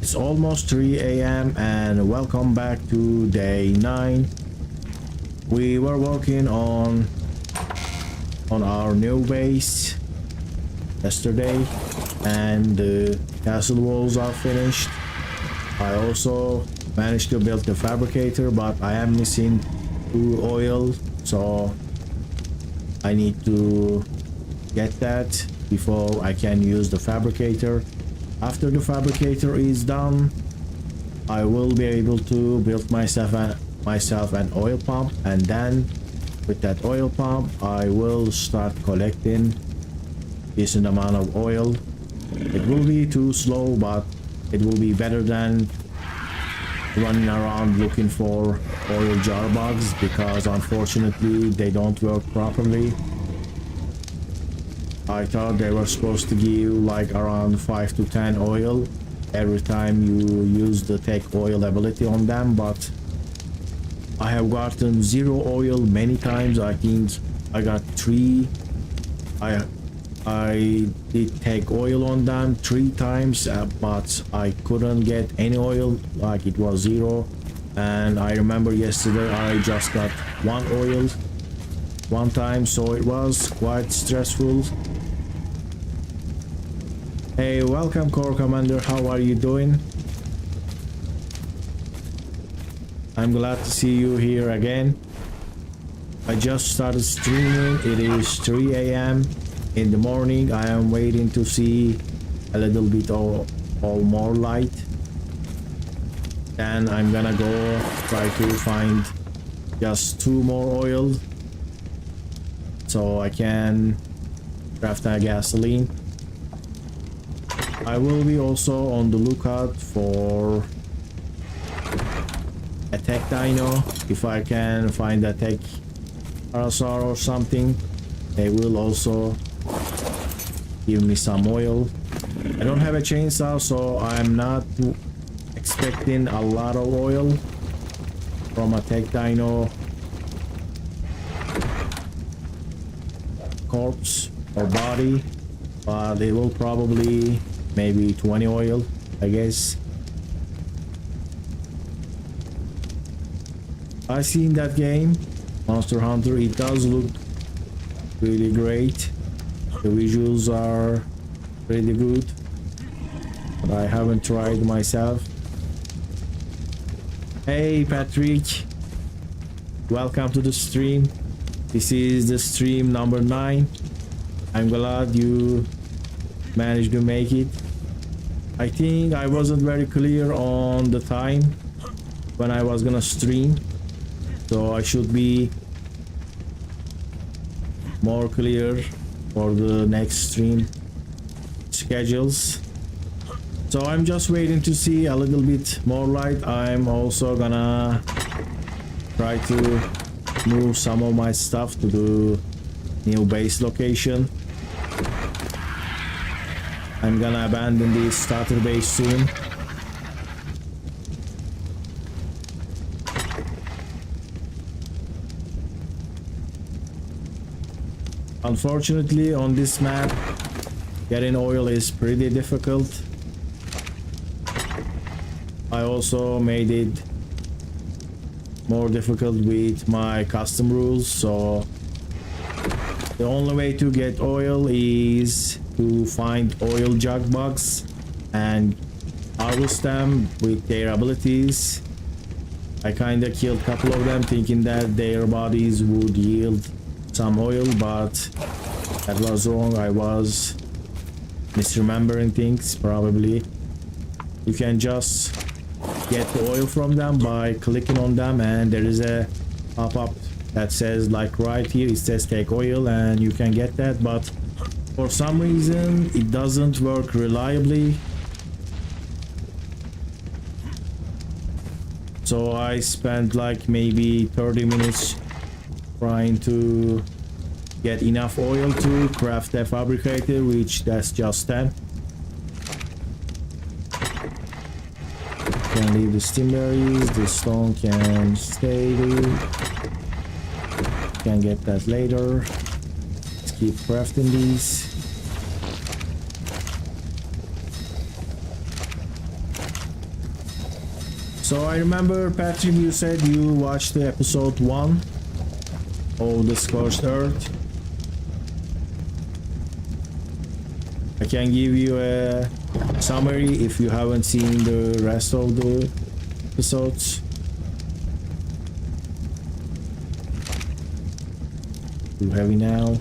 It's almost 3 a.m. and welcome back to day 9. We were working on our new base yesterday and the castle walls are finished. I also managed to build the fabricator, but I am missing 2 oil, so I need to get that before I can use the fabricator. After the fabricator is done, I will be able to build myself an oil pump, and then with that oil pump I will start collecting decent amount of oil. It will be too slow, but it will be better than running around looking for oil jar bugs, because unfortunately they don't work properly. I thought they were supposed to give like around 5 to 10 oil every time you use the take oil ability on them, but I have gotten 0 oil many times. I think I got 3. I did take oil on them 3 times, but I couldn't get any oil, like it was 0. And I remember yesterday I just got 1 oil one time, so it was quite stressful. Hey, welcome Core Commander, how are you doing? I'm glad to see you here again. I just started streaming. It is 3 a.m. in the morning. I am waiting to see a little bit or more light. Then I'm gonna go try to find just 2 more oil so I can craft a gasoline. I will be also on the lookout for a tech dino. If I can find a tech parasaur or something, they will also give me some oil. I don't have a chainsaw, so I'm not expecting a lot of oil from a tech dino corpse or body, but it will probably maybe 20 oil, I guess. I seen that game, Monster Hunter. It does look really great. The visuals are pretty good, but I haven't tried myself. Hey Patrick, welcome to the stream. This is the stream number 9. I'm glad you managed to make it. I think I wasn't very clear on the time when I was gonna stream, so I should be more clear for the next stream schedules. So I'm just waiting to see a little bit more light. I'm also gonna try to move some of my stuff to the new base location. I'm gonna abandon this starter base soon. Unfortunately, on this map, getting oil is pretty difficult. I also made it more difficult with my custom rules, so the only way to get oil is to find oil jug bugs and harvest them with their abilities. I kinda killed a couple of them thinking that their bodies would yield some oil, but that was wrong. I was misremembering things probably. You can just get the oil from them by clicking on them, and there is a pop-up that says, like right here, it says take oil, and you can get that, but for some reason it doesn't work reliably. So I spent like maybe 30 minutes trying to get enough oil to craft a fabricator, which that's just 10. Can leave the steam berries, the stone can stay there. Can get that later. Let's keep crafting these. So I remember, Patrick, you said you watched the episode 1 of the Scorched Earth. I can give you a summary if you haven't seen the rest of the episodes. Too heavy now.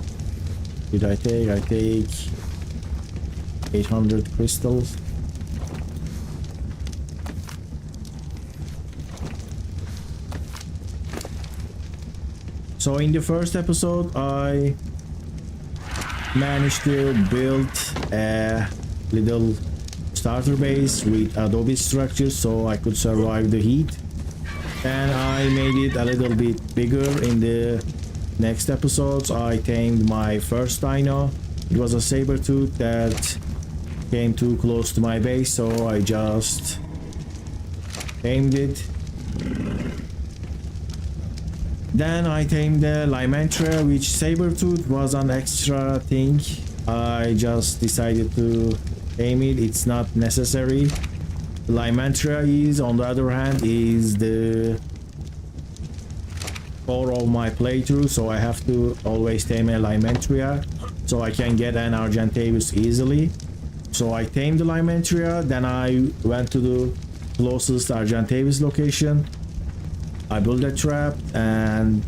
Did I take? I take 800 crystals. So in the first episode, I managed to build a little starter base with adobe structures so I could survive the heat. And I made it a little bit bigger. In the next episodes, I tamed my first dino. It was a saber tooth that came too close to my base, so I just tamed it. Then I tamed the Lymantria, which Sabertooth was an extra thing. I just decided to tame it. It's not necessary. The Lymantria is, on the other hand, is the core of my playthrough, so I have to always tame a Lymantria so I can get an Argentavis easily. So I tamed the Lymantria, then I went to the closest Argentavis location. I built a trap and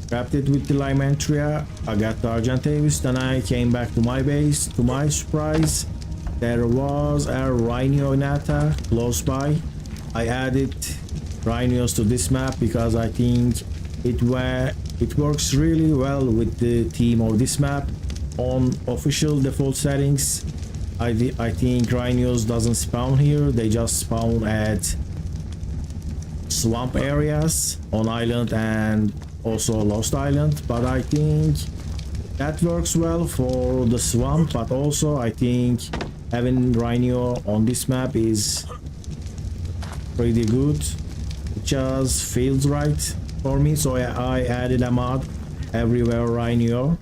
trapped it with the Lymantria. I got the Argentavis, then I came back to my base. To my surprise, there was a Rhynio Nata close by. I added Rhinios to this map because I think it works really well with the theme of this map. On official default settings, I think Rhinios doesn't spawn here, they just spawn at swamp areas on island and also Lost Island, but I think that works well for the swamp. But also I think having Rhynio on this map is pretty good. It just feels right for me, so I added a mod, Everywhere Rhynio.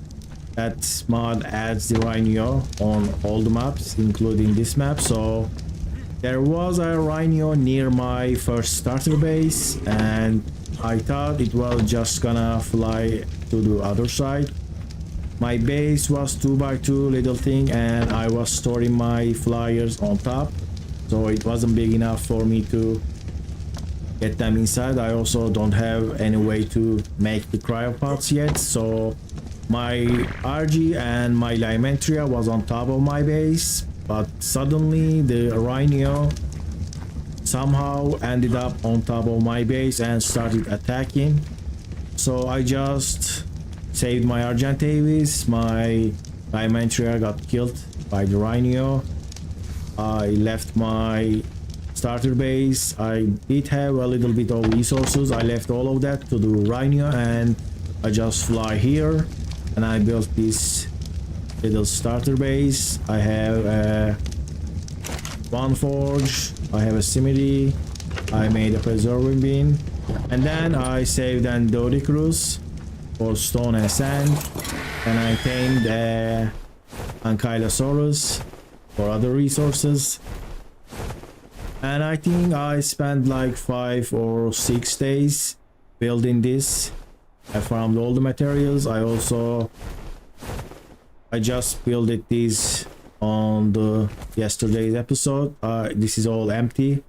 That mod adds the Rhynio on all the maps, including this map. So there was a Rhynio near my first starter base, and I thought it was just gonna fly to the other side. My base was 2x2 little thing, and I was storing my flyers on top, so it wasn't big enough for me to get them inside. I also don't have any way to make the cryopods yet, so my RG and my Lymantria was on top of my base. But suddenly the Rhynio somehow ended up on top of my base and started attacking. So I just saved my Argentavis. My Lymantria got killed by the Rhynio. I left my starter base. I did have a little bit of resources. I left all of that to the Rhynio, and I just fly here and I built this little starter base. I have one forge, I have a simile, I made a preserving bin, and then I saved an Dodicrus for stone and sand, and I tamed a Ankylosaurus for other resources. And I think I spent like 5 or 6 days building this. I farmed all the materials. I just built this on the yesterday's episode. This is all empty,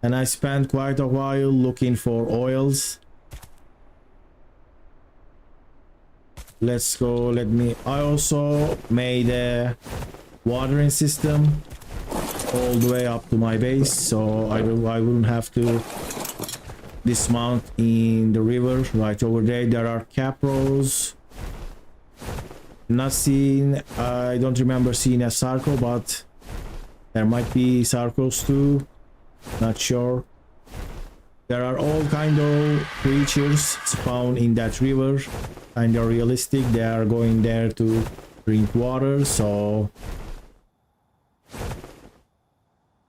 and I spent quite a while looking for oils. Let's go. I also made a watering system all the way up to my base, so I wouldn't have to dismount in the river. Right over there, there are capros. Not seen, I don't remember seeing a Sarco, but there might be Sarcos too, not sure. There are all kind of creatures spawn in that river, kind of realistic. They are going there to drink water, so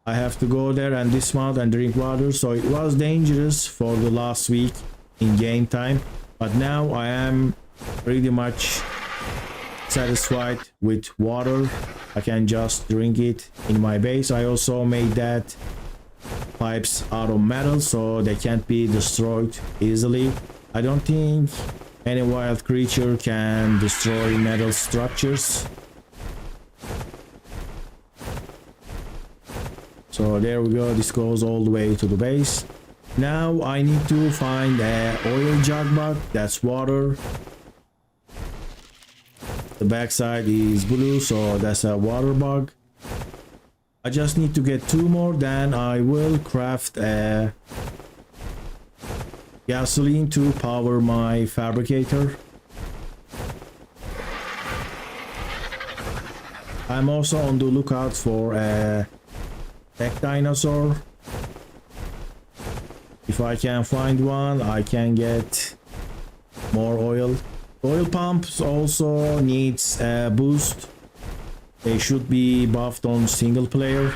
I have to go there and dismount and drink water. So it was dangerous for the last week in game time, but now I am pretty much satisfied with water. I can just drink it in my base. I also made that pipes out of metal, so they can't be destroyed easily. I don't think any wild creature can destroy metal structures. So there we go, this goes all the way to the base. Now I need to find a oil jug bug, that's water. The backside is blue, so that's a water bug. I just need to get 2 more, then I will craft a gasoline to power my fabricator. I'm also on the lookout for a tech dinosaur. If I can find one, I can get more oil. Oil pumps also needs a boost. They should be buffed on single player,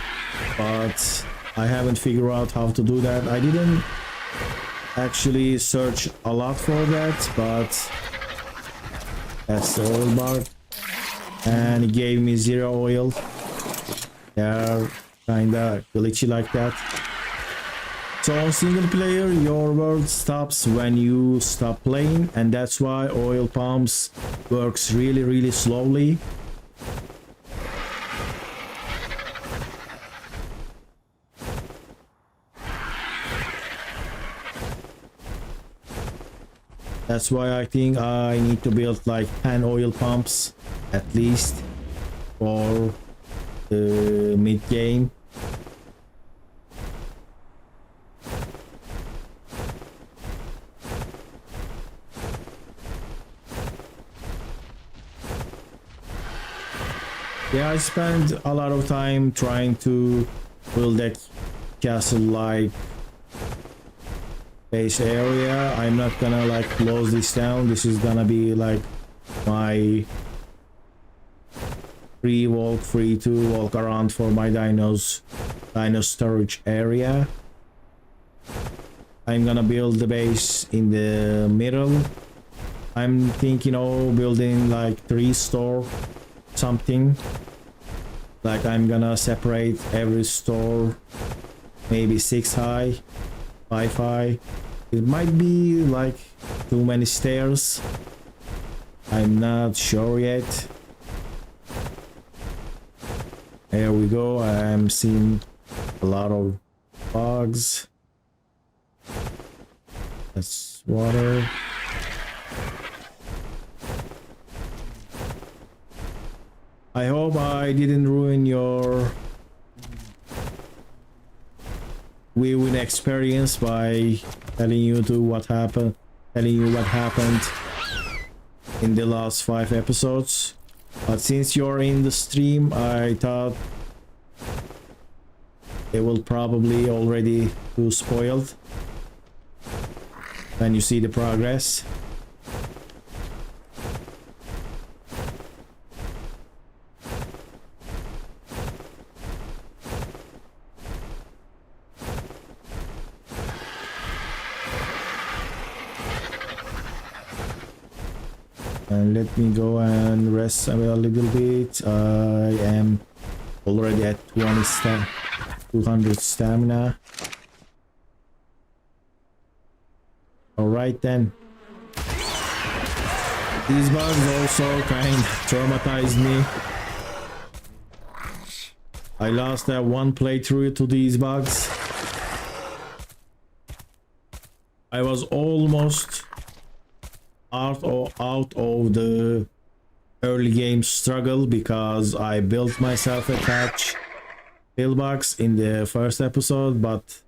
but I haven't figured out how to do that. I didn't actually search a lot for that, but that's the oil bar, and it gave me 0 oil. They're kinda glitchy like that. So on single player, your world stops when you stop playing, and that's why oil pumps works really slowly. That's why I think I need to build like 10 oil pumps at least for the mid game. Yeah, I spent a lot of time trying to build that castle-like base area. I'm not gonna like close this down. This is gonna be like my free to walk around for my dino storage area. I'm gonna build the base in the middle. I'm thinking of building like 3 store something. Like I'm gonna separate every store, maybe 6 high, 5 high. It might be like too many stairs. I'm not sure yet. There we go. I'm seeing a lot of bugs. That's water. I hope I didn't ruin your viewing experience by telling you what happened in the last 5 episodes. But since you're in the stream, I thought it will probably already too spoiled when you see the progress. And let me go and rest a little bit. I am already at 200 stamina. Alright then. These bugs also kind of traumatized me. I lost that 1 playthrough to these bugs. I was almost out of the early game struggle because I built myself a catch pillbox in the first episode, but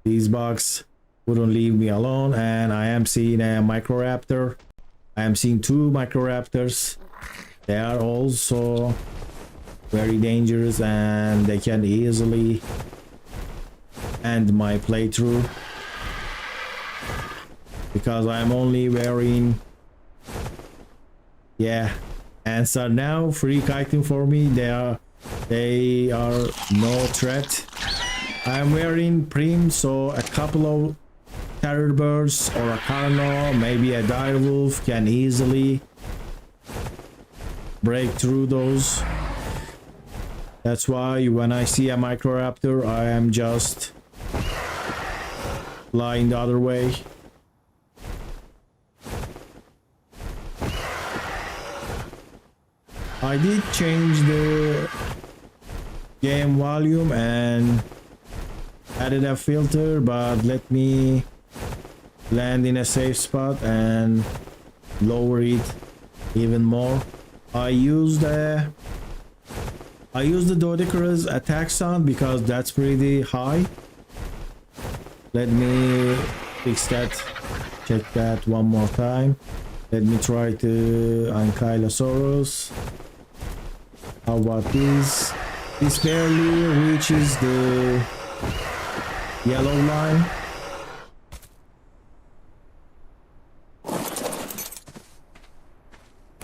these bugs wouldn't leave me alone, and I am seeing a microraptor. I am seeing 2 microraptors. They are also very dangerous and they can easily end my playthrough because I'm only wearing ants are now free kiting for me. They are no threat. I'm wearing prim, so a couple of terror birds or a carno, maybe a dire wolf can easily break through those. That's why when I see a microraptor, I am just flying the other way. I did change the game volume and added a filter, but let me land in a safe spot and lower it even more. I used the Doedicurus attack sound because that's pretty high. Let me fix that, check that one more time. Let me try to Ankylosaurus. How about this? This barely reaches the yellow line.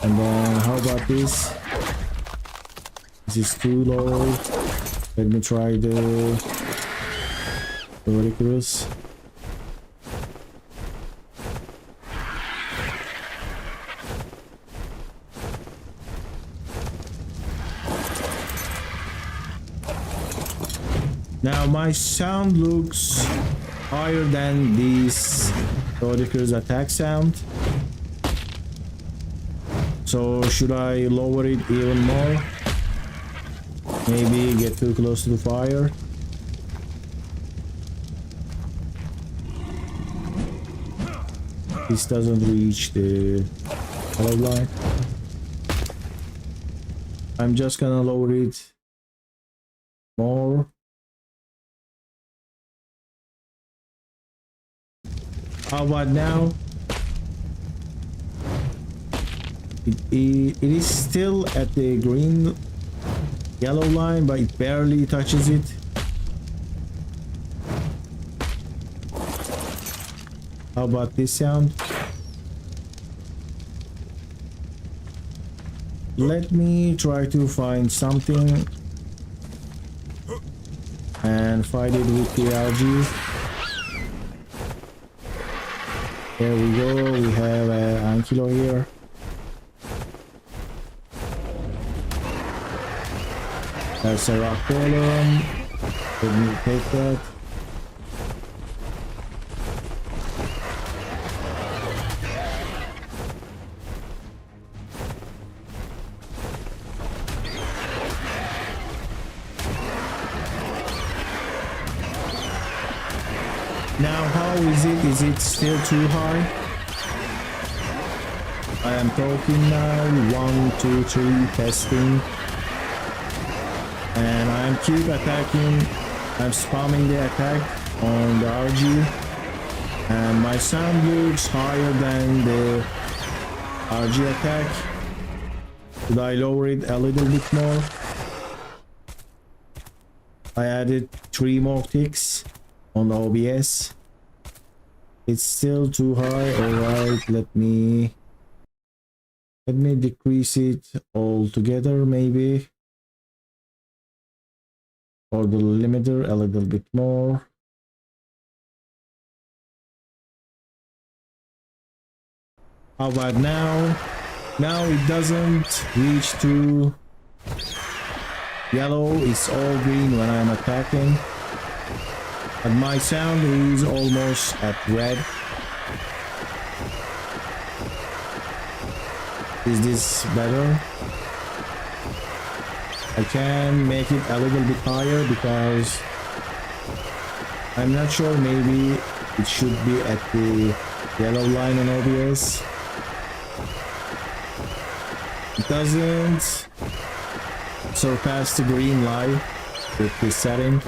And then how about this? This is too low. Let me try the Doedicurus. Now my sound looks higher than this Doedicurus attack sound. So should I lower it even more? Maybe get too close to the fire. This doesn't reach the color line. I'm just gonna lower it more. How about now? It is still at the green yellow line, but it barely touches it. How about this sound? Let me try to find something and fight it with the algae. There we go, we have an ankylo here. That's a rock column. Let me take that. Now how is it? Is it still too high? I am talking now. 1, 2, 3, testing. And I'm keep attacking. I'm spamming the attack on the RG. And my sound looks higher than the RG attack. Should I lower it a little bit more? I added 3 more ticks on the OBS. It's still too high. Alright, let me decrease it altogether maybe. Or the limiter a little bit more. How about now? Now it doesn't reach to yellow, it's all green when I'm attacking. But my sound is almost at red. Is this better? I can make it a little bit higher because I'm not sure, maybe it should be at the yellow line on OBS. It doesn't surpass the green line with this setting.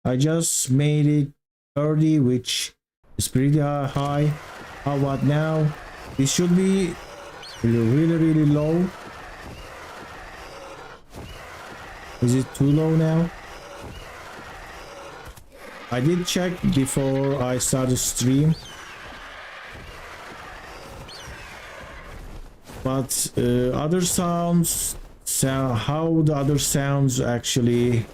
I just made it 30, which is pretty high. How about now? It should be really low. Is it too low now? I did check before I started stream, but other sounds sound, how the other sounds actually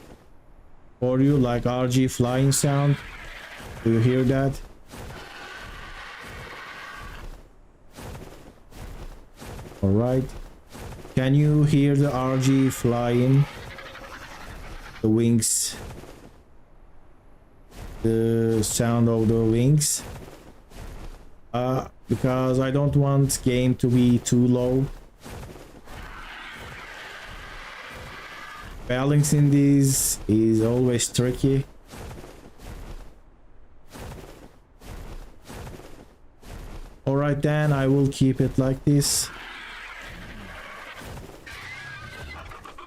for you, like RG flying sound. Do you hear that? All right. Can you hear the RG flying? The wings. The sound of the wings. Because I don't want game to be too low. Balancing these is always tricky. Alright then, I will keep it like this.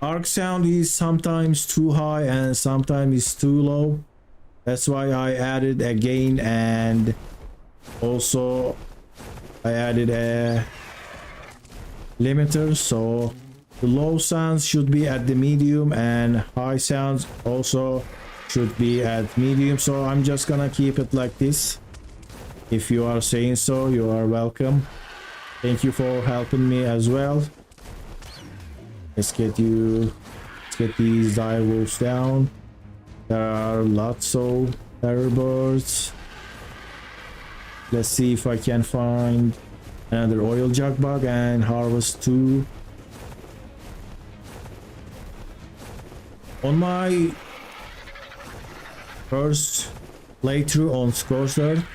ARK sound is sometimes too high and sometimes it's too low. That's why I added a gain, and also I added a limiter, so the low sounds should be at the medium and high sounds also should be at medium. So I'm just gonna keep it like this. If you are saying so, you are welcome. Thank you for helping me as well. Let's get these dire wolves down. There are lots of terror birds. Let's see if I can find another oil jug bug and harvest 2. On my first playthrough on Scorched,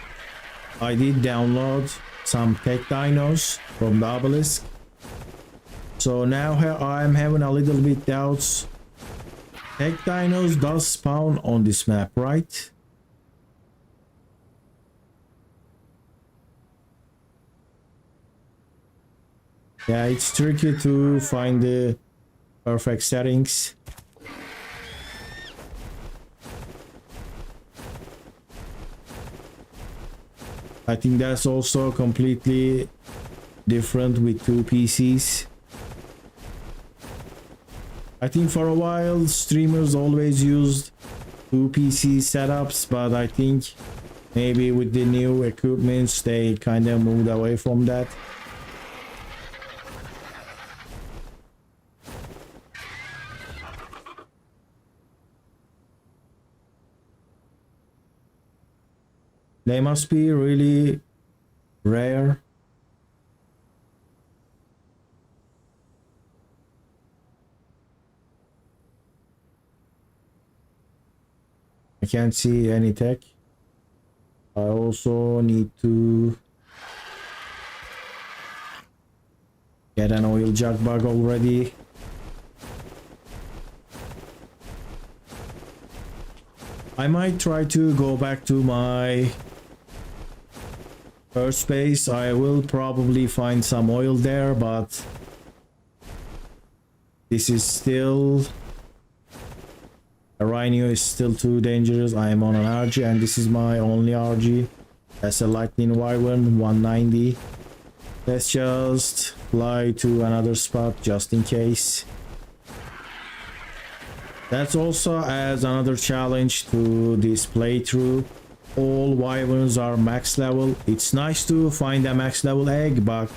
I did download some tech dinos from the obelisk. So now I'm having a little bit doubts. Tech dinos does spawn on this map, right? Yeah, it's tricky to find the perfect settings. I think that's also completely different with 2 PCs. I think for a while streamers always used 2 PC setups, but I think maybe with the new equipments they kind of moved away from that. They must be really rare. I can't see any tech. I also need to get an oil jug bug already. I might try to go back to my first base. I will probably find some oil there, but this is still... A Rhynio is still too dangerous. I am on an RG and this is my only RG. That's a lightning wyvern 190. Let's just fly to another spot just in case. That's also adds another challenge to this playthrough. All wyverns are max level. It's nice to find a max level egg, but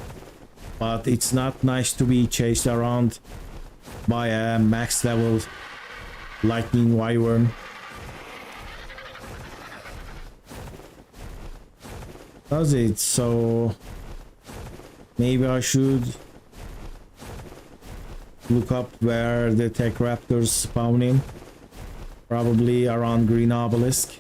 it's not nice to be chased around by a max level lightning wyvern. Does it? So maybe I should look up where the tech raptors spawn in. Probably around green obelisk.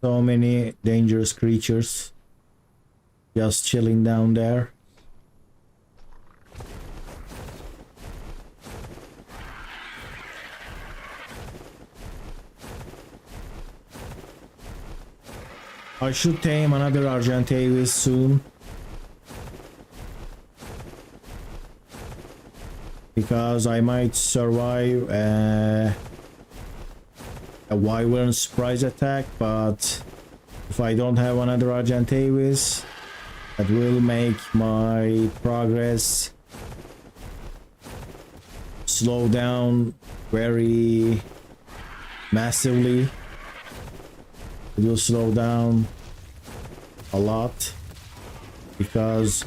So many dangerous creatures just chilling down there. I should tame another Argentavis soon. Because I might survive a wyvern surprise attack, but if I don't have another Argentavis, that will make my progress slow down very massively. It will slow down a lot because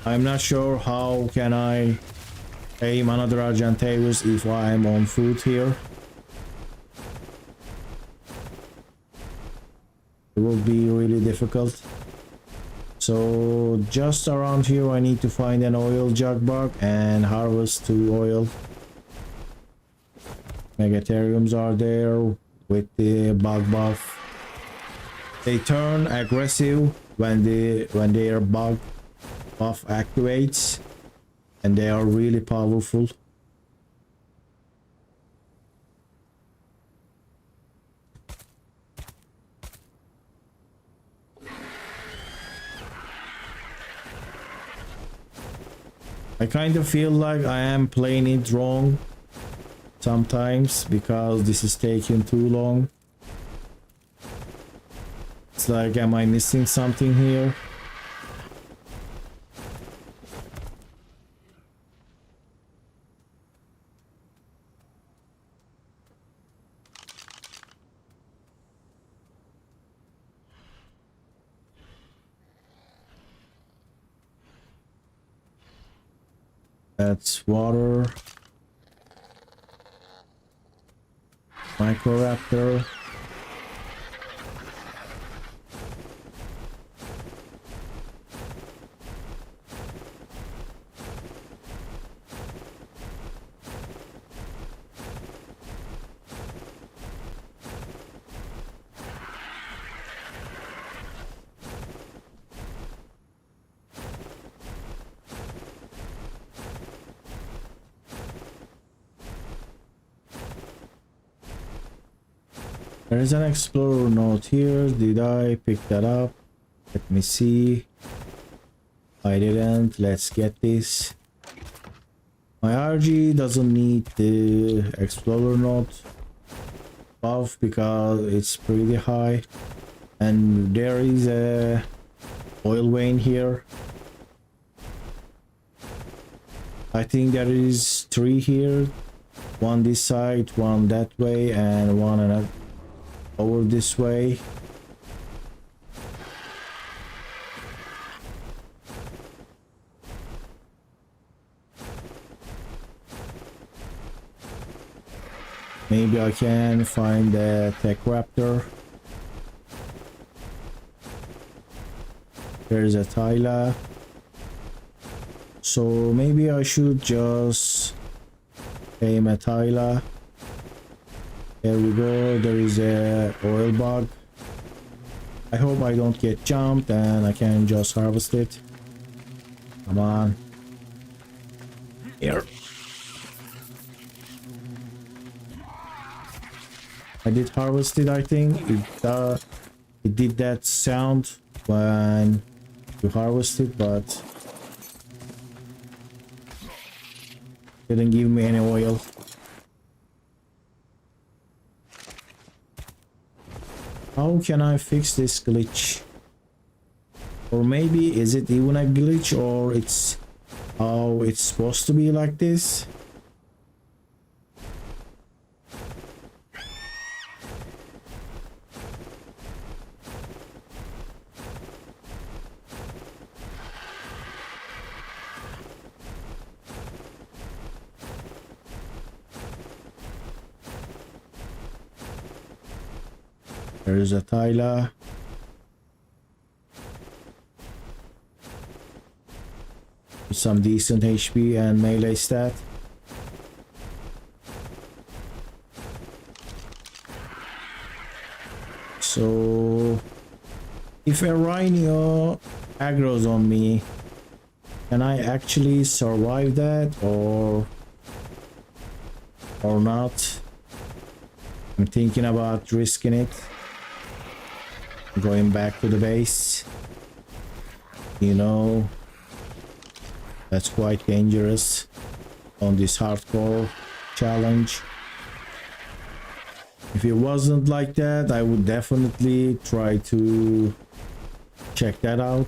I'm not sure how can I aim another Argentavis if I'm on foot here. It will be really difficult. So just around here I need to find an oil jug bug and harvest 2 oil. Megatheriums are there with the bug buff. They turn aggressive when their bug buff activates, and they are really powerful. I kind of feel like I am playing it wrong sometimes because this is taking too long. It's like, am I missing something here? That's water. Microraptor. There is an explorer note here. Did I pick that up? Let me see. I didn't. Let's get this. My RG doesn't need the explorer note buff because it's pretty high. And there is a oil vein here. I think there is 3 here. One this side, one that way, and one another over this way. Maybe I can find the tech raptor. There's a Tyla. So maybe I should just aim a Tyla. There we go. There is a oil bug. I hope I don't get jumped and I can just harvest it. Come on. Here. I did harvest it, I think. It did that sound when you harvest it, but didn't give me any oil. How can I fix this glitch? Or maybe is it even a glitch, or it's how it's supposed to be like this? There is a Tyla. With some decent HP and melee stat. So if a Rhynio aggroes on me, can I actually survive that or not? I'm thinking about risking it. Going back to the base. You know, that's quite dangerous on this hardcore challenge. If it wasn't like that, I would definitely try to check that out.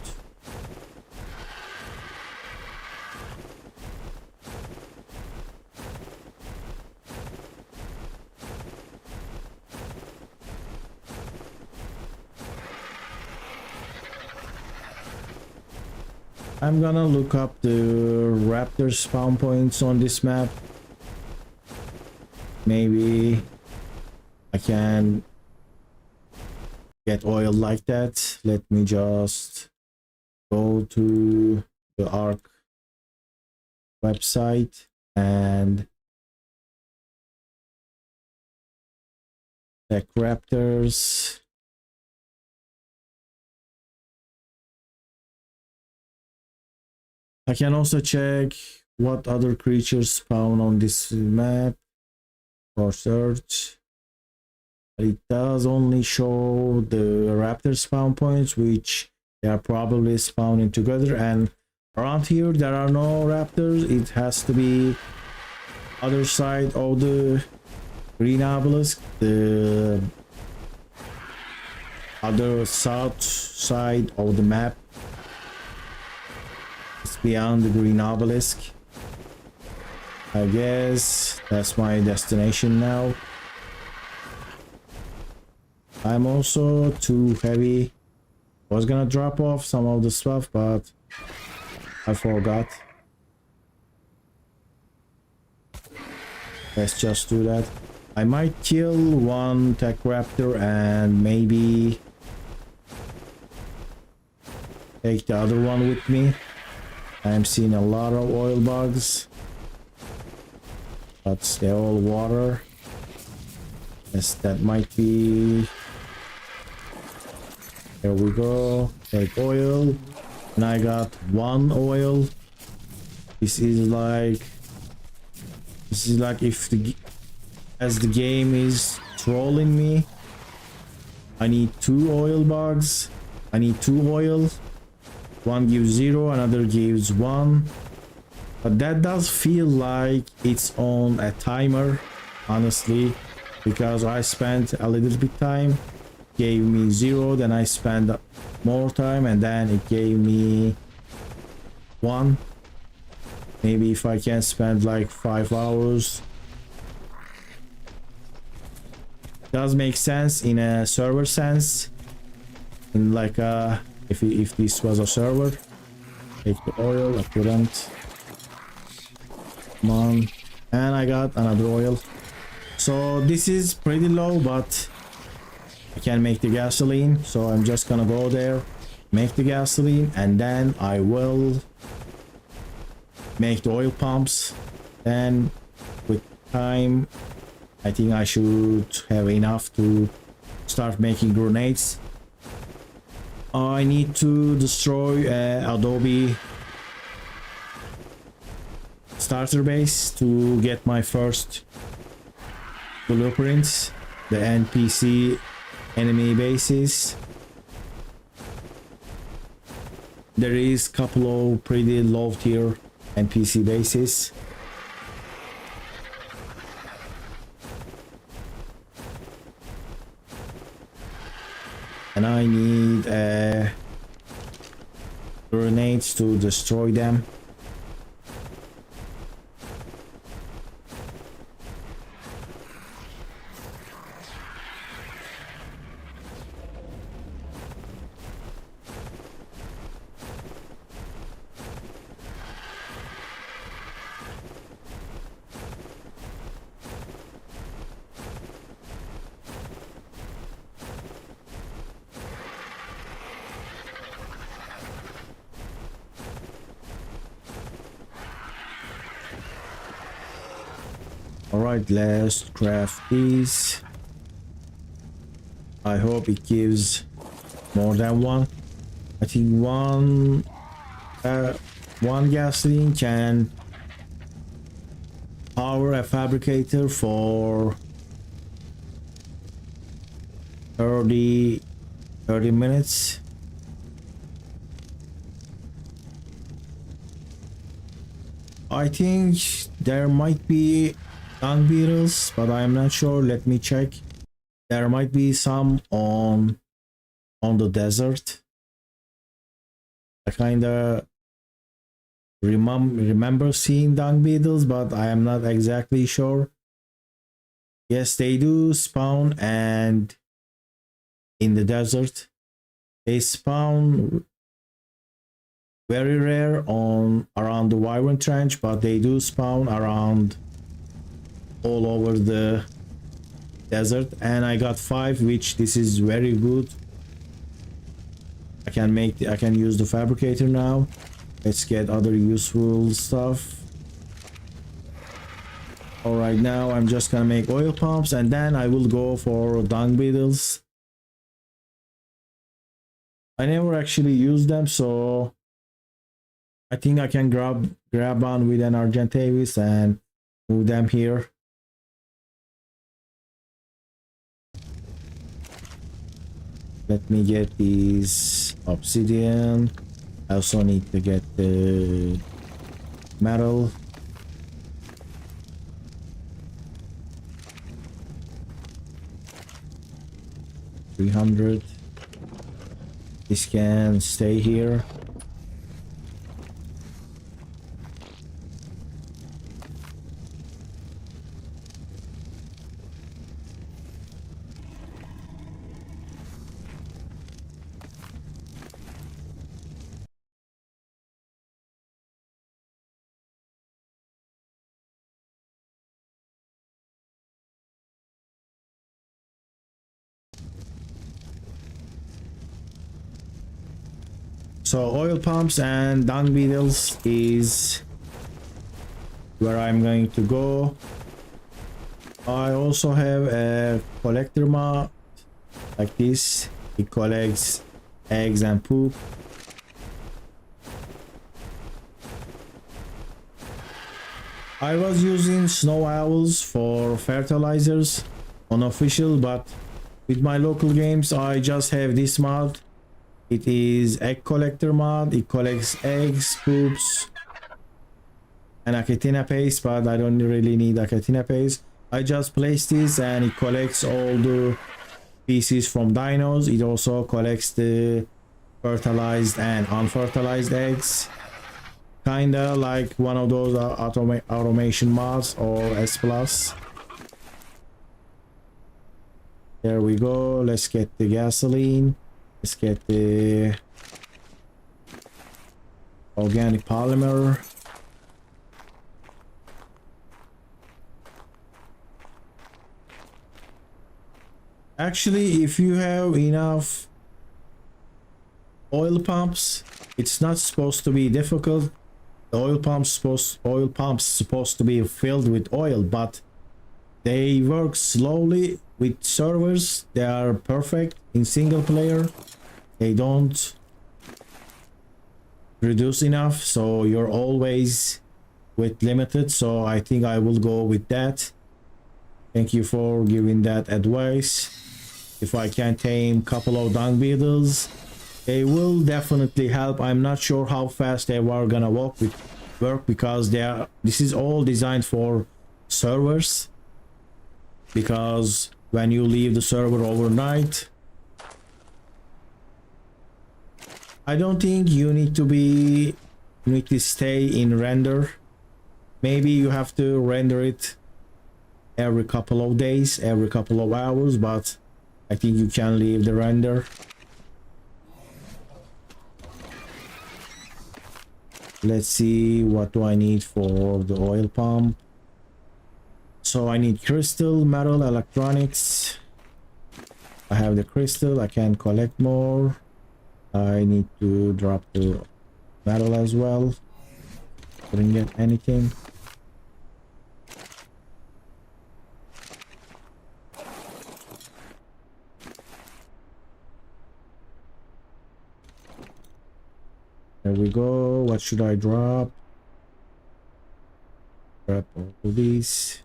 I'm gonna look up the raptor spawn points on this map. Maybe I can get oil like that. Let me just go to the ARK website and check raptors. I can also check what other creatures spawn on this map for search. It does only show the raptor spawn points, which they are probably spawning together, and around here there are no raptors. It has to be other side of the green obelisk, the other south side of the map. It's beyond the green obelisk. I guess that's my destination now. I'm also too heavy. I was gonna drop off some of the stuff, but I forgot. Let's just do that. I might kill one tech raptor and maybe take the other one with me. I'm seeing a lot of oil bugs, but they're all water. Yes, that might be. There we go. Take oil, and I got one oil. This is like if the as the game is trolling me. I need 2 oil bugs. I need 2 oil. One gives 0, another gives 1. But that does feel like it's on a timer, honestly, because I spent a little bit time, gave me 0, then I spent more time, and then it gave me 1. Maybe if I can spend like 5 hours. Does make sense in a server sense, in like a if this was a server. Take the oil. I couldn't. Come on. And I got another oil. So this is pretty low, but I can make the gasoline. So I'm just gonna go there, make the gasoline, and then I will make the oil pumps. Then with time, I think I should have enough to start making grenades. I need to destroy Adobe starter base to get my first blueprints, the NPC enemy bases. There is a couple of pretty low tier NPC bases. And I need grenades to destroy them. Alright, let's craft these. I hope it gives more than one. I think one gasoline can power a fabricator for 30 30 minutes. I think there might be dung beetles, but I'm not sure. Let me check. There might be some on the desert. I kind of remember seeing dung beetles, but I am not exactly sure. Yes, they do spawn, and in the desert they spawn very rare on around the Wyvern Trench, but they do spawn around all over the desert. And I got 5, which this is very good. I can use the fabricator now. Let's get other useful stuff. All right, now I'm just gonna make oil pumps, and then I will go for dung beetles. I never actually used them, so I think I can grab on with an Argentavis and move them here. Let me get these obsidian. I also need to get the metal. $300. This can stay here. So oil pumps and dung beetles is where I'm going to go. I also have a collector mod like this. It collects eggs and poop. I was using snow owls for fertilizers, unofficial, but with my local games I just have this mod. It is egg collector mod. It collects eggs, poops, and achatina paste, but I don't really need achatina paste. I just place this and it collects all the pieces from dinos. It also collects the fertilized and unfertilized eggs. Kinda like one of those automation mods or S+. There we go. Let's get the gasoline. Let's get the organic polymer. Actually, if you have enough oil pumps, it's not supposed to be difficult. The oil pumps supposed to be filled with oil, but they work slowly with servers. They are perfect in single player. They don't reduce enough, so you're always with limited. So I think I will go with that. Thank you for giving that advice. If I can tame couple of dung beetles, they will definitely help. I'm not sure how fast they are gonna work because this is all designed for servers, because when you leave the server overnight, I don't think you need to stay in render. Maybe you have to render it every couple of days, every couple of hours, but I think you can leave the render. Let's see, what do I need for the oil pump? So I need crystal, metal, electronics. I have the crystal. I can collect more. I need to drop the metal as well. Couldn't get anything. There we go. What should I drop? Drop all these.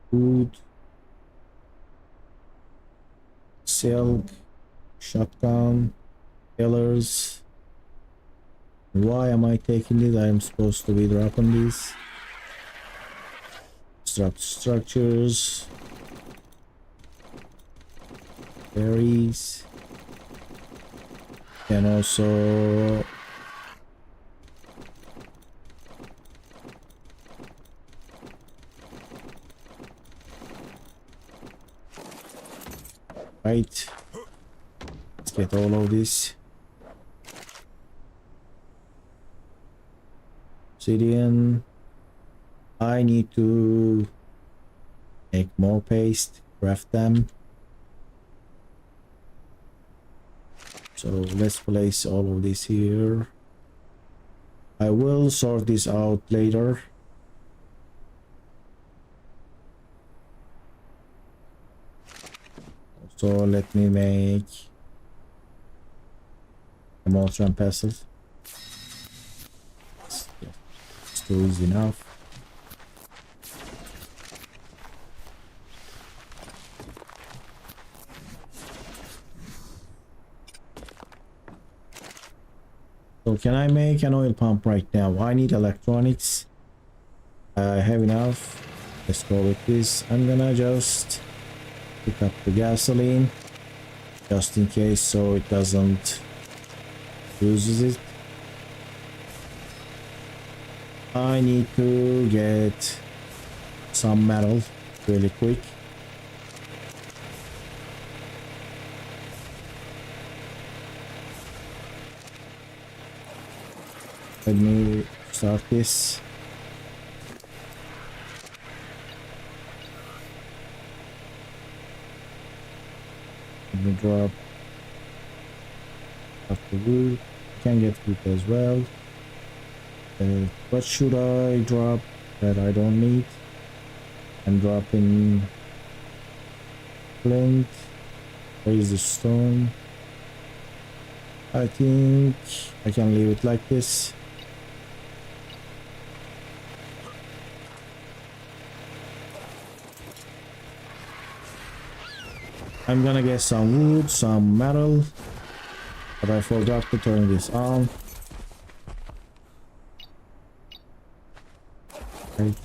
Food, silk, shotgun, pillars. Why am I taking this? I am supposed to be dropping these. Structures, berries, and also right. Let's get all of this. Obsidian. I need to make more paste, craft them. So let's place all of this here. I will sort this out later. So let me make a mortar and pestle. It's too easy enough. So can I make an oil pump right now? I need electronics. I have enough. Let's go with this. I'm gonna just pick up the gasoline just in case so it doesn't lose it. I need to get some metal really quick. Let me start this. Let me drop up the wood. Can get wood as well. What should I drop that I don't need? I'm dropping flint. Where is the stone? I think I can leave it like this. I'm gonna get some wood, some metal, but I forgot to turn this on. Right.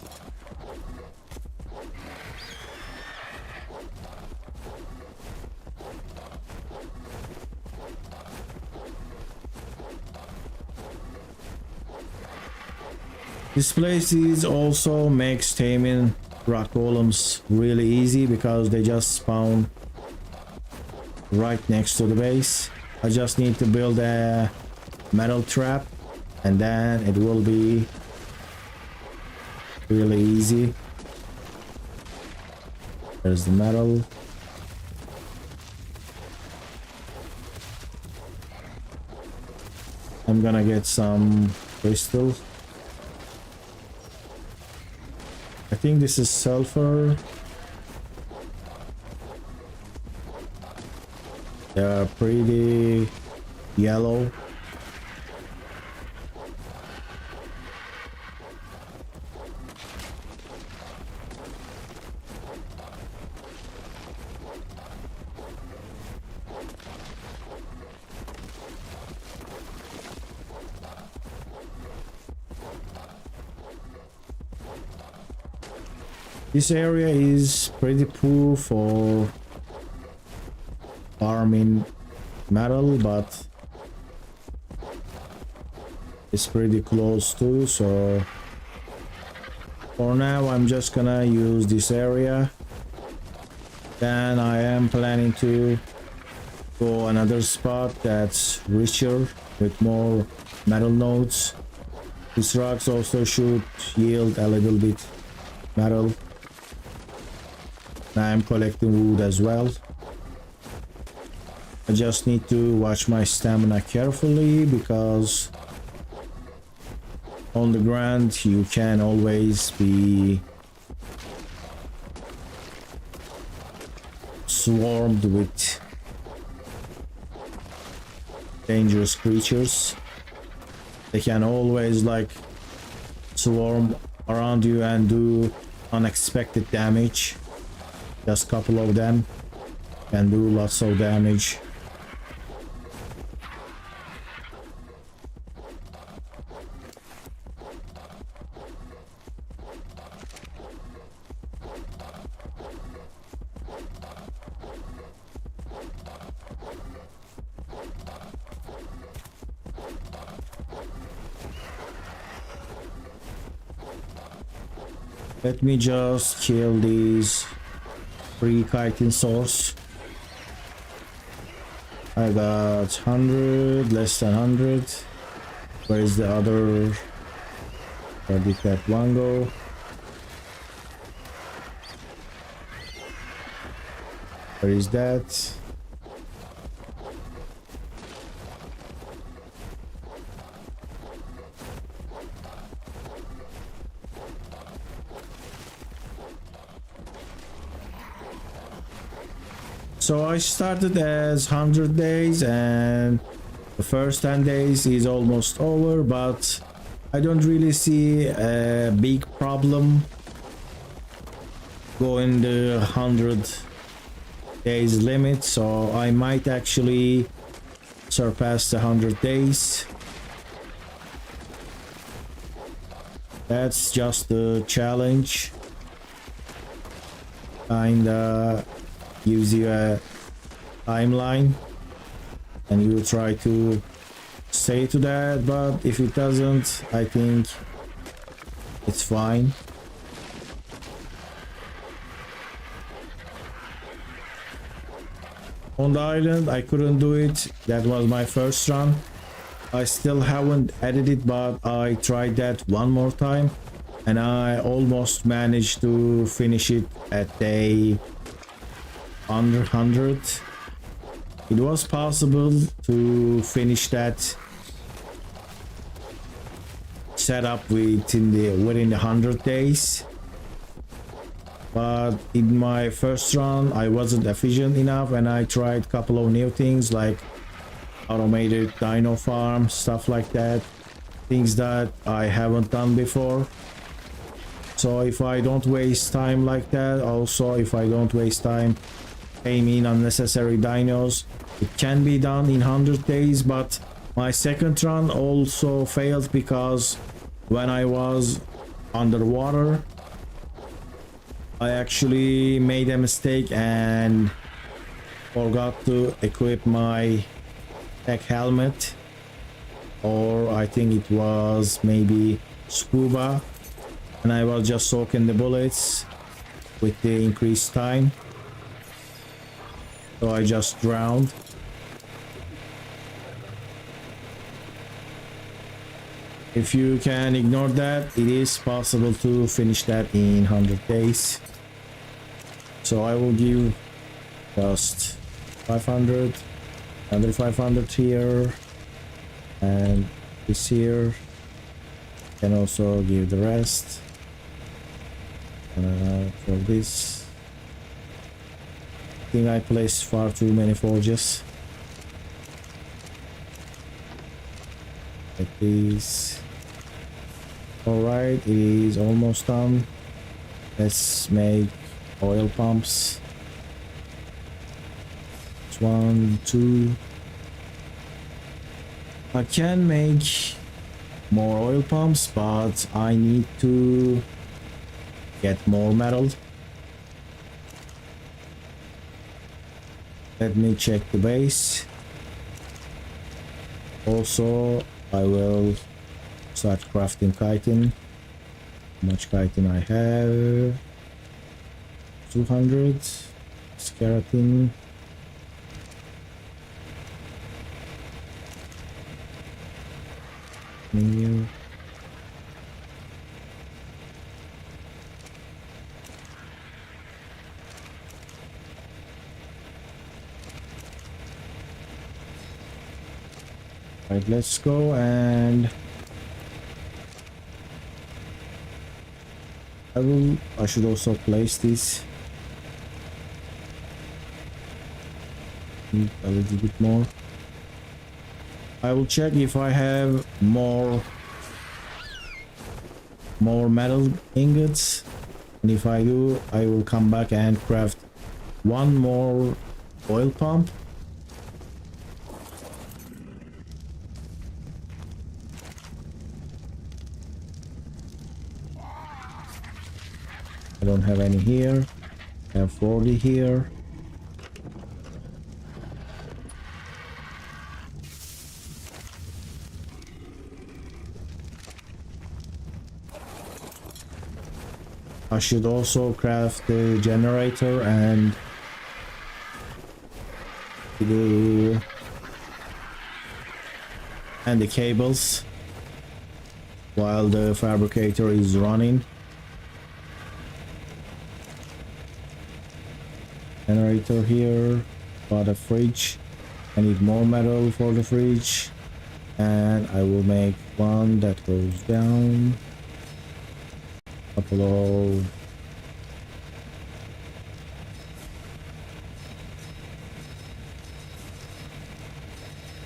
This place is also makes taming rock golems really easy because they just spawn right next to the base. I just need to build a metal trap and then it will be really easy. There's the metal. I'm gonna get some crystal. I think this is sulfur. They're pretty yellow. This area is pretty poor for farming metal, but it's pretty close too, so for now I'm just gonna use this area. Then I am planning to go another spot that's richer with more metal nodes. These rocks also should yield a little bit metal. Now I'm collecting wood as well. I just need to watch my stamina carefully because on the ground you can always be swarmed with dangerous creatures. They can always like swarm around you and do unexpected damage. Just a couple of them can do lots of damage. Let me just kill these 3 chitin source. I got 100, less than 100. Where is the other? Where did that one go? Where is that? So I started as 100 days and the first 10 days is almost over, but I don't really see a big problem going the 100 days limit, so I might actually surpass the 100 days. That's just the challenge. Kinda gives you a timeline and you try to stay to that, but if it doesn't, I think it's fine. On the island I couldn't do it. That was my first run. I still haven't edited, but I tried that one more time and I almost managed to finish it at day under 100. It was possible to finish that setup within the 100 days, but in my first run I wasn't efficient enough and I tried a couple of new things like automated dino farm, stuff like that, things that I haven't done before. So if I don't waste time like that, also if I don't waste time taming unnecessary dinos, it can be done in 100 days. But my second run also failed because when I was underwater I actually made a mistake and forgot to equip my tech helmet, or I think it was maybe scuba, and I was just soaking the bullets with the increased time. So I just drowned. If you can ignore that, it is possible to finish that in 100 days. So I will give just 500, another 500 here, and this here. Can also give the rest for this. I think I placed far too many forges. Like these. Alright, it is almost done. Let's make oil pumps. It's 1, 2. I can make more oil pumps, but I need to get more metal. Let me check the base. Also, I will start crafting chitin. How much chitin I have? 200 skeleton. Menu. Right, let's go, and I should also place this. Need a little bit more. I will check if I have more metal ingots. And if I do, I will come back and craft one more oil pump. I don't have any here. I have 40 here. I should also craft the generator and the cables while the fabricator is running. Generator here, got a fridge. I need more metal for the fridge, and I will make one that goes down. Couple of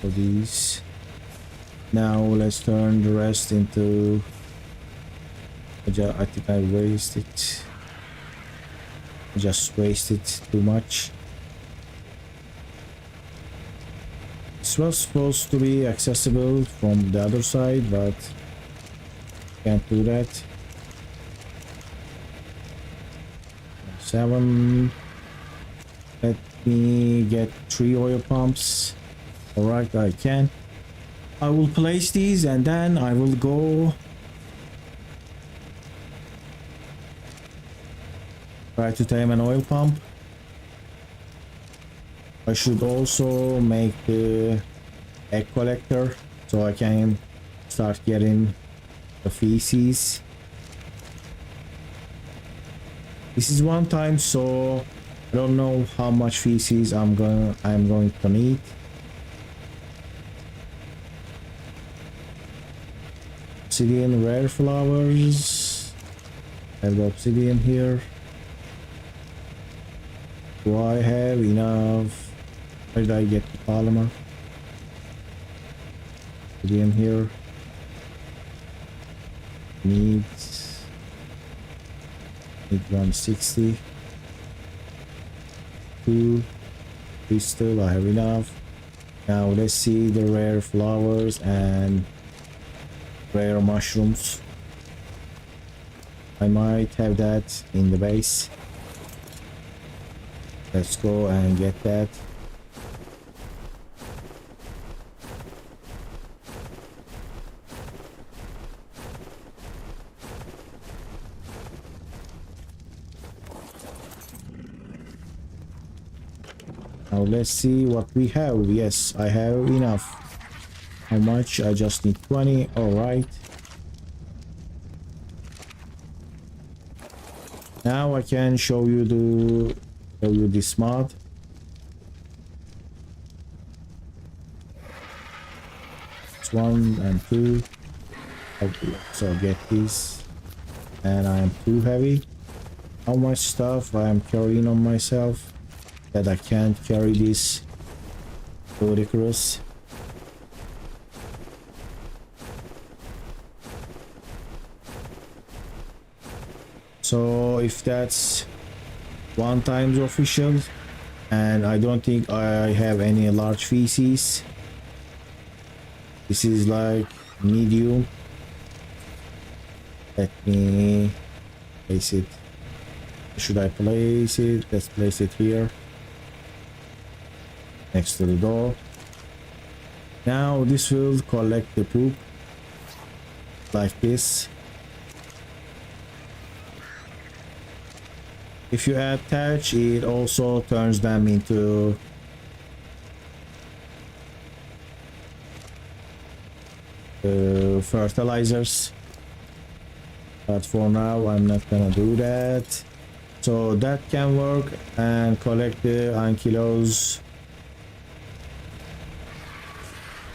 for these. Now let's turn the rest into. I think I wasted. Just wasted too much. This was supposed to be accessible from the other side, but can't do that. 7. Let me get 3 oil pumps. Alright, I can. I will place these and then I will go try to tame an oil pump. I should also make the egg collector so I can start getting the feces. This is one time, so I don't know how much feces I'm going to need. Obsidian rare flowers. I have the obsidian here. Do I have enough? Where did I get the polymer? Obsidian here. Needs 160. 2 crystal, I have enough. Now let's see the rare flowers and rare mushrooms. I might have that in the base. Let's go and get that. Now let's see what we have. Yes, I have enough. How much? I just need 20. All right. Now I can show you this mod. It's 1 and 2. Okay, so get this. And I am too heavy. How much stuff I am carrying on myself that I can't carry this ludicrous. So if that's 1 times official, and I don't think I have any large feces. This is like medium. Let me place it. Should I place it? Let's place it here next to the door. Now this will collect the poop like this. If you attach, it also turns them into fertilizers, but for now I'm not gonna do that. So that can work and collect the ankylos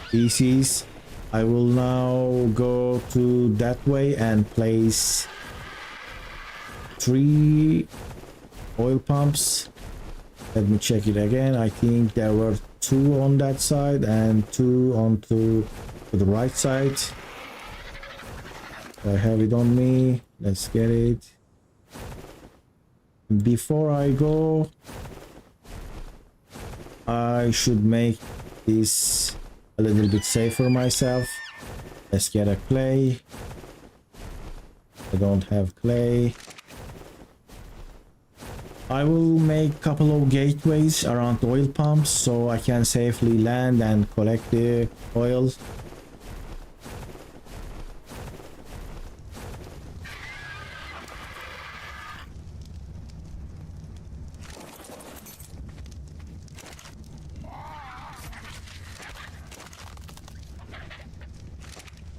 feces. I will now go to that way and place 3 oil pumps. Let me check it again. I think there were 2 on that side and 2 onto the right side. I have it on me. Let's get it. Before I go, I should make this a little bit safer myself. Let's get a clay. I don't have clay. I will make a couple of gateways around the oil pumps so I can safely land and collect the oil.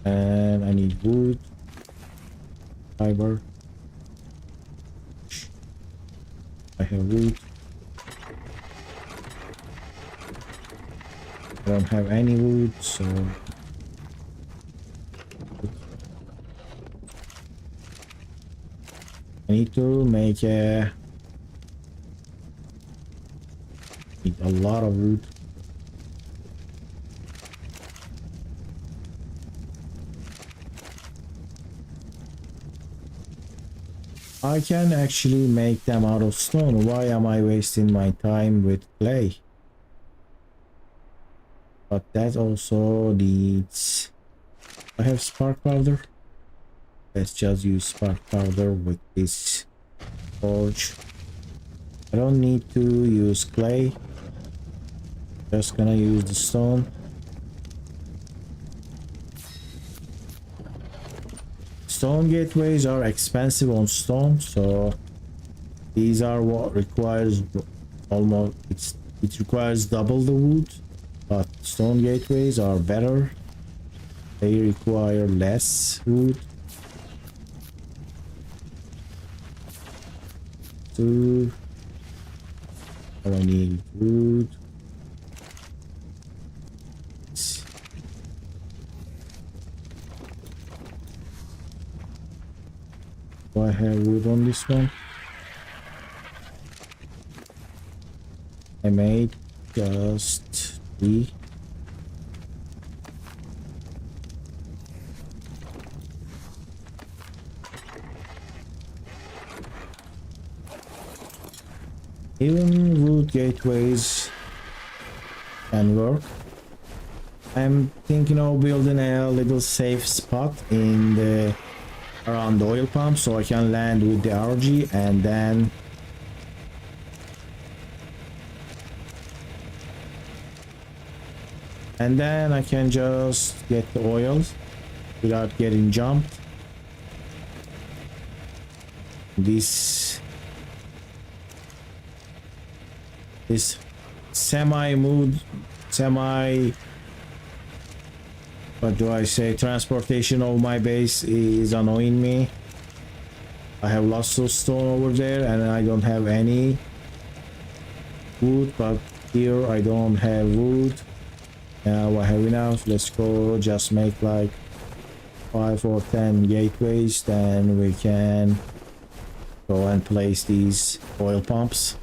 And I need wood, fiber. I have wood. I don't have any wood, so I need to make need a lot of wood. I can actually make them out of stone. Why am I wasting my time with clay? But that also needs... I have spark powder. Let's just use spark powder with this torch. I don't need to use clay. Just gonna use the stone. Stone gateways are expensive on stone, so these are what requires almost it requires double the wood, but stone gateways are better. They require less wood. So I need wood. Do I have wood on this one? I made just 3. Even wood gateways can work. I'm thinking of building a little safe spot in the around the oil pump so I can land with the RG and then I can just get the oil without getting jumped. This what do I say, transportation of my base is annoying me. I have lots of stone over there and I don't have any wood, but here I don't have wood. Now I have enough. Let's go just make like 5 or 10 gateways, then we can go and place these oil pumps.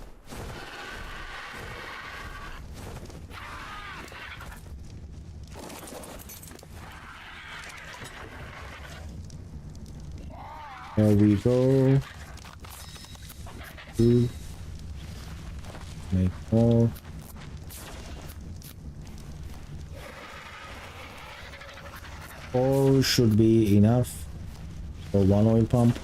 There we go. 2. Make more. Four should be enough for one oil pump.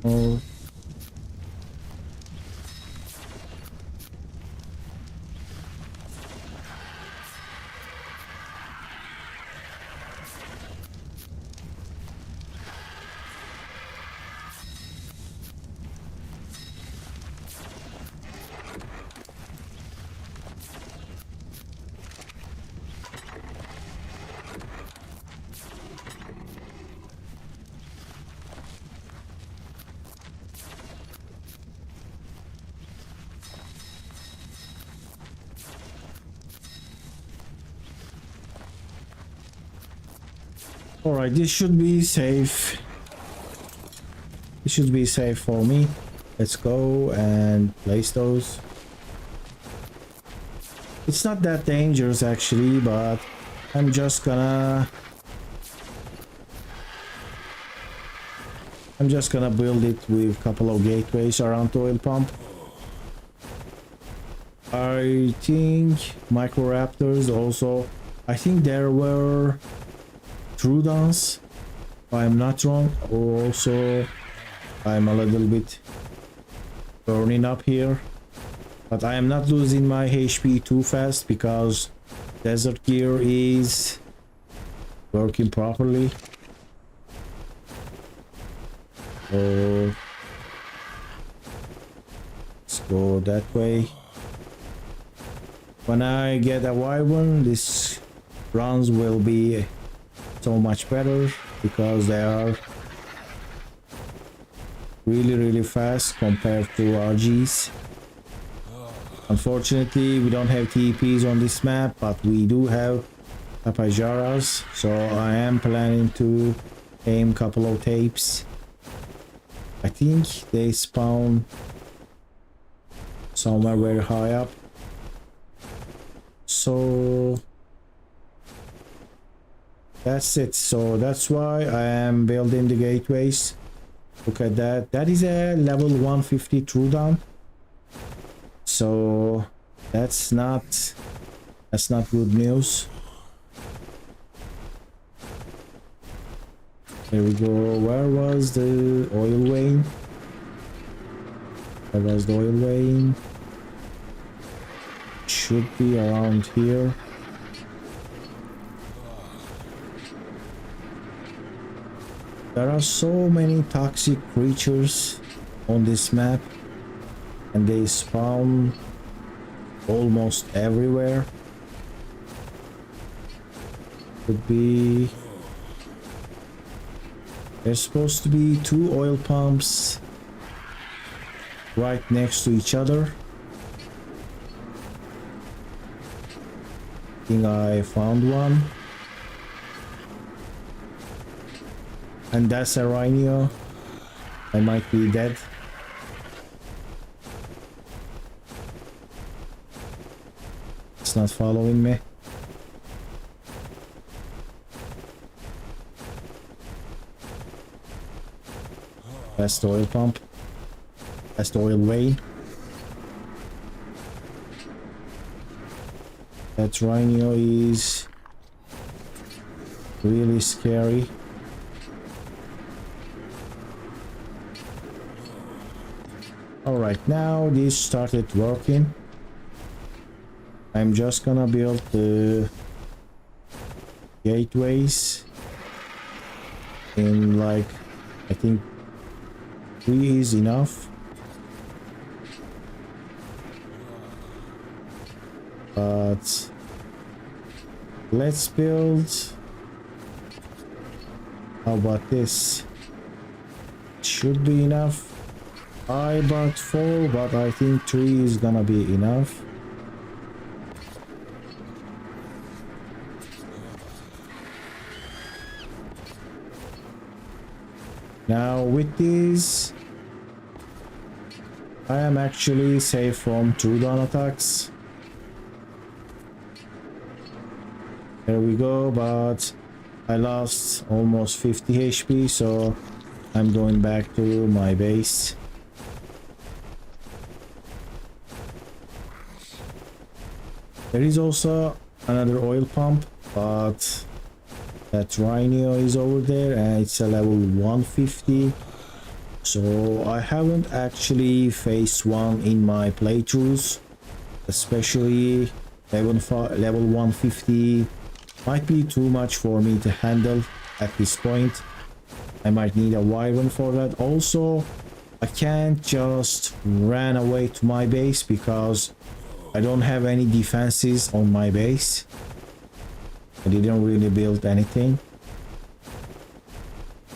Oh. All right, this should be safe. It should be safe for me. Let's go and place those. It's not that dangerous actually, but I'm just gonna build it with a couple of gateways around the oil pump. I think microraptors also, I think there were Trudons, if I'm not wrong. Also, I'm a little bit burning up here, but I am not losing my HP too fast because desert gear is working properly. So let's go that way. When I get a wyvern, these runs will be so much better because they are really fast compared to RGs. Unfortunately, we don't have TPs on this map, but we do have Tapajaras, so I am planning to aim a couple of tapes. I think they spawn somewhere very high up. So that's it. So that's why I am building the gateways. Look at that. That is a level 150 Trudon. So that's not good news. Here we go. Where was the oil vein? Where was the oil vein? Should be around here. There are so many toxic creatures on this map, and they spawn almost everywhere. Could be. There's supposed to be 2 oil pumps right next to each other. I think I found one. And that's a Rhynio. I might be dead. It's not following me. That's the oil pump. That's the oil vein. That Rhynio is really scary. Alright, now this started working. I'm just gonna build the gateways in, like, I think 3 is enough. But let's build. How about this? Should be enough. I bought 4, but I think 3 is gonna be enough. Now with this, I am actually safe from Trudon attacks. There we go, but I lost almost 50 HP, so I'm going back to my base. There is also another oil pump, but that Rhynio is over there and it's a level 150. So I haven't actually faced one in my playthroughs, especially level 150 might be too much for me to handle at this point. I might need a wyvern for that. Also, I can't just run away to my base because I don't have any defenses on my base. I didn't really build anything.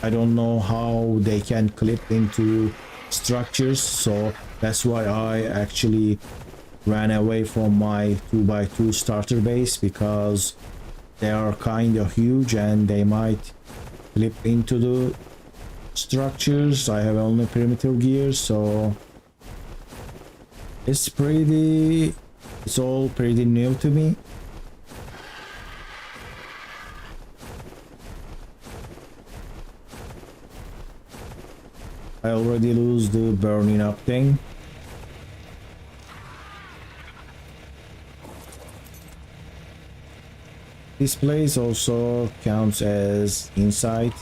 I don't know how they can clip into structures, so that's why I actually ran away from my 2x2 starter base, because they are kind of huge and they might clip into the structures. I have only perimeter gear, so it's all pretty new to me. I already lose the burning up thing. This place also counts as inside,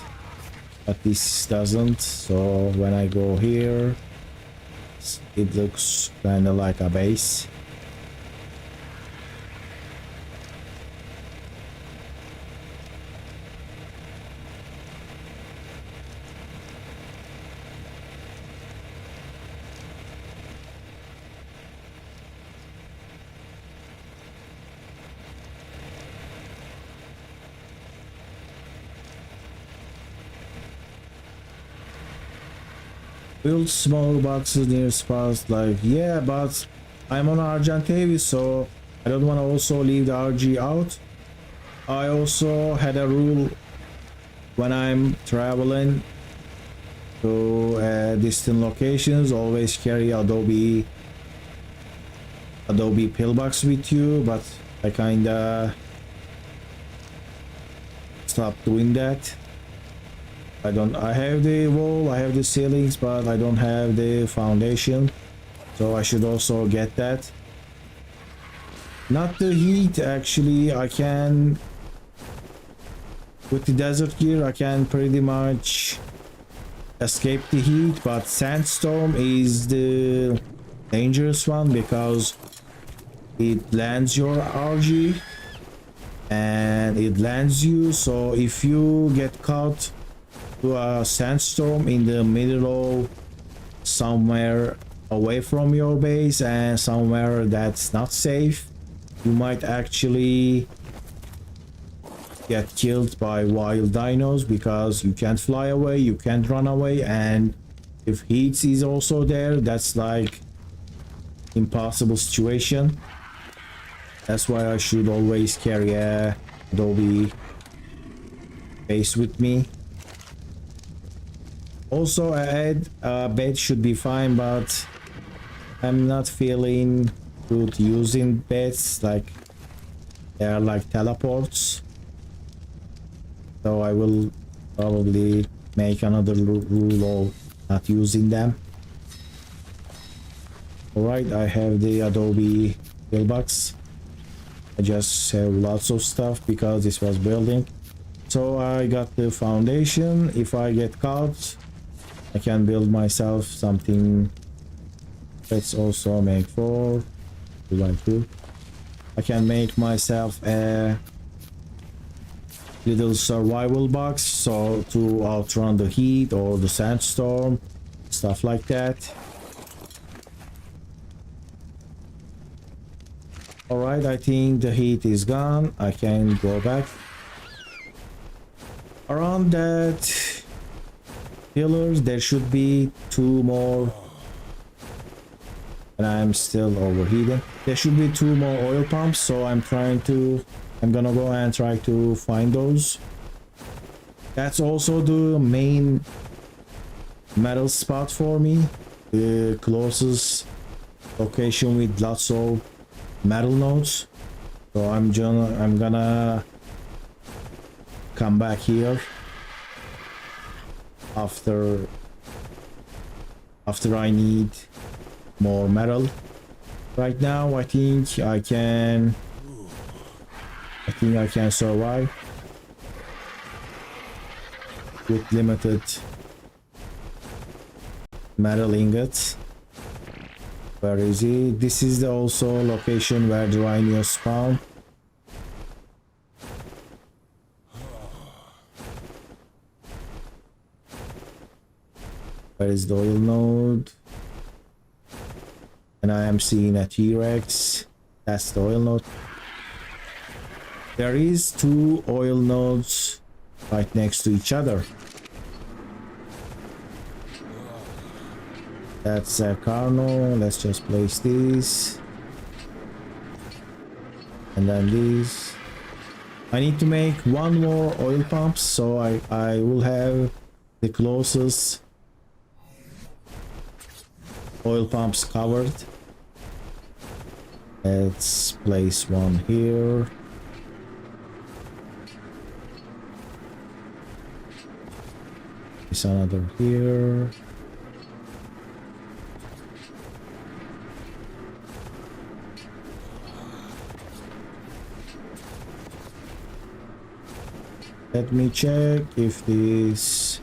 but this doesn't. So when I go here, it looks kind of like a base. Build small boxes near spots, like, yeah, but I'm on Argent heavy, so I don't want to also leave the RG out. I also had a rule when I'm traveling to distant locations, always carry Adobe pillbox with you, but I kinda stopped doing that. I have the wall, I have the ceilings, but I don't have the foundation, so I should also get that. Not the heat, actually. I can, with the desert gear, I can pretty much escape the heat, but sandstorm is the dangerous one because it lands your RG and it lands you. So if you get caught to a sandstorm in the middle of somewhere away from your base and somewhere that's not safe, you might actually get killed by wild dinos because you can't fly away, you can't run away, and if heat is also there, that's like impossible situation. That's why I should always carry a Adobe base with me. Also, a bed should be fine, but I'm not feeling good using beds, like they are like teleports. So I will probably make another rule of not using them. Alright, I have the Adobe pillbox. I just have lots of stuff because this was building. So I got the foundation. If I get caught, I can build myself something. Let's also make 4 2 by 2. I can make myself a little survival box, so to outrun the heat or the sandstorm, stuff like that. Alright, I think the heat is gone. I can go back. Around that pillars there should be 2 more, and I'm still overheating. There should be 2 more oil pumps, so I'm gonna go and try to find those. That's also the main metal spot for me, the closest location with lots of metal nodes. So I'm gonna come back here after I need more metal. Right now I think I can survive with limited metal ingots. Where is he? This is the also location where the Rhynio spawn. Where is the oil node? And I am seeing a T-Rex. That's the oil node. There is 2 oil nodes right next to each other. That's a Carno. Let's just place these. And then these. I need to make one more oil pump, so I will have the closest oil pumps covered. Let's place one here. There's another here. Let me check if this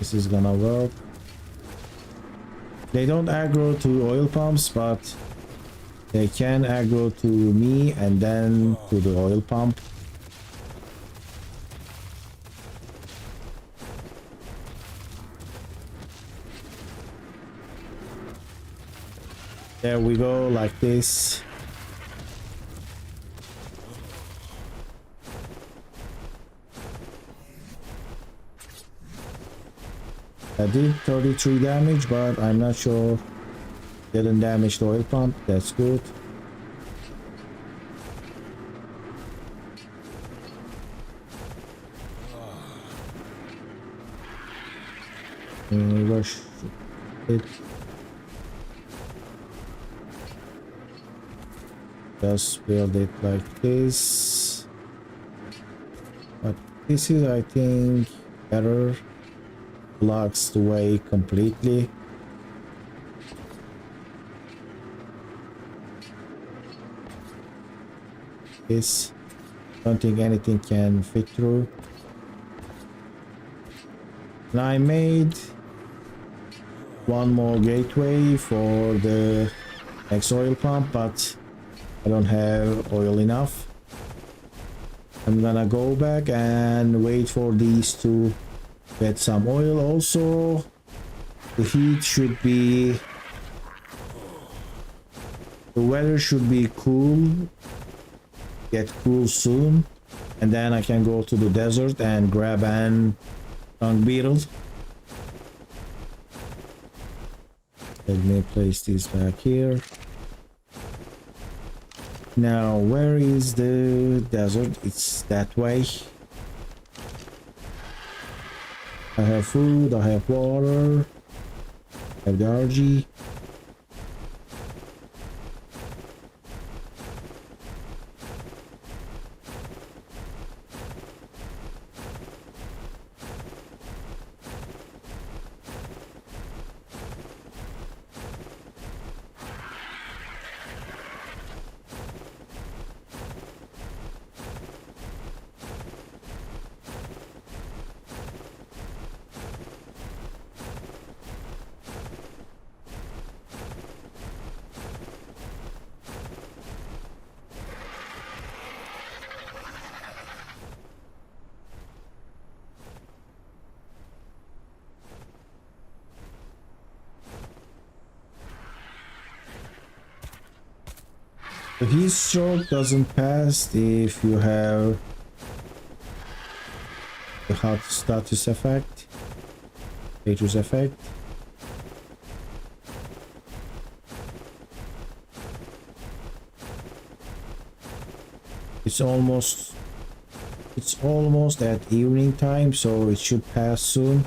is gonna work. They don't aggro to oil pumps, but they can aggro to me and then to the oil pump. There we go, like this. I did 33 damage, but I'm not sure. Didn't damage the oil pump. That's good. Rush it. Just build it like this. But this is, I think, better. Blocks the way completely. This, don't think anything can fit through. And I made one more gateway for the next oil pump, but I don't have oil enough. I'm gonna go back and wait for these to get some oil. Also, the heat should be, the weather should be cool, get cool soon, and then I can go to the desert and grab an dung beetle. Let me place this back here. Now, where is the desert? It's that way. I have food, I have water, I have the RG. The heat stroke doesn't pass if you have the hot status effect, status effect. It's almost at evening time, so it should pass soon.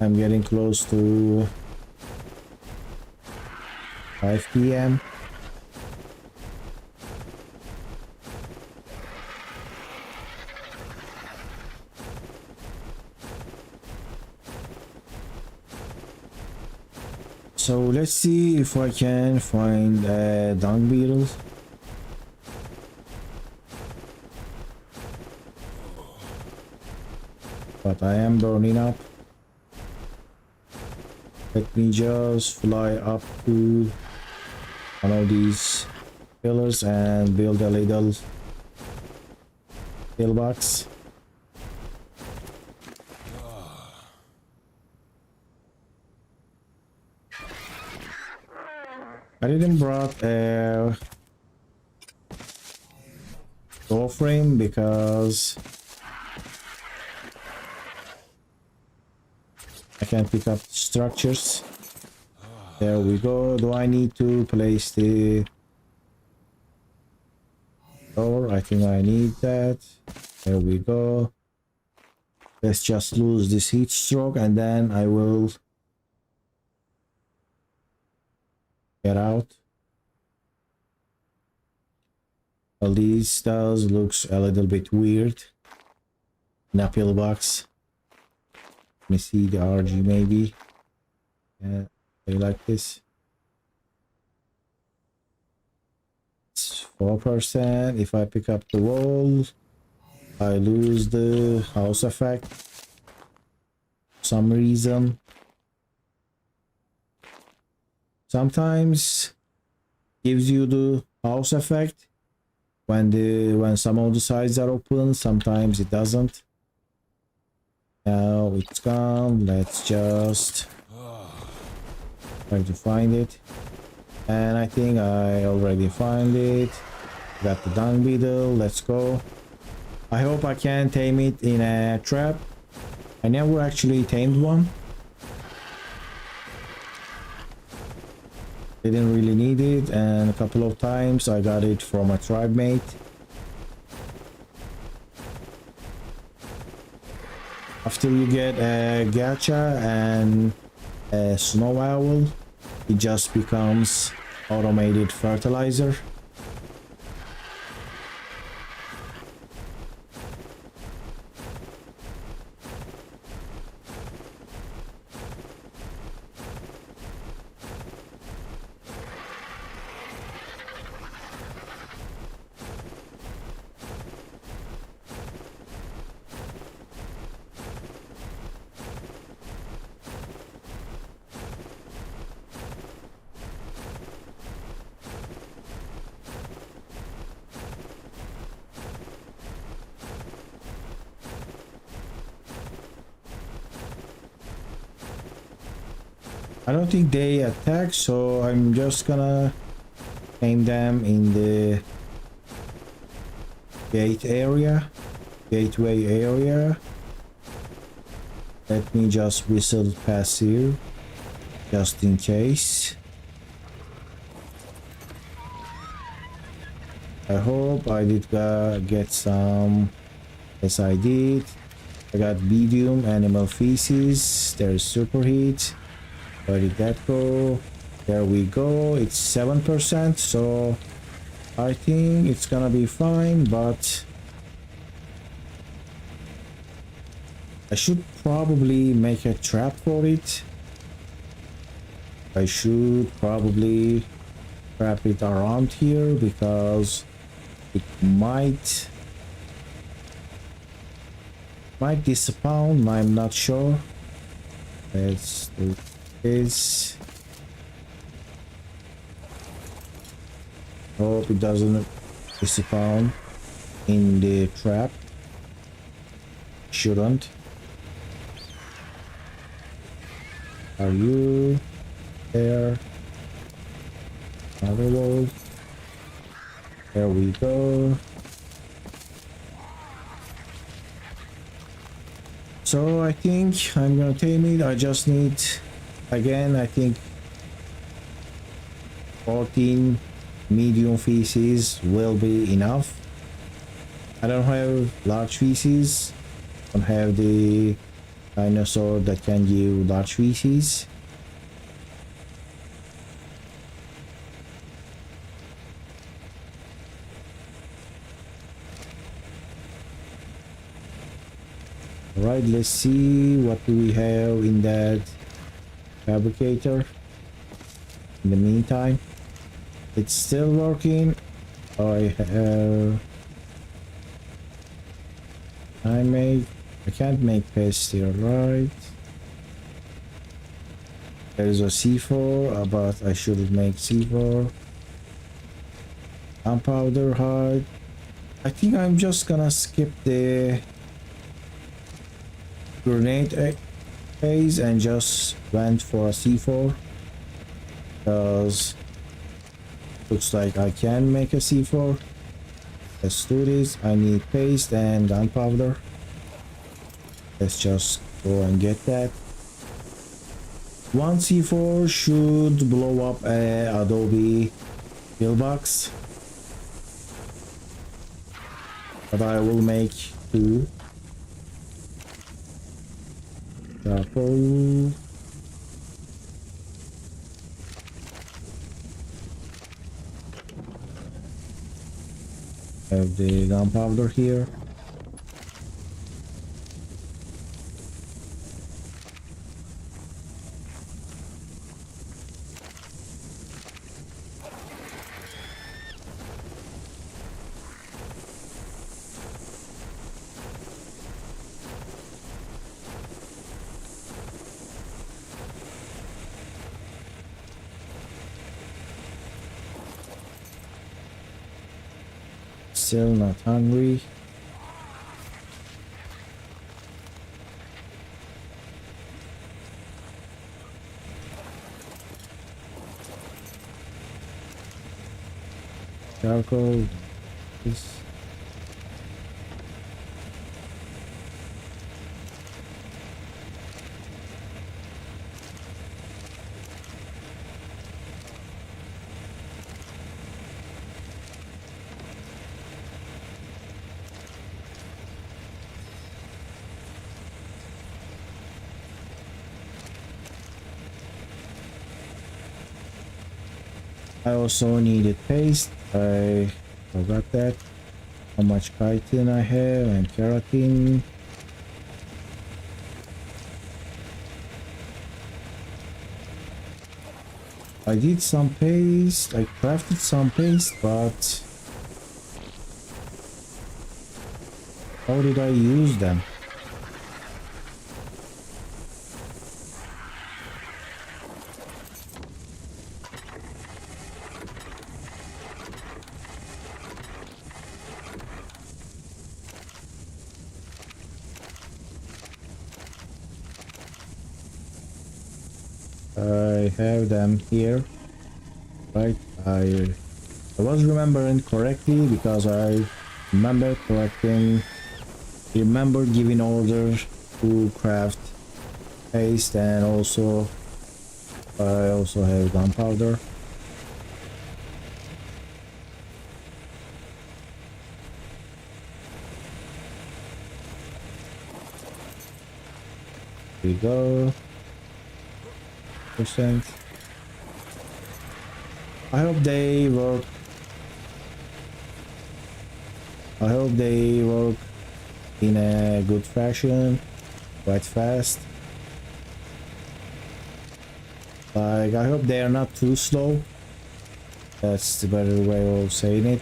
I'm getting close to 5 p.m. So let's see if I can find a dung beetle. But I am burning up. Let me just fly up to one of these pillars and build a little pillbox. I didn't brought a door frame because I can't pick up structures. There we go. Do I need to place the door? I think I need that. There we go. Let's just lose this heat stroke and then I will get out. Well, these does looks a little bit weird in a pillbox. Let me see the RG maybe. Yeah, they like this. It's 4%. If I pick up the wall, I lose the house effect for some reason. Sometimes gives you the house effect when some of the sides are open, sometimes it doesn't. Now it's gone. Let's just try to find it. And I think I already find it. Got the dung beetle. Let's go. I hope I can tame it in a trap. I never actually tamed one. Didn't really need it, and a couple of times I got it from a tribe mate. After you get a gacha and a snow owl, it just becomes automated fertilizer. I don't think they attack, so I'm just gonna aim them in the gateway area. Let me just whistle past here, just in case. I hope I did get some. Yes, I did. I got medium animal feces. There's superheat. Where did that go? There we go. It's 7%, so I think it's gonna be fine, but I should probably make a trap for it. I should probably trap it around here because it might despawn. I'm not sure. Let's do this. Hope it doesn't despawn in the trap. Shouldn't. Are you there? Another wall. There we go. So I think I'm gonna tame it. I just need, again, I think 14 medium feces will be enough. I don't have large feces. I don't have the dinosaur that can give large feces. Alright, let's see what do we have in that fabricator. In the meantime, it's still working. I can't make paste here, right? There is a C4, but I should make C4. Gunpowder hide. I think I'm just gonna skip the grenade phase and just went for a C4 because looks like I can make a C4. Let's do this. I need paste and gunpowder. Let's just go and get that. One C4 should blow up a Adobe pillbox. but I will make 2 charcoal. Have the gunpowder here. Still not hungry. Charcoal. This. I also needed paste. I forgot that. How much chitin I have and keratin. I did some paste. I crafted some paste, but how did I use them? I have them here, right? I was remembering correctly because I remember giving orders to craft paste, and also I also have gunpowder. Here we go. Percent. I hope they work. I hope they work in a good fashion, quite fast. Like, I hope they are not too slow. That's the better way of saying it.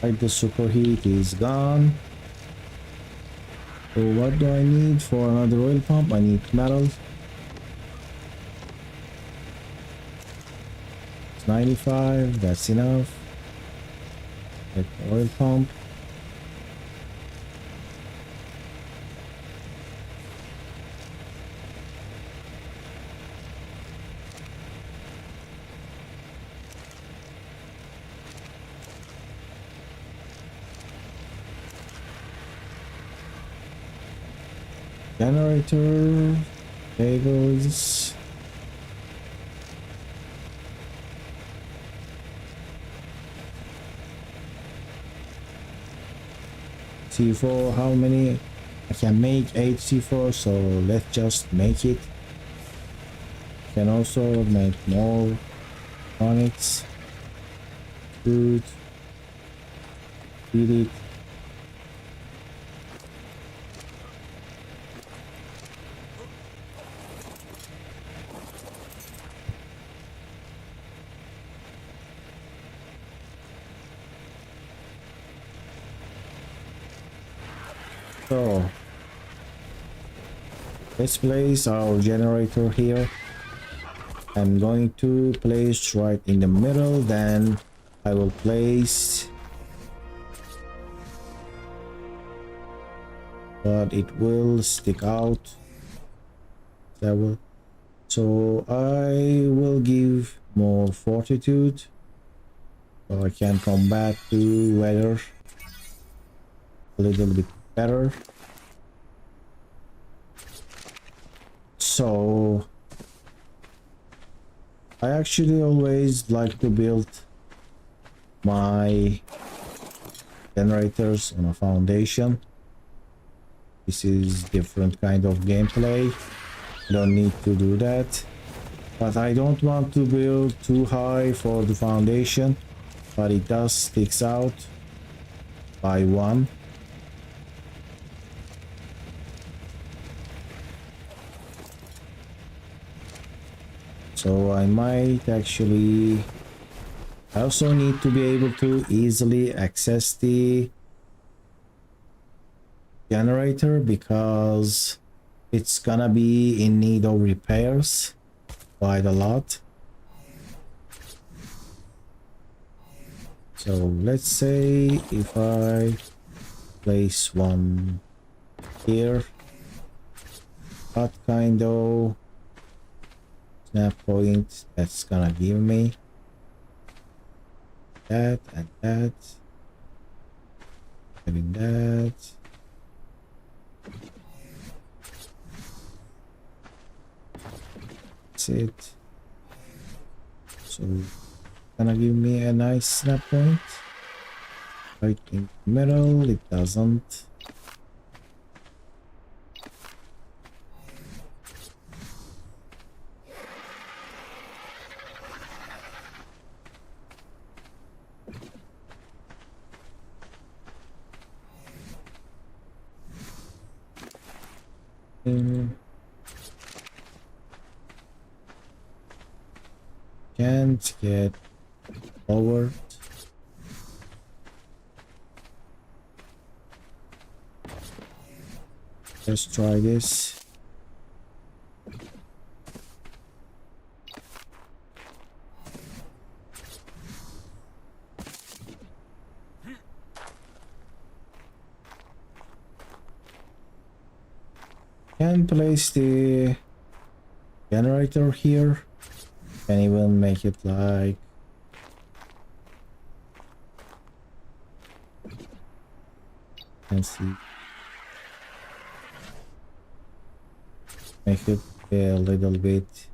Like, the superheat is gone. So what do I need for another oil pump? I need metal. It's 95, that's enough. Get the oil pump. Generator, cables. C4, how many? I can make 8 C4, so let's just make it. Can also make more onyx. Good. Feed it. So let's place our generator here. I'm going to place right in the middle, then I will place, but it will stick out. So I will give more fortitude so I can combat the weather a little bit better. So I actually always like to build my generators on a foundation. This is different kind of gameplay. I don't need to do that, but I don't want to build too high for the foundation, but it does sticks out by one. So I might actually, I also need to be able to easily access the generator because it's gonna be in need of repairs quite a lot. So let's say if I place one here, what kind of snap point that's gonna give me that and that, having that. That's it. So gonna give me a nice snap point right in the middle. It doesn't. Can't get forward. Let's try this. Can place the generator here. Can even make it like can see. Make it a little bit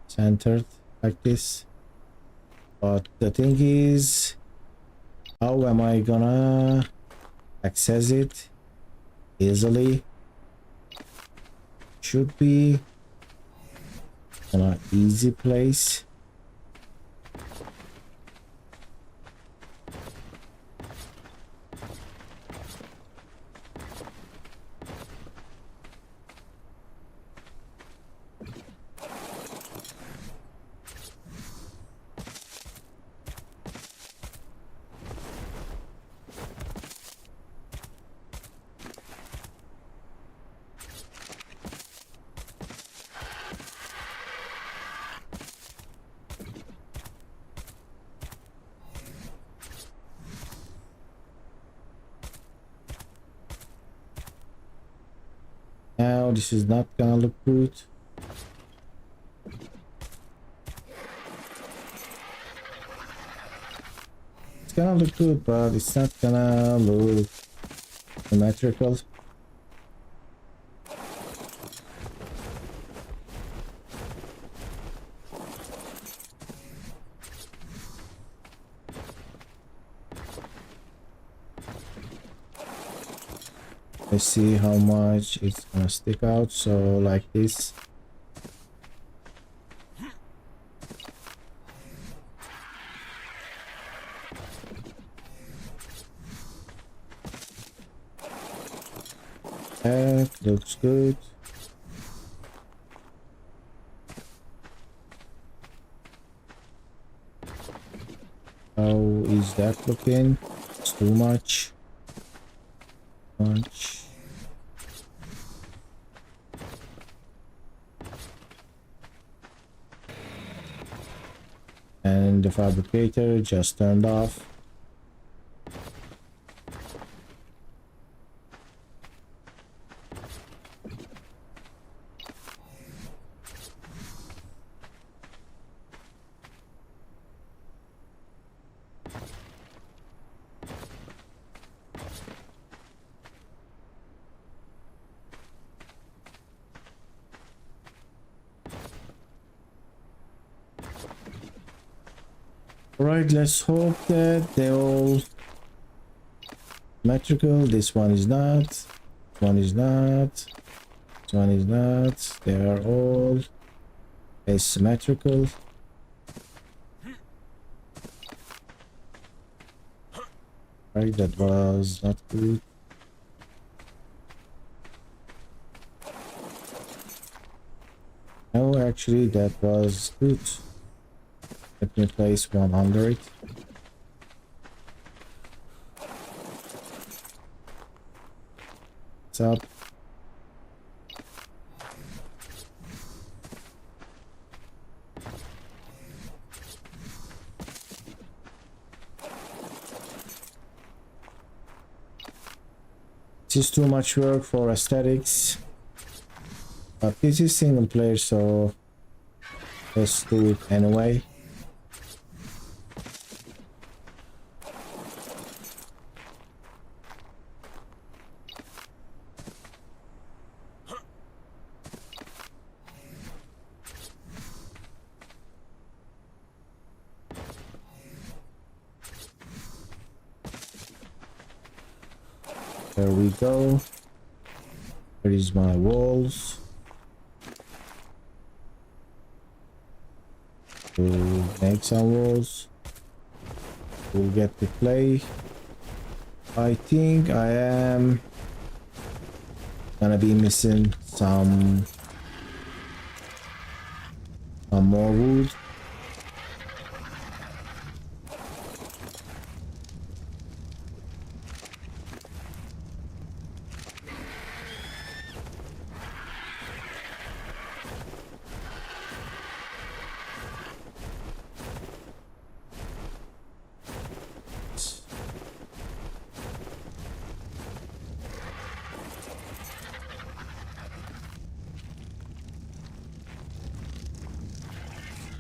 centered like this. But the thing is, how am I gonna access it easily? Should be in an easy place. Now this is not gonna look good. It's gonna look good, but it's not gonna look symmetrical. Let's see how much it's gonna stick out. So like this. That looks good. How is that looking? It's too much. And the fabricator just turned off. Alright, let's hope that they're all symmetrical. This one is not. This one is not. This one is not. They are all asymmetrical. Right, that was not good. No, actually, that was good. Let me place one under it. What's up? This is too much work for aesthetics. But this is single player, so let's do it anyway. There we go. Where is my walls? To make some walls. We'll get to play. I think I am gonna be missing some more wood.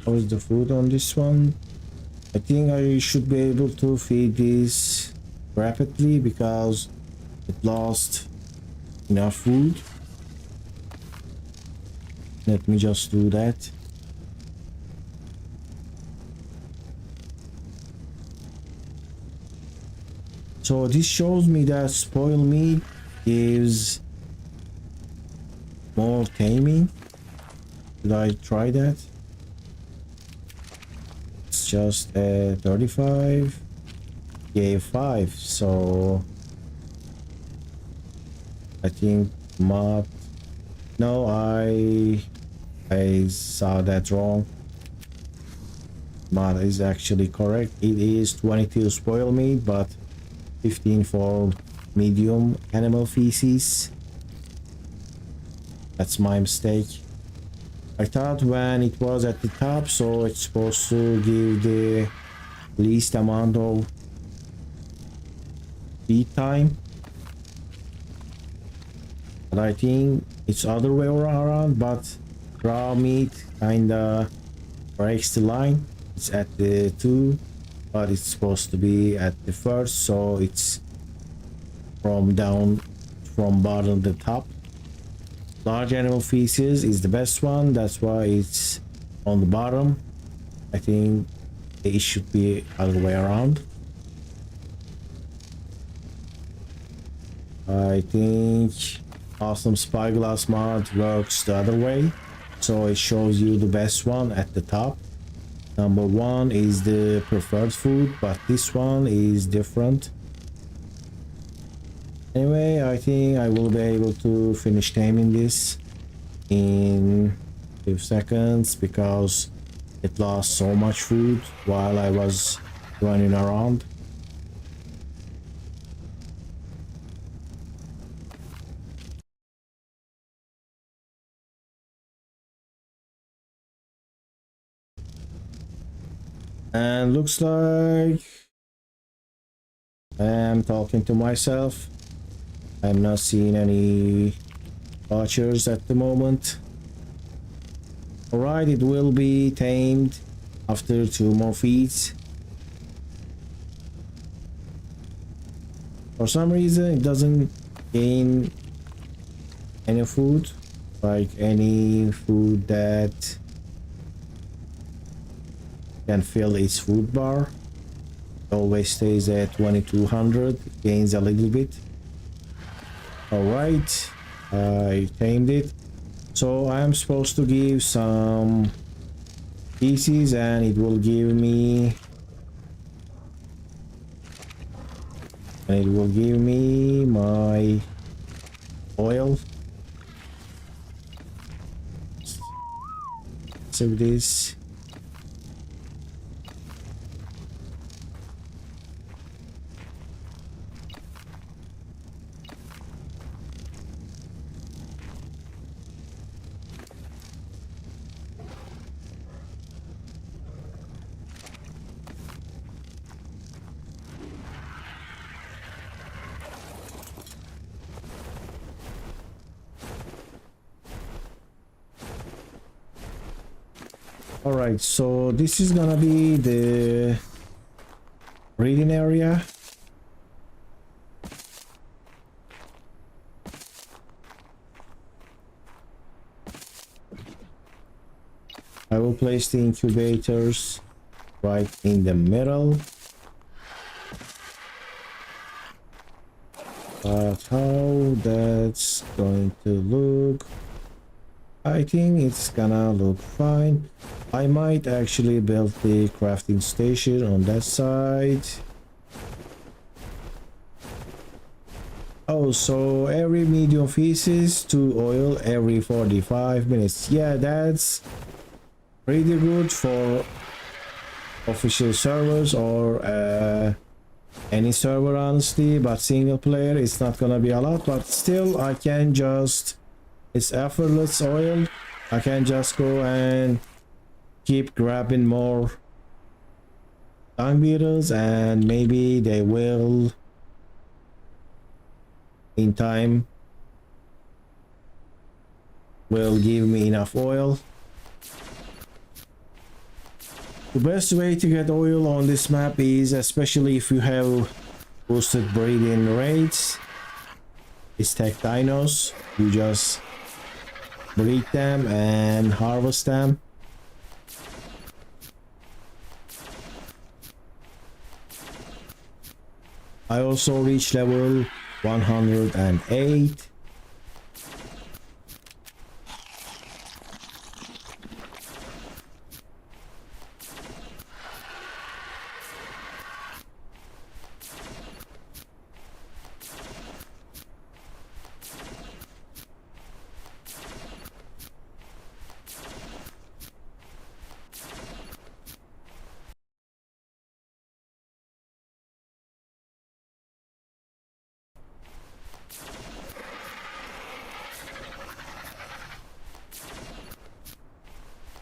How is the food on this one? I think I should be able to feed this rapidly because it lost enough food. Let me just do that. So this shows me that spoiled meat gives more taming. Should I try that? Just 35 gave 5, so I think mod. No, I saw that wrong. Mod is actually correct. It is 22 spoil meat, but 15 for medium animal feces. That's my mistake. I thought when it was at the top, so it's supposed to give the least amount of feed time. But I think it's other way around, but raw meat kinda breaks the line. It's at the 2, but it's supposed to be at the first, so it's from bottom to top. Large animal feces is the best one, that's why it's on the bottom. I think it should be other way around. I think awesome spyglass mod works the other way, so it shows you the best one at the top. Number 1 is the preferred food, but this one is different. Anyway, I think I will be able to finish taming this in 5 seconds because it lost so much food while I was running around. And looks like I am talking to myself. I'm not seeing any archers at the moment. Alright, it will be tamed after 2 more feeds. For some reason it doesn't gain any food, like any food that can fill its food bar. Always stays at 2200, gains a little bit. All right, I tamed it. So I'm supposed to give some pieces and it will give me my oil. Save this. All right, so this is gonna be the breeding area. I will place the incubators right in the middle. But how that's going to look, I think it's gonna look fine. I might actually build the crafting station on that side. Oh, so every medium feces to oil every 45 minutes. Yeah, that's pretty good for official servers or any server, honestly, but single player it's not gonna be a lot, but still I can just, it's effortless oil. I can just go and keep grabbing more dung beetles and maybe they will in time will give me enough oil. The best way to get oil on this map is, especially if you have boosted breeding rates, is tech dinos. You just breed them and harvest them. I also reached level 108.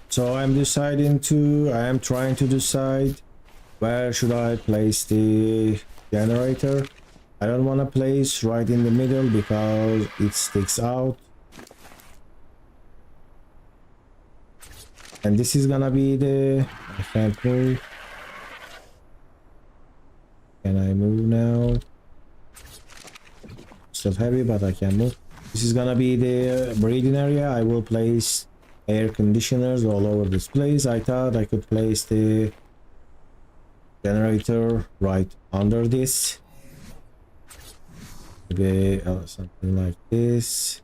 So I am trying to decide where should I place the generator. I don't want to place right in the middle because it sticks out. And this is gonna be the, I can't move. Can I move now? Still heavy, but I can move. This is gonna be the breeding area. I will place air conditioners all over this place. I thought I could place the generator right under this. Maybe something like this.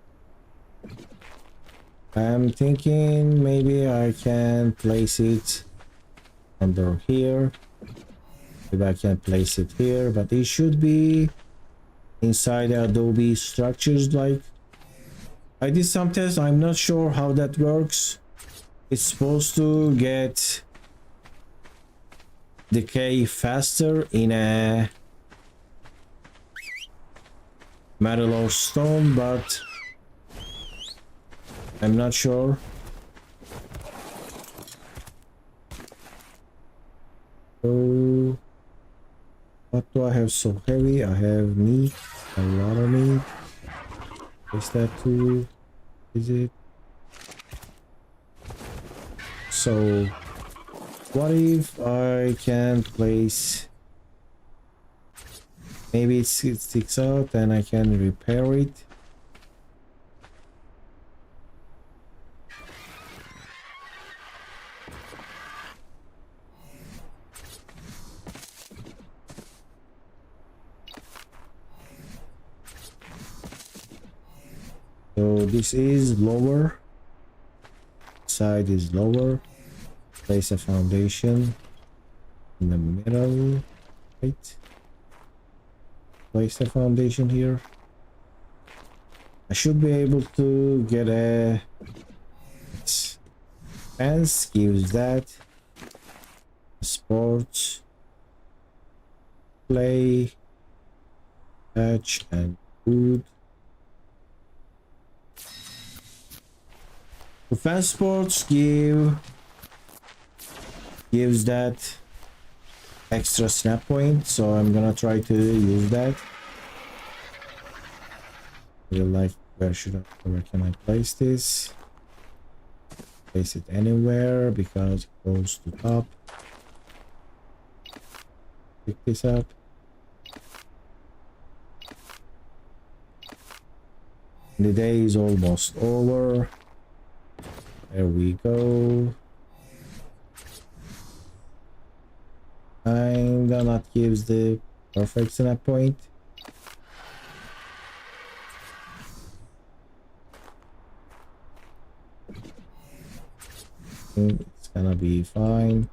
I'm thinking maybe I can place it under here. Maybe I can place it here, but it should be inside the adobe structures. Like, I did some tests, I'm not sure how that works. It's supposed to get decay faster in a metal or stone, but I'm not sure. So what do I have so heavy? I have meat, a lot of meat. Is that too? Is it? So what if I can place, maybe it sticks out and I can repair it. So this is lower, side is lower. Place a foundation in the middle, right? Place a foundation here. I should be able to get a fence, gives that. Sports, play, catch, and food. The fence sports gives that extra snap point, so I'm gonna try to use that. Like, where can I place this? Place it anywhere because it goes to top. Pick this up. The day is almost over. There we go. Kinda not gives the perfect snap point. It's gonna be fine.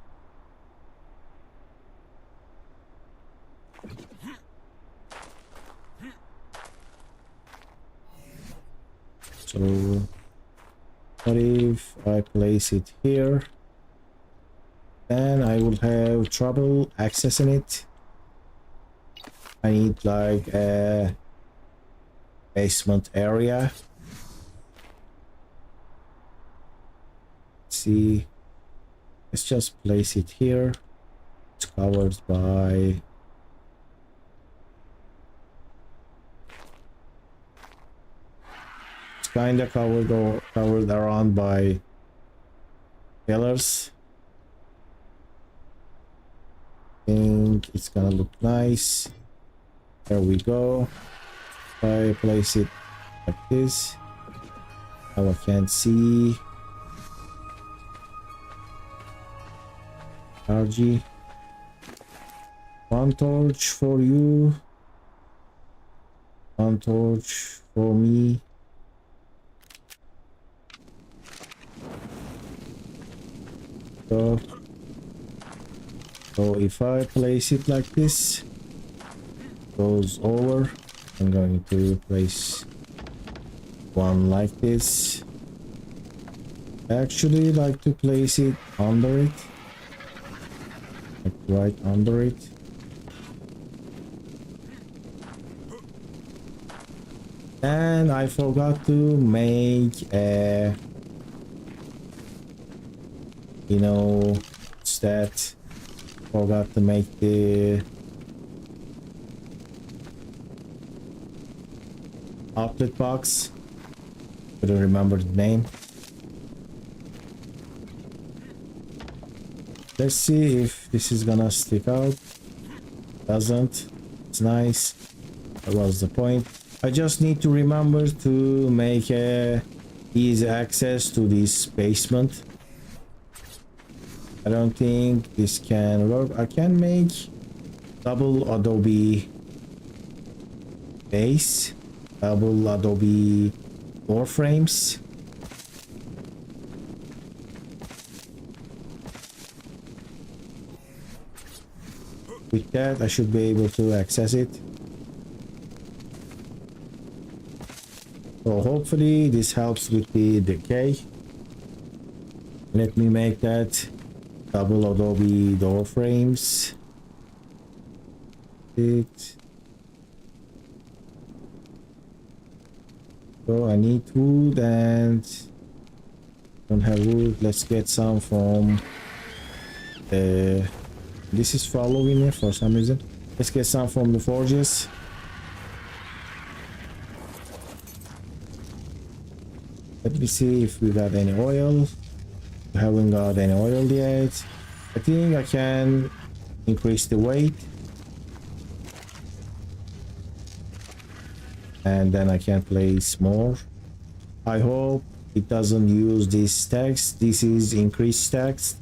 So what if I place it here? Then I will have trouble accessing it. I need like a basement area. Let's see, let's just place it here. It's covered by kind of covered around by pillars. I think it's gonna look nice. There we go. If I place it like this, now I can't see. RG, one torch for you, one torch for me. So if I place it like this, goes over. I'm going to place one like this. I actually like to place it under it, like right under it. And I forgot to make a, you know, stat. Forgot to make the outlet box. Couldn't remember the name. Let's see if this is gonna stick out. Doesn't. It's nice. That was the point. I just need to remember to make a easy access to this basement. I don't think this can work. I can make double adobe base, double adobe door frames. With that, I should be able to access it. So hopefully this helps with the decay. Let me make that double adobe door frames. So I need wood and don't have wood. Let's get some from the, this is following me for some reason. Let's get some from the forges. Let me see if we got any oil. We haven't got any oil yet. I think I can increase the weight. And then I can place more. I hope it doesn't use this text. This is increased text.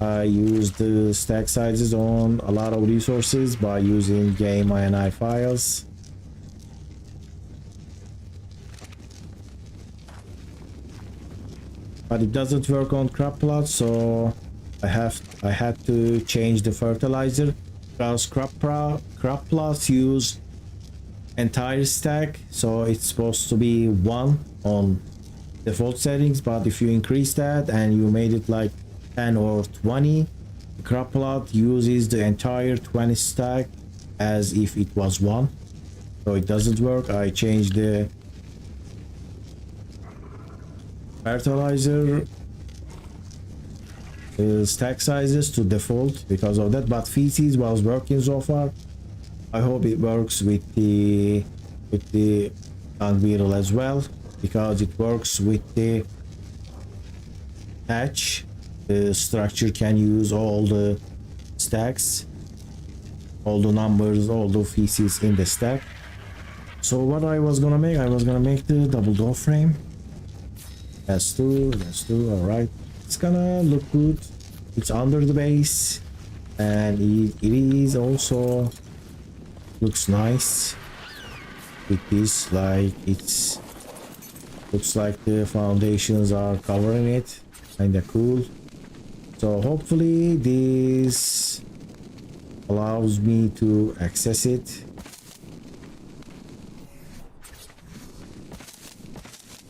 I use the stack sizes on a lot of resources by using game INI files. but it doesn't work on crop plots, so I had to change the fertilizer because crop plots use entire stack, so it's supposed to be 1 on default settings, but if you increase that and you made it like 10 or 20, the crop plot uses the entire 20 stack as if it was 1, so it doesn't work. I changed the fertilizer stack sizes to default because of that, but feces was working so far. I hope it works with the dung beetle as well, because it works with the hatch. The structure can use all the stacks, all the numbers, all the feces in the stack. So what I was gonna make, I was gonna make the double door frame. That's two, all right. It's gonna look good. It's under the base, and it is also looks nice with this, like it's looks like the foundations are covering it, kinda cool. So hopefully this allows me to access it.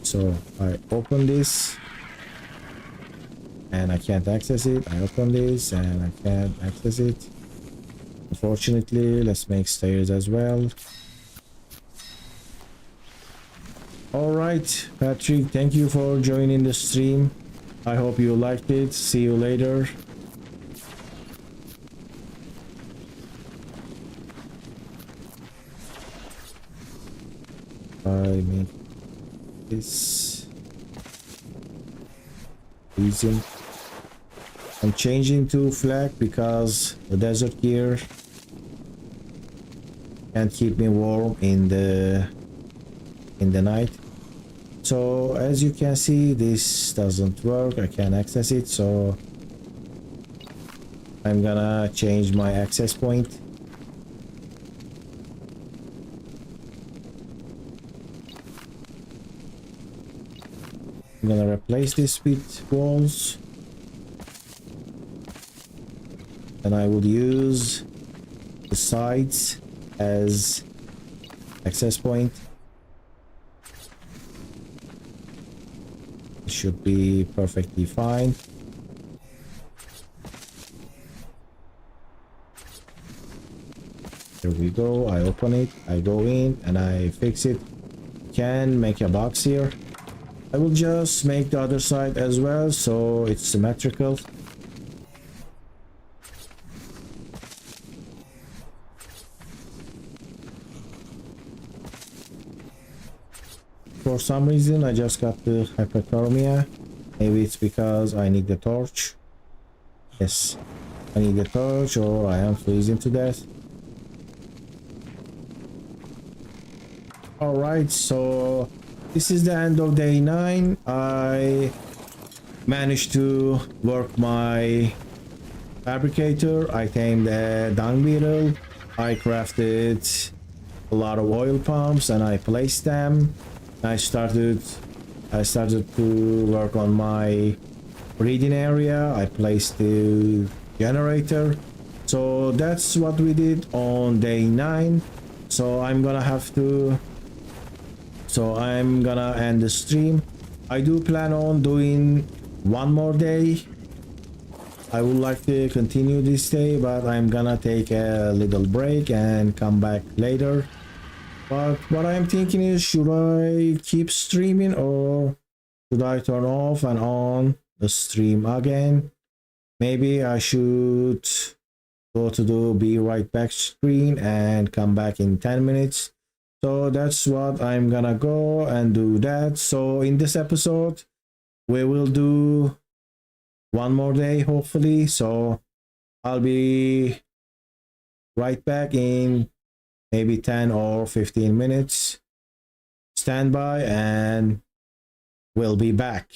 So I open this and I can't access it. I open this and I can't access it, unfortunately. Let's make stairs as well. All right, Patrick, thank you for joining the stream. I hope you liked it. See you later. I make this easy. I'm changing to flag because the desert gear can't keep me warm in the night. So as you can see, this doesn't work. I can't access it, so I'm gonna change my access point. I'm gonna replace this with walls, and I will use the sides as access point. It should be perfectly fine. Here we go. I open it, I go in and I fix it. Can make a box here. I will just make the other side as well so it's symmetrical. For some reason I just got the hypothermia. Maybe it's because I need the torch. Yes, I need the torch or I am freezing to death. Alright, so this is the end of day 9. I managed to work my fabricator. I tamed a dung beetle. I crafted a lot of oil pumps and I placed them. I started to work on my breeding area. I placed the generator. So that's what we did on day 9. So I'm gonna end the stream. I do plan on doing one more day. I would like to continue this day, but I'm gonna take a little break and come back later. But what I'm thinking is, should I keep streaming or should I turn off and on the stream again? Maybe I should go to the be right back screen and come back in 10 minutes. So that's what I'm gonna go and do that. So in this episode, we will do one more day, hopefully. So I'll be right back in maybe 10 or 15 minutes. Stand by and we'll be back.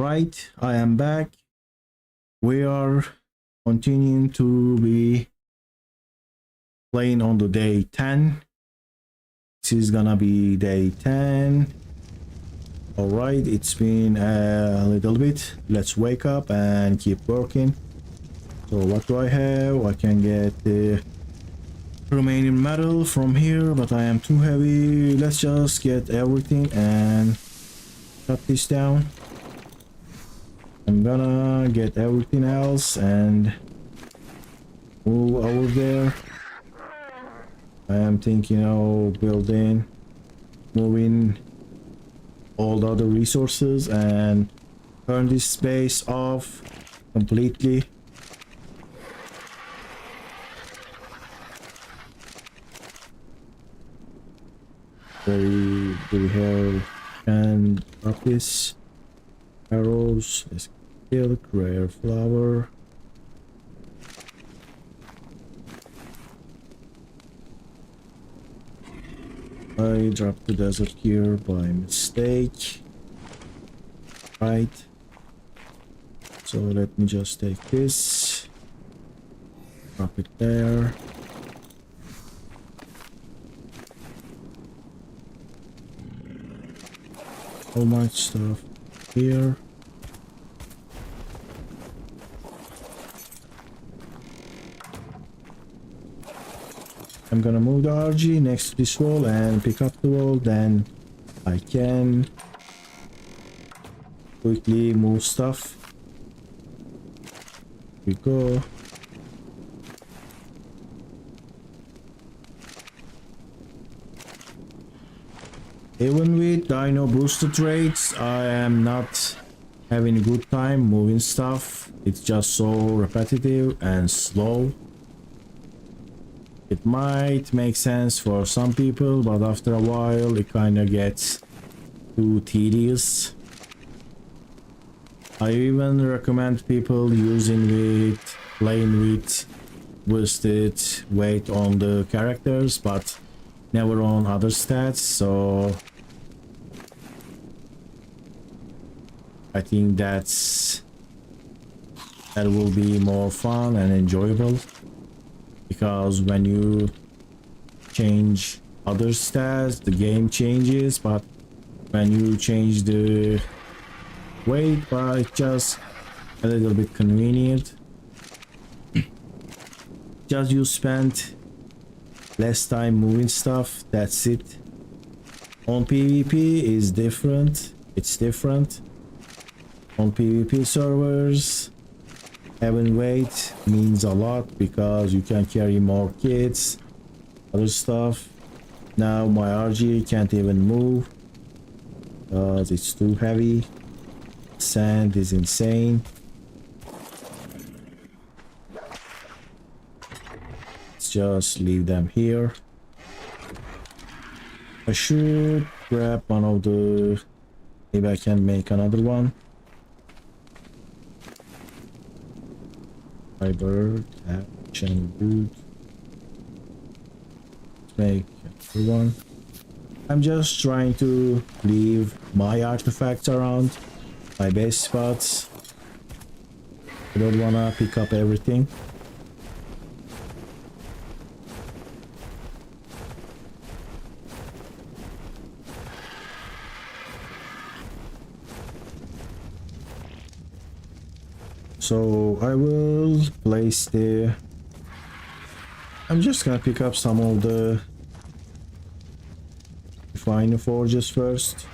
Alright, I am back. We are continuing to be playing on the day 10. This is gonna be day 10. Alright, it's been a little bit. Let's wake up and keep working. So what do I have? I can get the remaining metal from here, but I am too heavy. Let's just get everything and shut this down. I'm gonna get everything else and move over there. I am thinking of moving all the other resources and turn this space off completely. Do we have and up this arrows, silk, rare flower. I dropped the desert gear by mistake. Right. So let me just take this. Drop it there. So much stuff here. I'm gonna move the RG next to this wall and pick up the wall, then I can quickly move stuff. Here we go. Even with dino boosted rates, I am not having a good time moving stuff. It's just so repetitive and slow. It might make sense for some people, but after a while it kind of gets too tedious. I even recommend people playing with boosted weight on the characters, but never on other stats, so I think that will be more fun and enjoyable, because when you change other stats the game changes, but when you change the weight, but it's just a little bit convenient. Just you spend less time moving stuff, that's it. On PvP is different, it's different. On PvP servers, having weight means a lot because you can carry more kits, other stuff. Now my RG can't even move because it's too heavy. Sand is insane. Let's just leave them here. I should grab one of the... maybe I can make another one. Fiber, action, boot. Let's make another one. I'm just trying to leave my artifacts around my base spots. I don't wanna pick up everything. So I will place the... I'm just gonna pick up some of the fine forges first.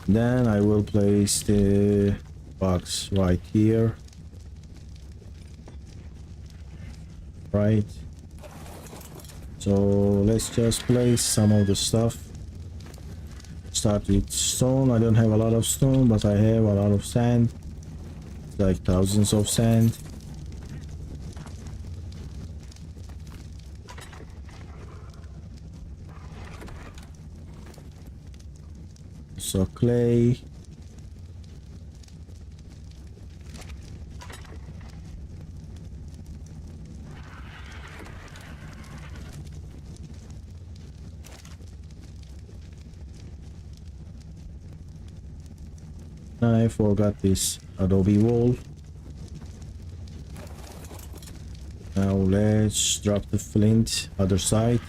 Then I will place the box right here. Right. So let's just place some of the stuff. Start with stone. I don't have a lot of stone, but I have a lot of sand. Like thousands of sand. So clay. I forgot this adobe wall. Now let's drop the flint other side.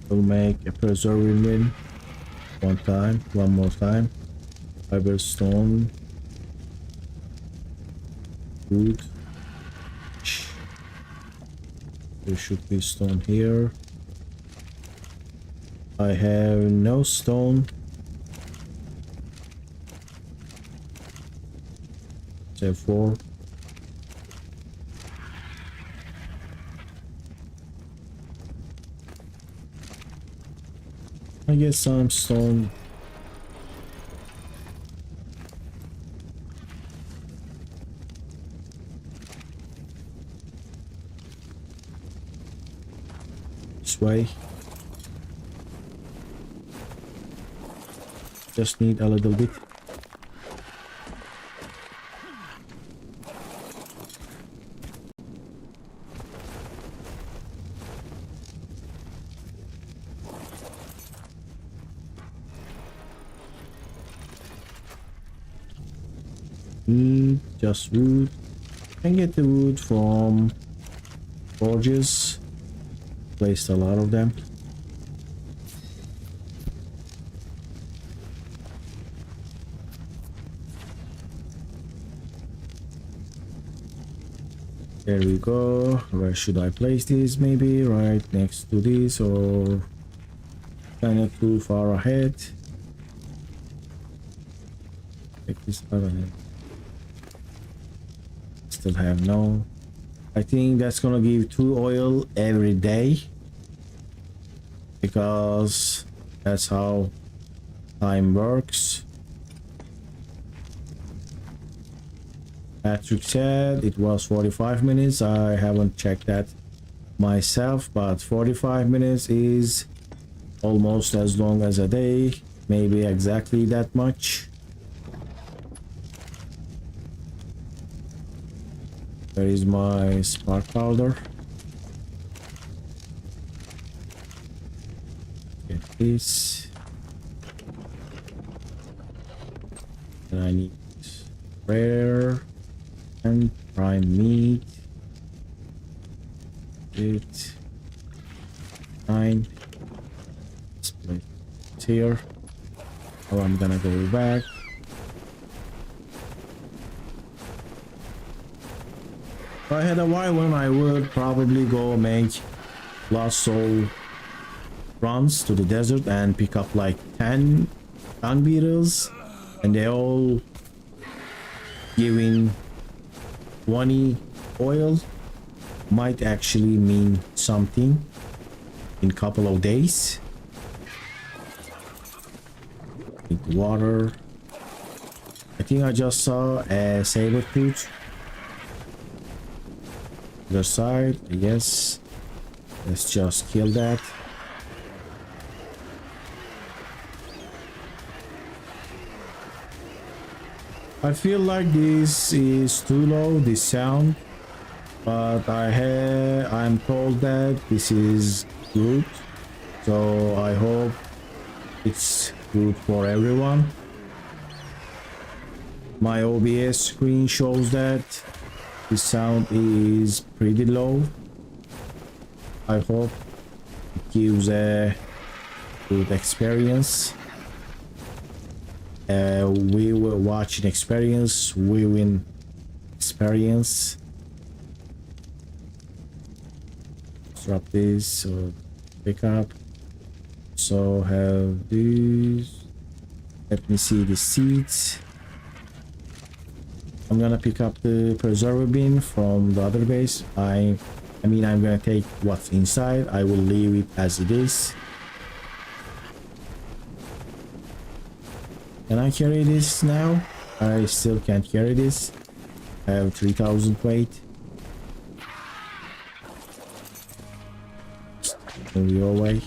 We'll make a preserving bin one more time. Fiber stone, wood. There should be stone here. I have no stone. Save 4. I get some stone. This way. Just need a little bit. Just wood. Can get the wood from forges. Placed a lot of them. There we go. Where should I place this? Maybe right next to this, or kind of too far ahead. Take this out of it. Still have no. I think that's gonna give 2 oil every day, because that's how time works. Patrick said it was 45 minutes. I haven't checked that myself, but 45 minutes is almost as long as a day, maybe exactly that much. Where is my spark powder? Get this. And I need rare and prime meat. It 9. Let's place it here. Oh, I'm gonna go back. If I had a while when I would probably go make lost soul runs to the desert and pick up like 10 dung beetles, and they all giving 20 oil. Might actually mean something in a couple of days. Need water. I think I just saw a saber tooth. Other side, yes. Let's just kill that. I feel like this is too low, this sound, but I'm told that this is good, so I hope it's good for everyone. My OBS screen shows that the sound is pretty low. I hope it gives a good experience. We will watch an experience, we win experience. Drop this, so pick up. So have these. Let me see the seeds. I'm gonna pick up the preserver bin from the other base. I mean, I'm gonna take what's inside. I will leave it as it is. Can I carry this now? I still can't carry this. I have 3000 weight. Move your way.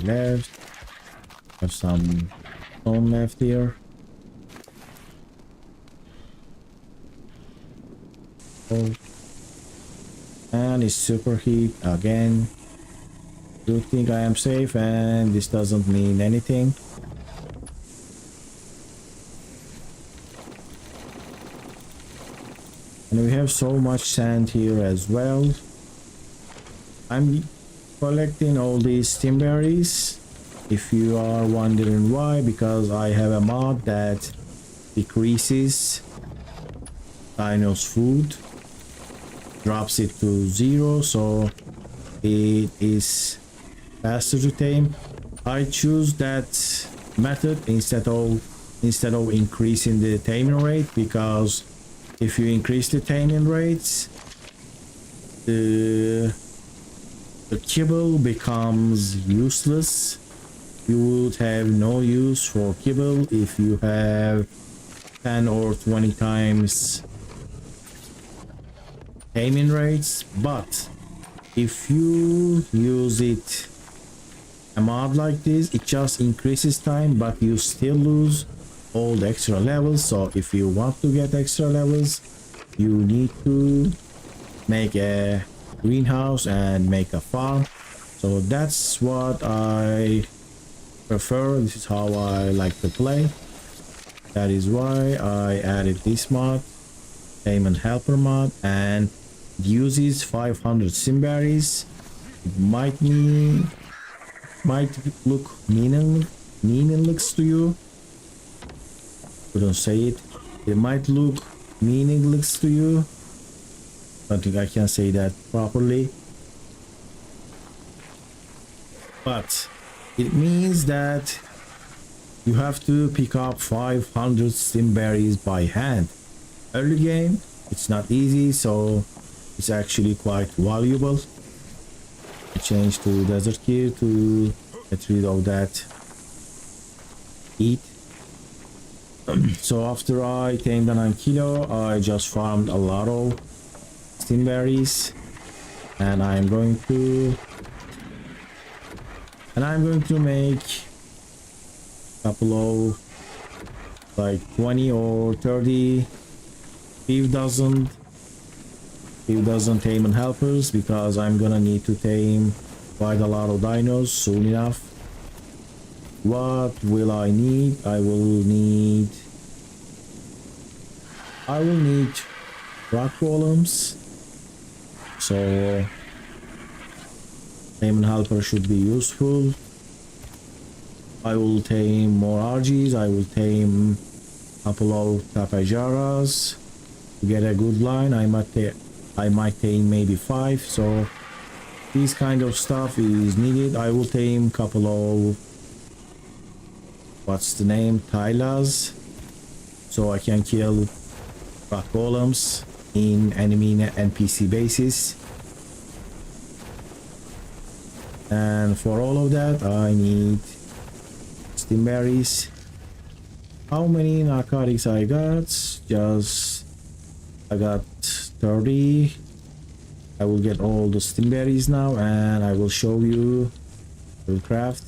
Left. Have some stone left here. Oh, and it's superheat again. Do think I am safe, and this doesn't mean anything. And we have so much sand here as well. I'm collecting all these stimberries. If you are wondering why, because I have a mod that decreases dino's food, drops it to 0, so it is faster to tame. I choose that method instead of increasing the taming rate, because if you increase the taming rates, the kibble becomes useless. You would have no use for kibble if you have 10 or 20 times taming rates, but if you use it a mod like this, it just increases time, but you still lose all the extra levels. So if you want to get extra levels, you need to make a greenhouse and make a farm. So that's what I prefer. This is how I like to play. That is why I added this mod, Tame and Helper mod, and it uses 500 simberries. It might look meaningless to you. Couldn't say it. It might look meaningless to you. I don't think I can say that properly. But it means that you have to pick up 500 stimberries by hand. Early game, it's not easy, so it's actually quite valuable. I changed to desert gear to get rid of that heat. So after I tamed the 9 kilo, I just farmed a lot of stimberries, and I'm going to make a couple of like 20 or 30 few dozen tame and helpers, because I'm gonna need to tame quite a lot of dinos soon enough. What will I need? I will need rock golems, so tame and helper should be useful. I will tame more RGs. I will tame a couple of tapajaras to get a good line. I might tame maybe 5, so this kind of stuff is needed. I will tame a couple of, what's the name, Tylas, so I can kill rock golems in enemy NPC bases. And for all of that I need stimberries. How many narcotics I got? I got 30. I will get all the stimberries now, and I will show you. I will craft.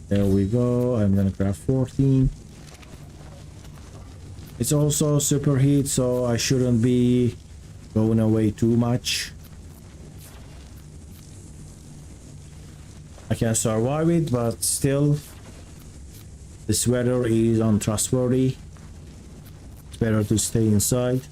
There we go. I'm gonna craft 14. It's also superheat, so I shouldn't be going away too much. I can survive it, but still this weather is untrustworthy. It's better to stay inside.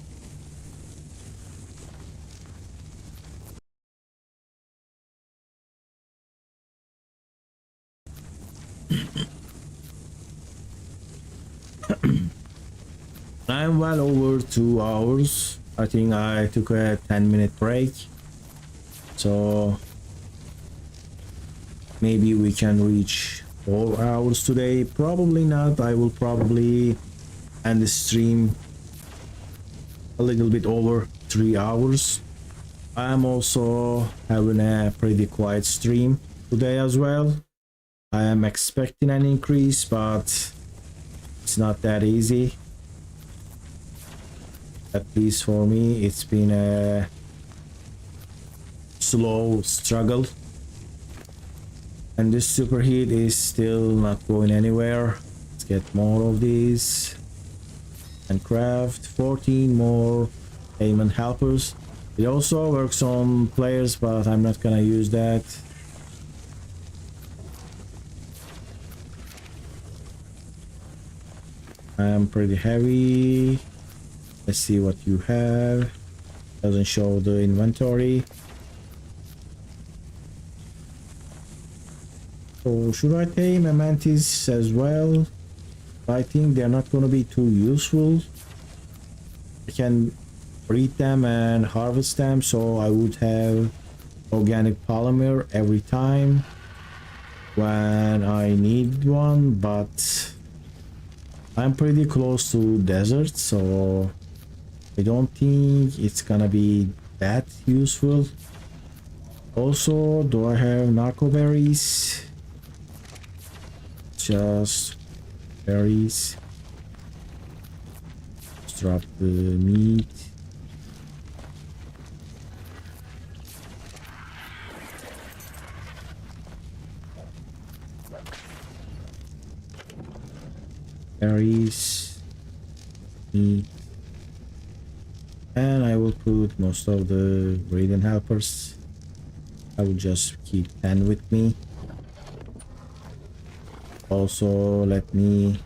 I'm well over 2 hours. I think I took a 10-minute break, so maybe we can reach 4 hours today. Probably not. I will probably end the stream a little bit over 3 hours. I am also having a pretty quiet stream today as well. I am expecting an increase, but it's not that easy. At least for me, it's been a slow struggle. And this superheat is still not going anywhere. Let's get more of these and craft 14 more payment helpers. It also works on players, but I'm not gonna use that. I'm pretty heavy. Let's see what you have. Doesn't show the inventory. So should I tame a mantis as well? I think they're not gonna be too useful. I can breed them and harvest them, so I would have organic polymer every time when I need one, but I'm pretty close to desert, so I don't think it's gonna be that useful. Also, do I have narco berries? Just berries. Let's drop the meat. Berries, meat, and I will put most of the gradient helpers. I will just keep 10 with me. Also, let me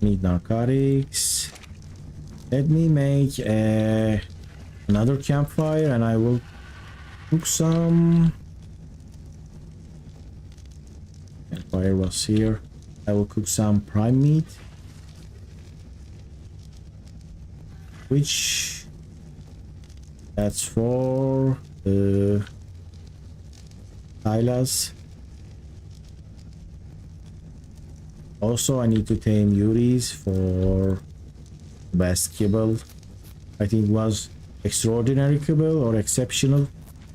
need narcotics. Let me make another campfire, and I will cook some. Campfire was here. I will cook some prime meat, which that's for the Tylas. Also, I need to tame Yuris for best kibble. I think it was extraordinary kibble or exceptional.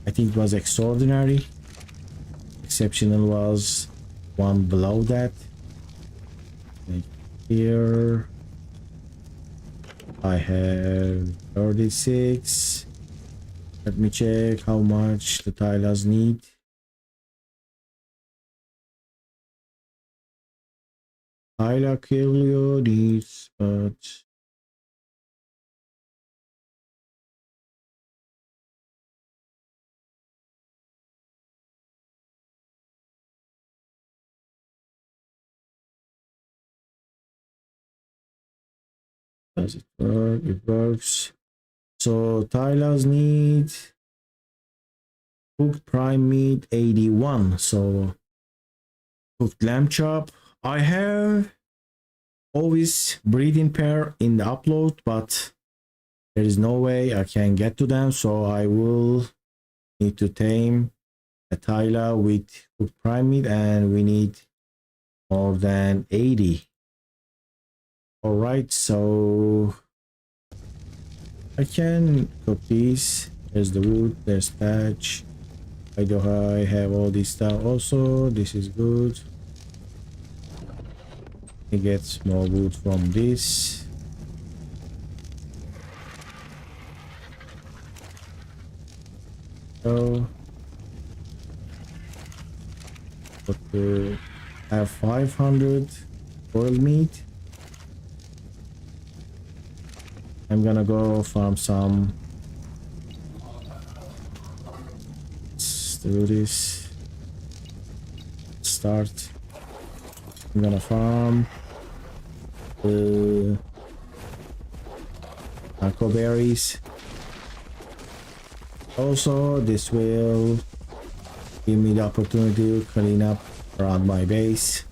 I think it was extraordinary. Exceptional was one below that. Here I have 36. Let me check how much the Tylas need. Tyla Kilio needs, but does it work? It works. So Tyla's need cooked prime meat 81. So cooked lamb chop. I have always breeding pair in the upload, but there is no way I can get to them, so I will need to tame a Tyla with cooked prime meat, and we need more than 80. All right, so I can cook these. There's the wood, there's thatch. I do I have all this stuff also. This is good. I get more wood from this. So but have 500 boiled meat. I'm gonna go farm some. Let's do this. Start. I'm gonna farm the narco berries. Also, this will give me the opportunity to clean up around my base.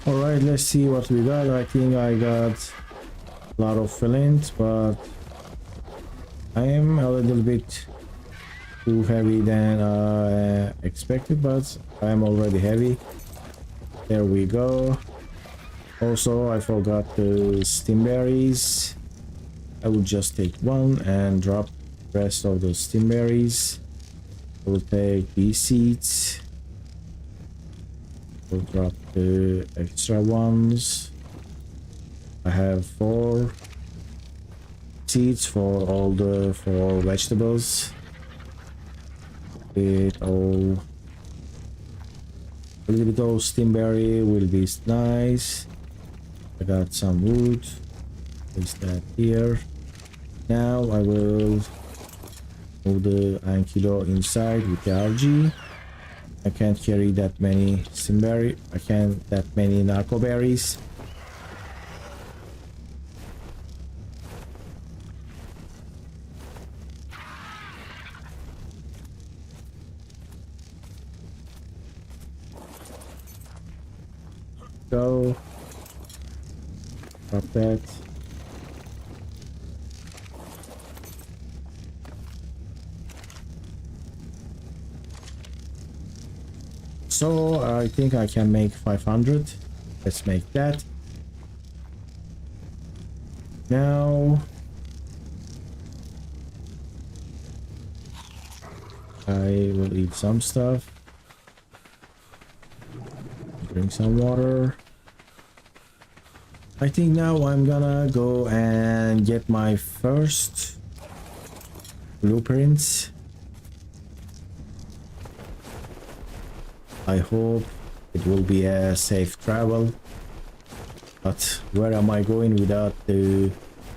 All right, let's see what we got. I think I got a lot of flint, but I am a little bit too heavy than expected, but I am already heavy. There we go. Also, I forgot the stimberries. I will just take one and drop the rest of the stimberries. I will take these seeds. We'll drop the extra ones. I have 4 seeds for all the 4 vegetables. It all a little bit of stimberry will be nice. I got some wood. Place that here. Now I will move the ankylo inside with the RG. I can't carry that many stimberry. I can't that many narco berries. Go. Drop that. So I think I can make 500. Let's make that. Now I will eat some stuff. Drink some water. I think now I'm gonna go and get my first blueprints. I hope it will be a safe travel, but where am I going without the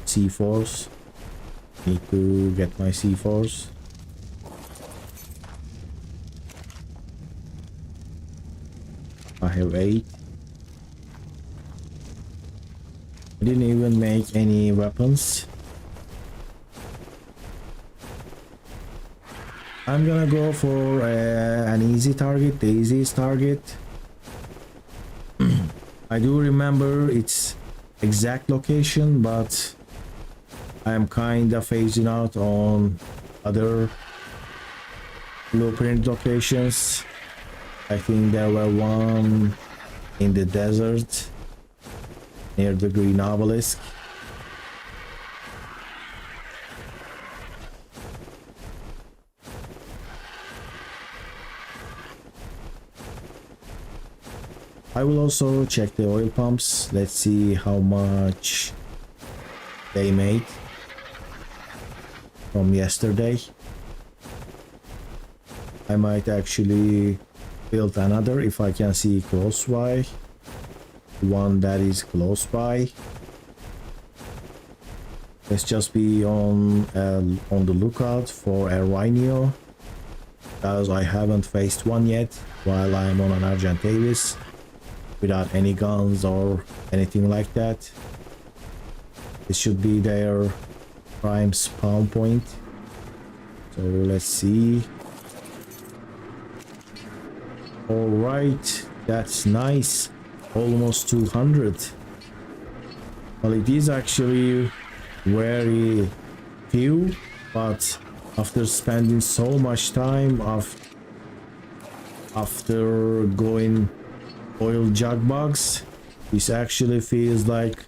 C4s? Need to get my C4s. I have 8. I didn't even make any weapons. I'm gonna go for an easy target, the easiest target. I do remember its exact location, but I'm kinda phasing out on other blueprint locations. I think there were one in the desert near the green obelisk. I will also check the oil pumps. Let's see how much they made from yesterday. I might actually build another if I can see close by. One that is close by. Let's just be on the lookout for a Rhynio, because I haven't faced one yet while I'm on an Argent Davis without any guns or anything like that. It should be their prime spawn point. So let's see. All right, that's nice. Almost 200. Well, it is actually very few, but after spending so much time after going oil jug bugs, this actually feels like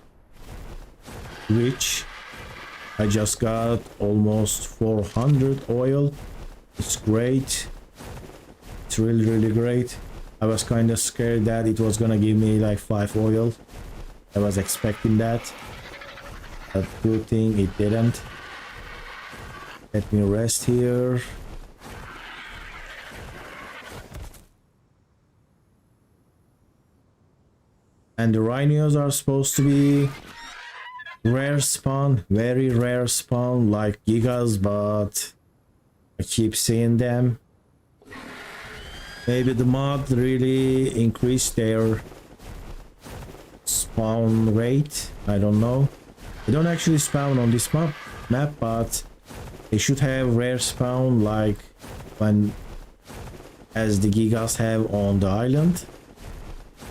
rich. I just got almost 400 oil. It's great. It's really great. I was kind of scared that it was gonna give me like 5 oil. I was expecting that, but good thing it didn't. Let me rest here. And the Rhynios are supposed to be rare spawn, very rare spawn, like gigas, but I keep seeing them. Maybe the mod really increased their spawn rate. I don't know. They don't actually spawn on this map, but they should have rare spawn like as the gigas have on the island.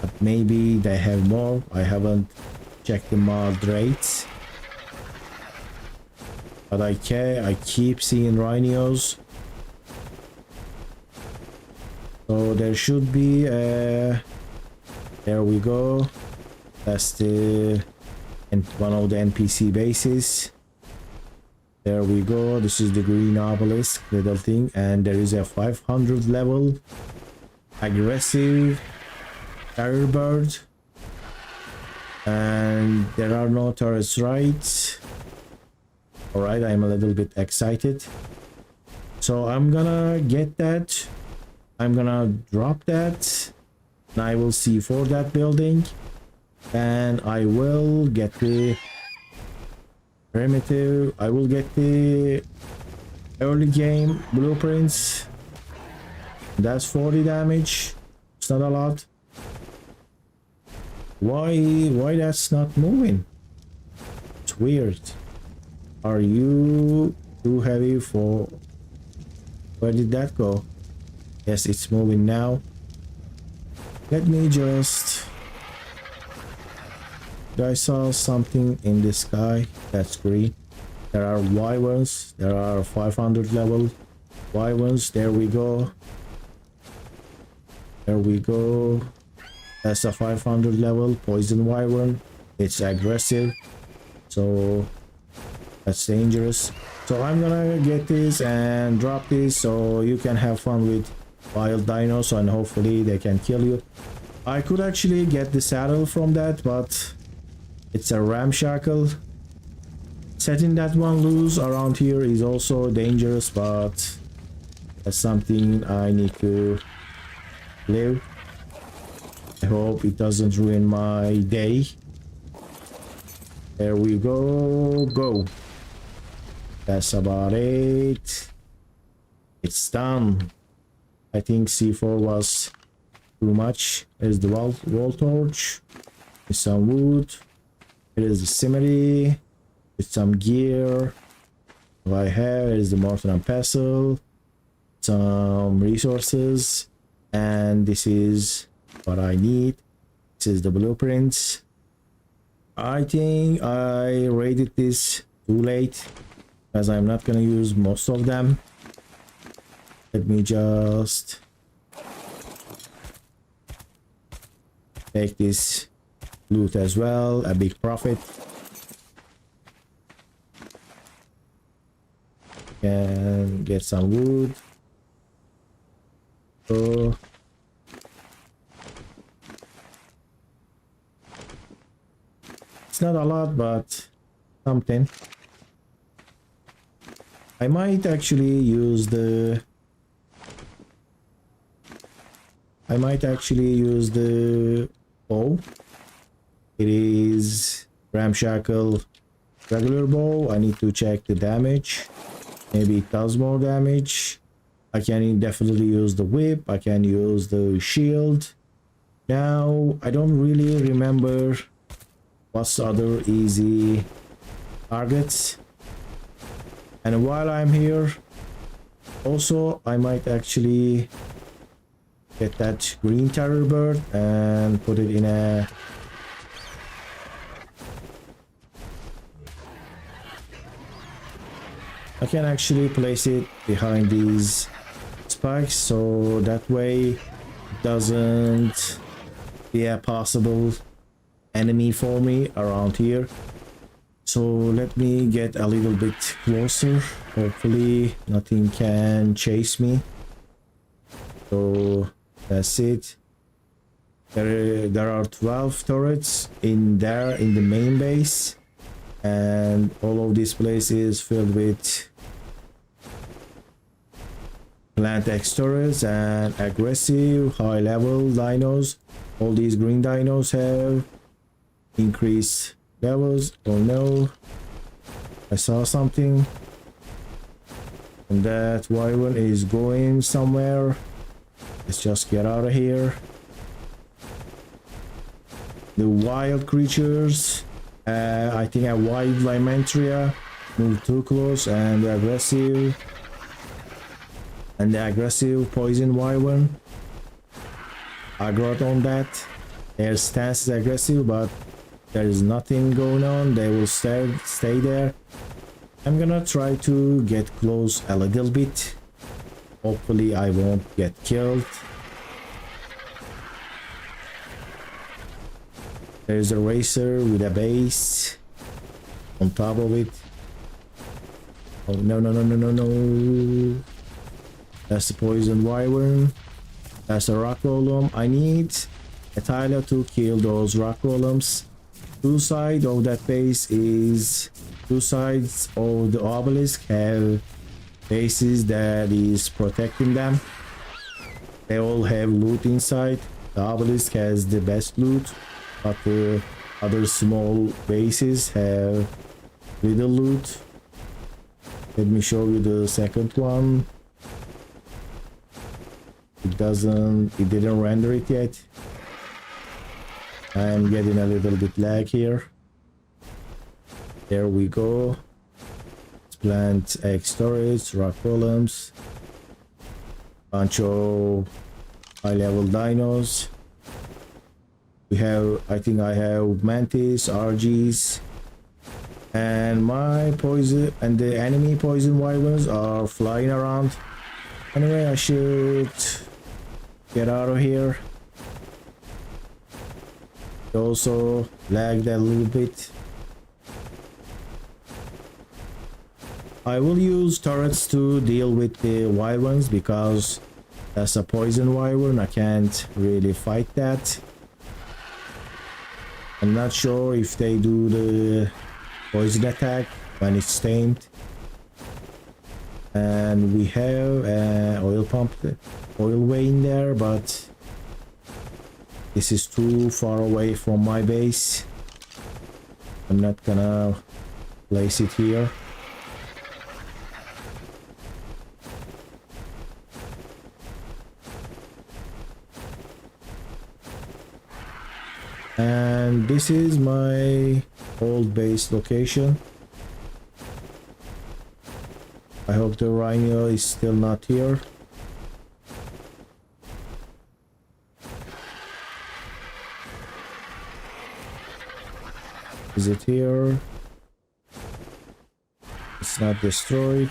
But Maybe they have more. I haven't checked the mod rates. But I keep seeing rhinos. So there should be a... There we go. That's the one of the NPC bases. There we go. This is the green obelisk little thing, and there is a 500 level aggressive terror bird, and there are no turrets, right? All right, I'm a little bit excited, so I'm gonna get that. I'm gonna drop that, and I will see for that building, and I will get the primitive. I will get the early game blueprints. That's 40 damage. It's not a lot. Why that's not moving? It's weird. Are you too heavy for... Where did that go? Yes, it's moving now. Let me just... I saw something in the sky that's green. There are wyverns. There are 500 level wyverns. There we go. There we go. That's a 500 level poison wyvern. It's aggressive, so that's dangerous. So I'm gonna get this and drop this so you can have fun with wild dinos, and hopefully they can kill you. I could actually get the saddle from that, but it's a ramshackle. Setting that one loose around here is also dangerous, but that's something I need to live. I hope it doesn't ruin my day. There we go. Go. That's about it. It's done. I think C4 was too much. There's the wall torch. There's some wood. Here is the scenery with some gear. What I have is the mortar and pestle, some resources, and this is what I need. This is the blueprints. I think I raided this too late, as I'm not gonna use most of them. Let me just take this loot as well, a big profit. Can get some wood. So it's not a lot, but something. I might actually use the bow. It is ramshackle regular bow. I need to check the damage. Maybe it does more damage. I can definitely use the whip. I can use the shield. Now I don't really remember what's the other easy targets. And while I'm here, also I might actually get that green terror bird and put it in a... I can actually place it behind these spikes, so that way it doesn't be a possible enemy for me around here. So let me get a little bit closer. Hopefully nothing can chase me. So that's it. There are 12 turrets in there in the main base, and all of this place is filled with plant X turrets and aggressive high level dinos. All these green dinos have increased levels. Oh no, I saw something, and that wyvern is going somewhere. Let's just get out of here. The wild creatures, I think a wild Limentria moved too close, and the aggressive poison wyvern. I got on that. Their stance is aggressive, but there is nothing going on. They will stay there. I'm gonna try to get close a little bit. Hopefully I won't get killed. There's a racer with a base on top of it. Oh, no, no, no, no, no, no. That's the poison wyvern. That's a rock golem. I need a Tyler to kill those rock golems. Two sides of that base is... Two sides of the obelisk have bases that is protecting them. They all have loot inside. The obelisk has the best loot, but the other small bases have little loot. Let me show you the second one. It didn't render it yet. I'm getting a little bit lag here. There we go. Let's plant egg storage, rock golems, bunch of high level dinos. We have, I think I have mantis, RGs, and my poison and the enemy poison wyverns are flying around. Anyway, I should get out of here. It also lagged a little bit. I will use turrets to deal with the wyverns because that's a poison wyvern. I can't really fight that. I'm not sure if they do the poison attack when it's tamed. And we have an oil pump, oil vein there, but this is too far away from my base. I'm not gonna place it here. And this is my old base location. I hope the Rhynio is still not here. Is it here? It's not destroyed.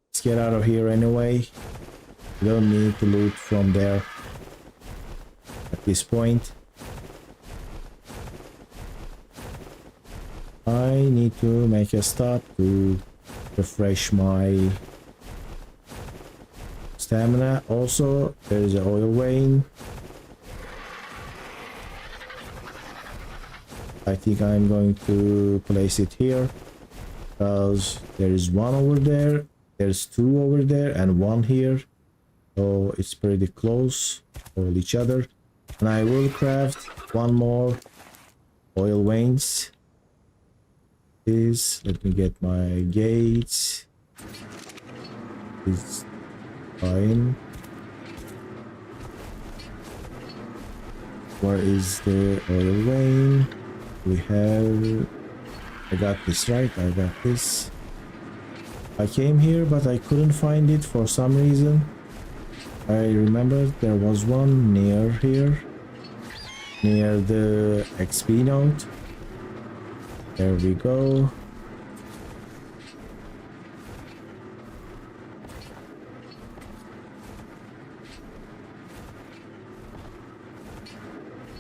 Let's get out of here anyway. We don't need to loot from there at this point. I need to make a stop to refresh my stamina. Also, there is an oil vein. I think I'm going to place it here because there is one over there, there's two over there, and one here. So it's pretty close to each other. And I will craft one more oil veins. Let me get my gates. It's fine. Where is the oil vein? We have... I got this right, I got this. I came here but I couldn't find it for some reason. I remember there was one near here, near the XP node. There we go.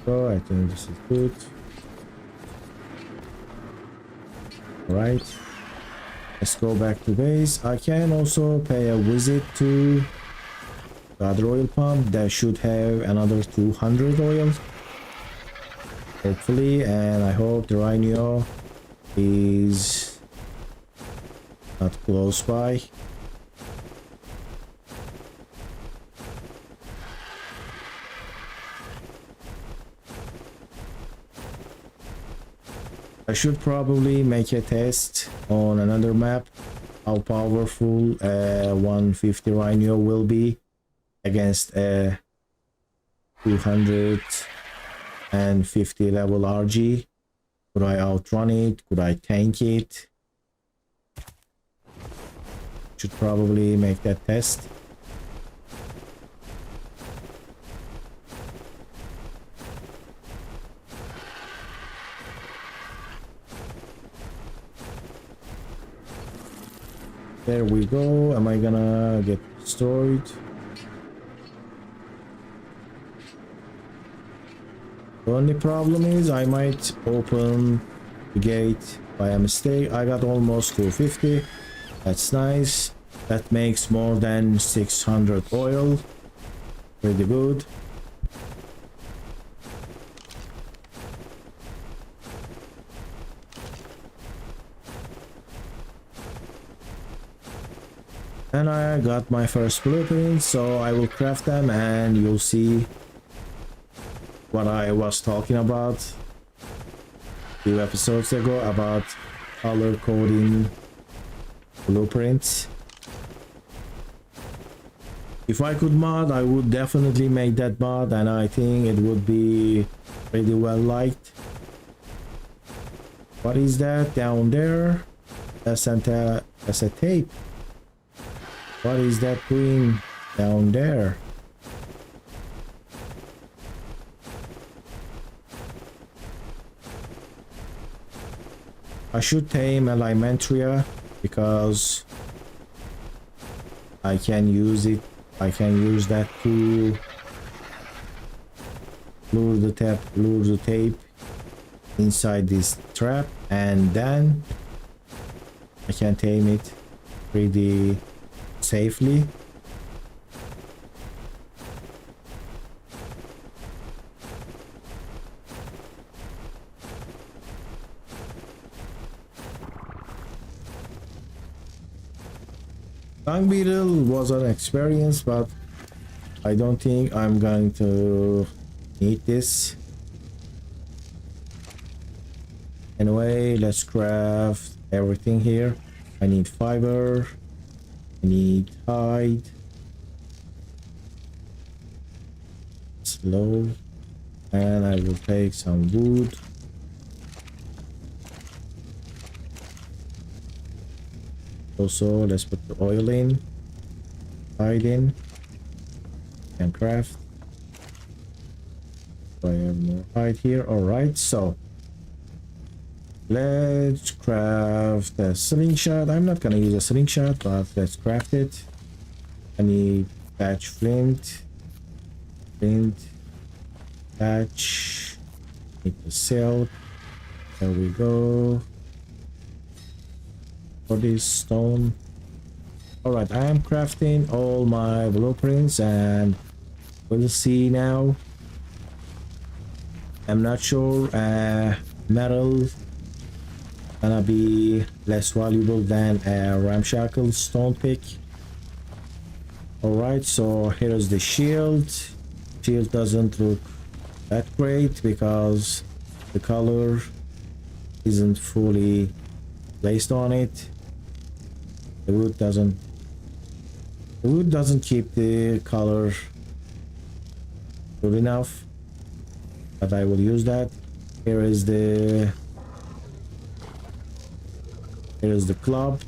So I think this is good. Right, let's go back to base. I can also pay a visit to the other oil pump that should have another 200 oil, hopefully, and I hope the Rhynio is not close by. I should probably make a test on another map how powerful 150 Rhynio will be against a 250 level RG. Could I outrun it? Could I tank it? Should probably make that test. There we go. Am I gonna get destroyed? The only problem is I might open the gate by a mistake. I got almost 250. That's nice. That makes more than 600 oil. Pretty good. And I got my first blueprints, so I will craft them and you'll see what I was talking about 2 episodes ago about color coding blueprints. If I could mod, I would definitely make that mod, and I think it would be pretty well liked. What is that down there? That's a tape. What is that doing down there? I should tame Alimentria because I can use it. I can use that to lure the tape inside this trap, and then I can tame it pretty safely. Dung beetle was an experience, but I don't think I'm going to need this. Anyway, let's craft everything here. I need fiber. I need hide. Slow. And I will take some wood. Also, let's put the oil in. Hide in. And craft. I have more hide here. Alright, so let's craft a slingshot. I'm not gonna use a slingshot, but let's craft it. I need thatch flint. Thatch. Need the silk. There we go. For this stone. Alright, I am crafting all my blueprints and we'll see now. I'm not sure metal gonna be less valuable than a ramshackle stone pick. Alright, so here's the shield. Shield doesn't look that great because the color isn't fully placed on it. The wood doesn't keep the color good enough, but I will use that. Here is the club.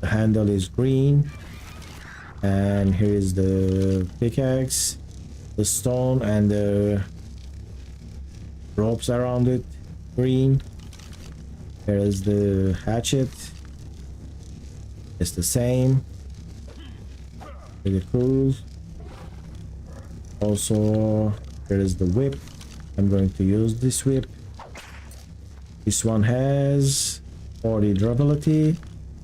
The handle is green, and here is the pickaxe, the stone, and the ropes around it, green. Here is the hatchet. It's the same. Pretty cool. Also, here is the whip. I'm going to use this whip. This one has 40 durability,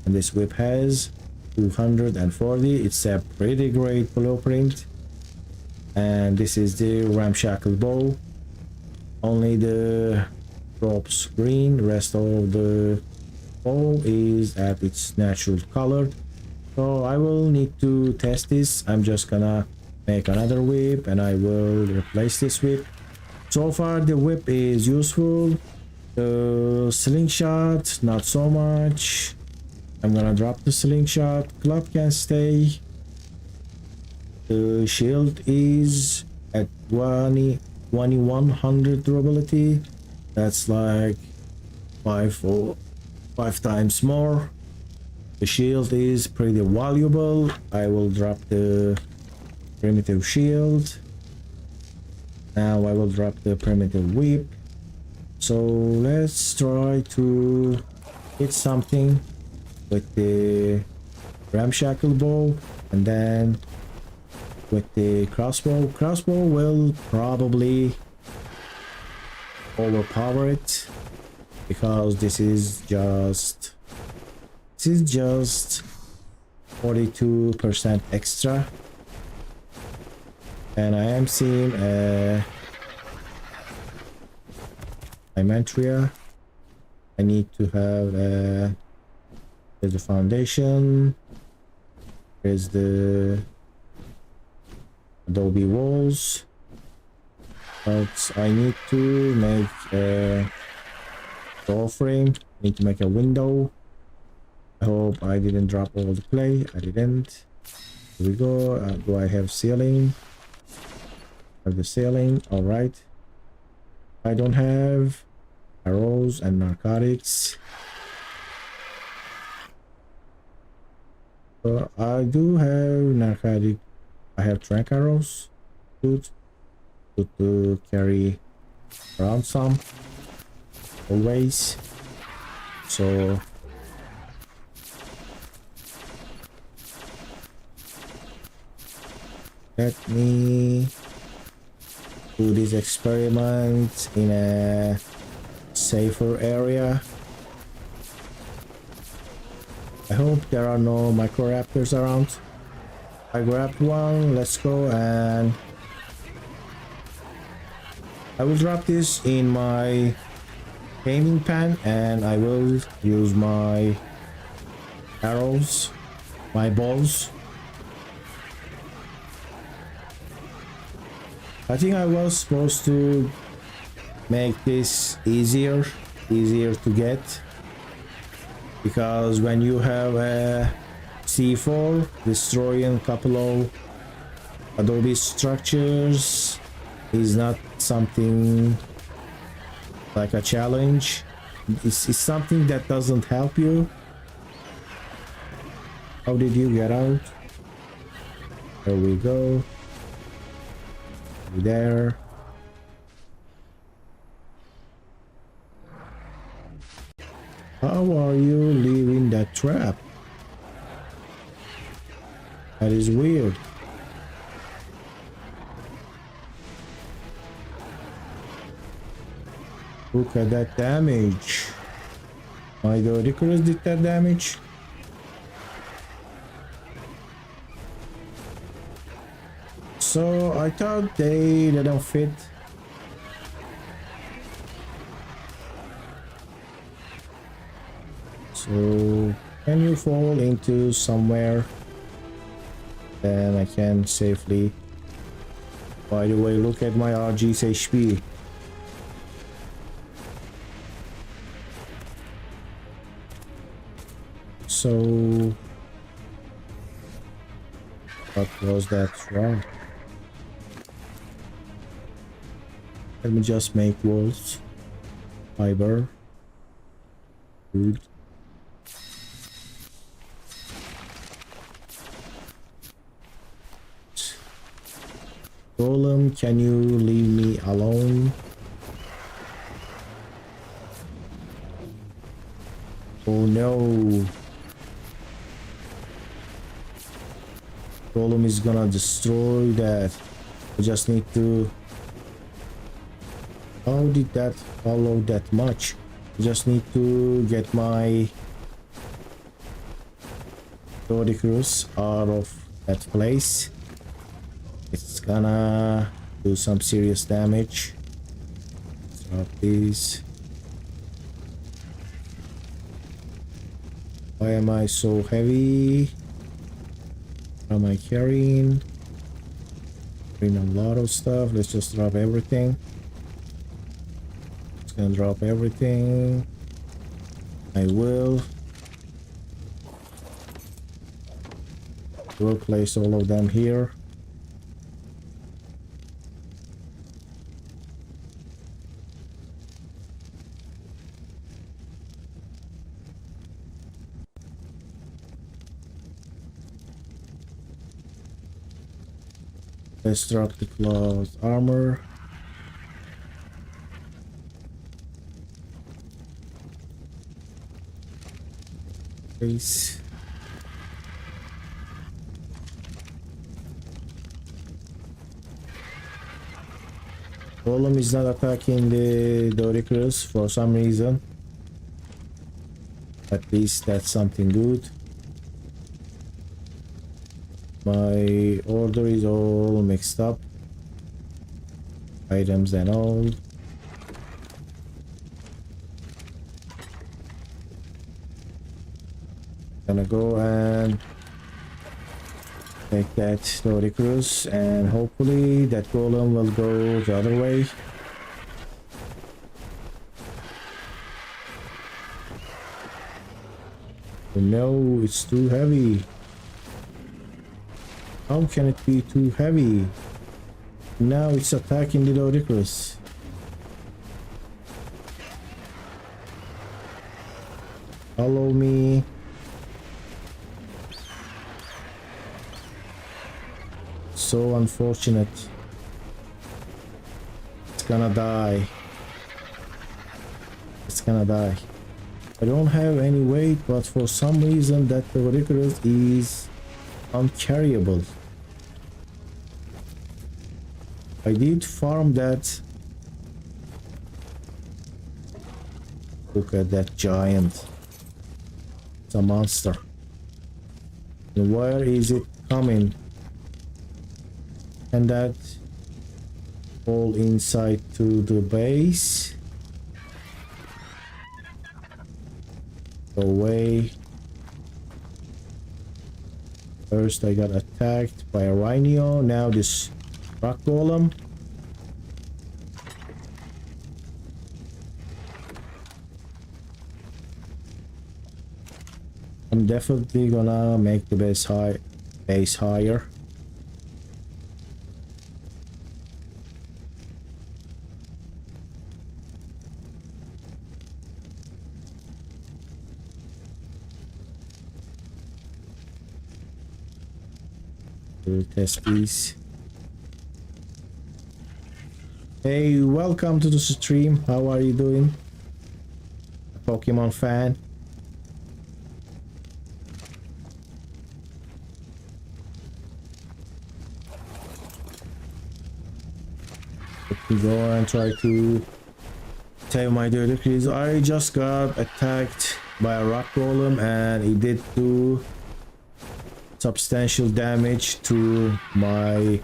and this whip has 240. It's a pretty great blueprint. And this is the ramshackle bow. Only the ropes green, rest of the bow is at its natural color. So I will need to test this. I'm just gonna make another whip and I will replace this whip. So far the whip is useful. The slingshot not so much. I'm gonna drop the slingshot. Club can stay. The shield is at 2100 durability. That's like 5 times more. The shield is pretty valuable. I will drop the primitive shield. Now I will drop the primitive whip. So let's try to hit something with the ramshackle bow, and then with the crossbow will probably overpower it, because this is just 42% extra, and I am seeing a Dimentria. I need to have there's the foundation, there's the adobe walls, but I need to make a door frame, need to make a window. I hope I didn't drop all the clay. I didn't. Here we go. Do I have ceiling? I have the ceiling. All right. I don't have arrows and narcotics. I do have narcotic. I have trank arrows. Good to carry around some. Always. So let me do this experiment in a safer area. I hope there are no microraptors around. I grabbed one. Let's go, and I will drop this in my gaming pan, and I will use my arrows, my bows. I think I was supposed to make this easier to get, because when you have a C4 destroying a couple of adobe structures is not something like a challenge. It's something that doesn't help you. How did you get out? There we go. There. How are you leaving that trap? That is weird. Look at that damage. My Dodicurus did that damage. So I thought they didn't fit. So can you fall into somewhere? Then I can safely. By the way, look at my RG's HP. So what was that wrong? Let me just make walls. Fiber. Good. Golem, can you leave me alone? Oh no. Golem is gonna destroy that. I just need to... How did that follow that much? I just need to get my Dodicurus out of that place. It's gonna do some serious damage. Drop these. Why am I so heavy? What am I carrying? Carrying a lot of stuff. Let's just drop everything. It's gonna drop everything. I will place all of them here. Let's drop the cloth armor. Base. Golem is not attacking the Doricus for some reason. At least that's something good. My order is all mixed up. Items and all. Gonna go and take that Doricus, and hopefully that golem will go the other way. No, it's too heavy. How can it be too heavy? Now it's attacking the Doricus. Follow me. So unfortunate. It's gonna die. It's gonna die. I don't have any weight, but for some reason that Doricus is uncarryable. I did farm that. Look at that giant. It's a monster. And where is it coming? And that fall inside to the base. Go away. First I got attacked by a Rhynio, now this rock golem. I'm definitely gonna make the base higher. We'll test these. Hey, welcome to the stream. How are you doing? A Pokemon fan? Let me go and try to tame my Doricus. I just got attacked by a rock golem and it did do substantial damage to my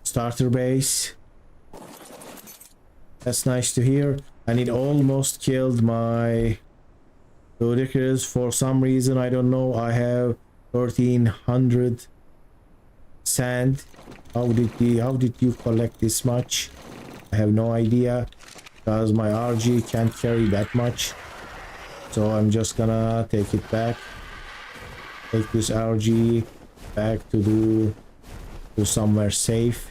starter base. That's nice to hear. And it almost killed my Doricus for some reason. I don't know. I have 1300 sand. How did you collect this much? I have no idea, because my RG can't carry that much. So I'm just gonna take it back. Take this RG back to somewhere safe.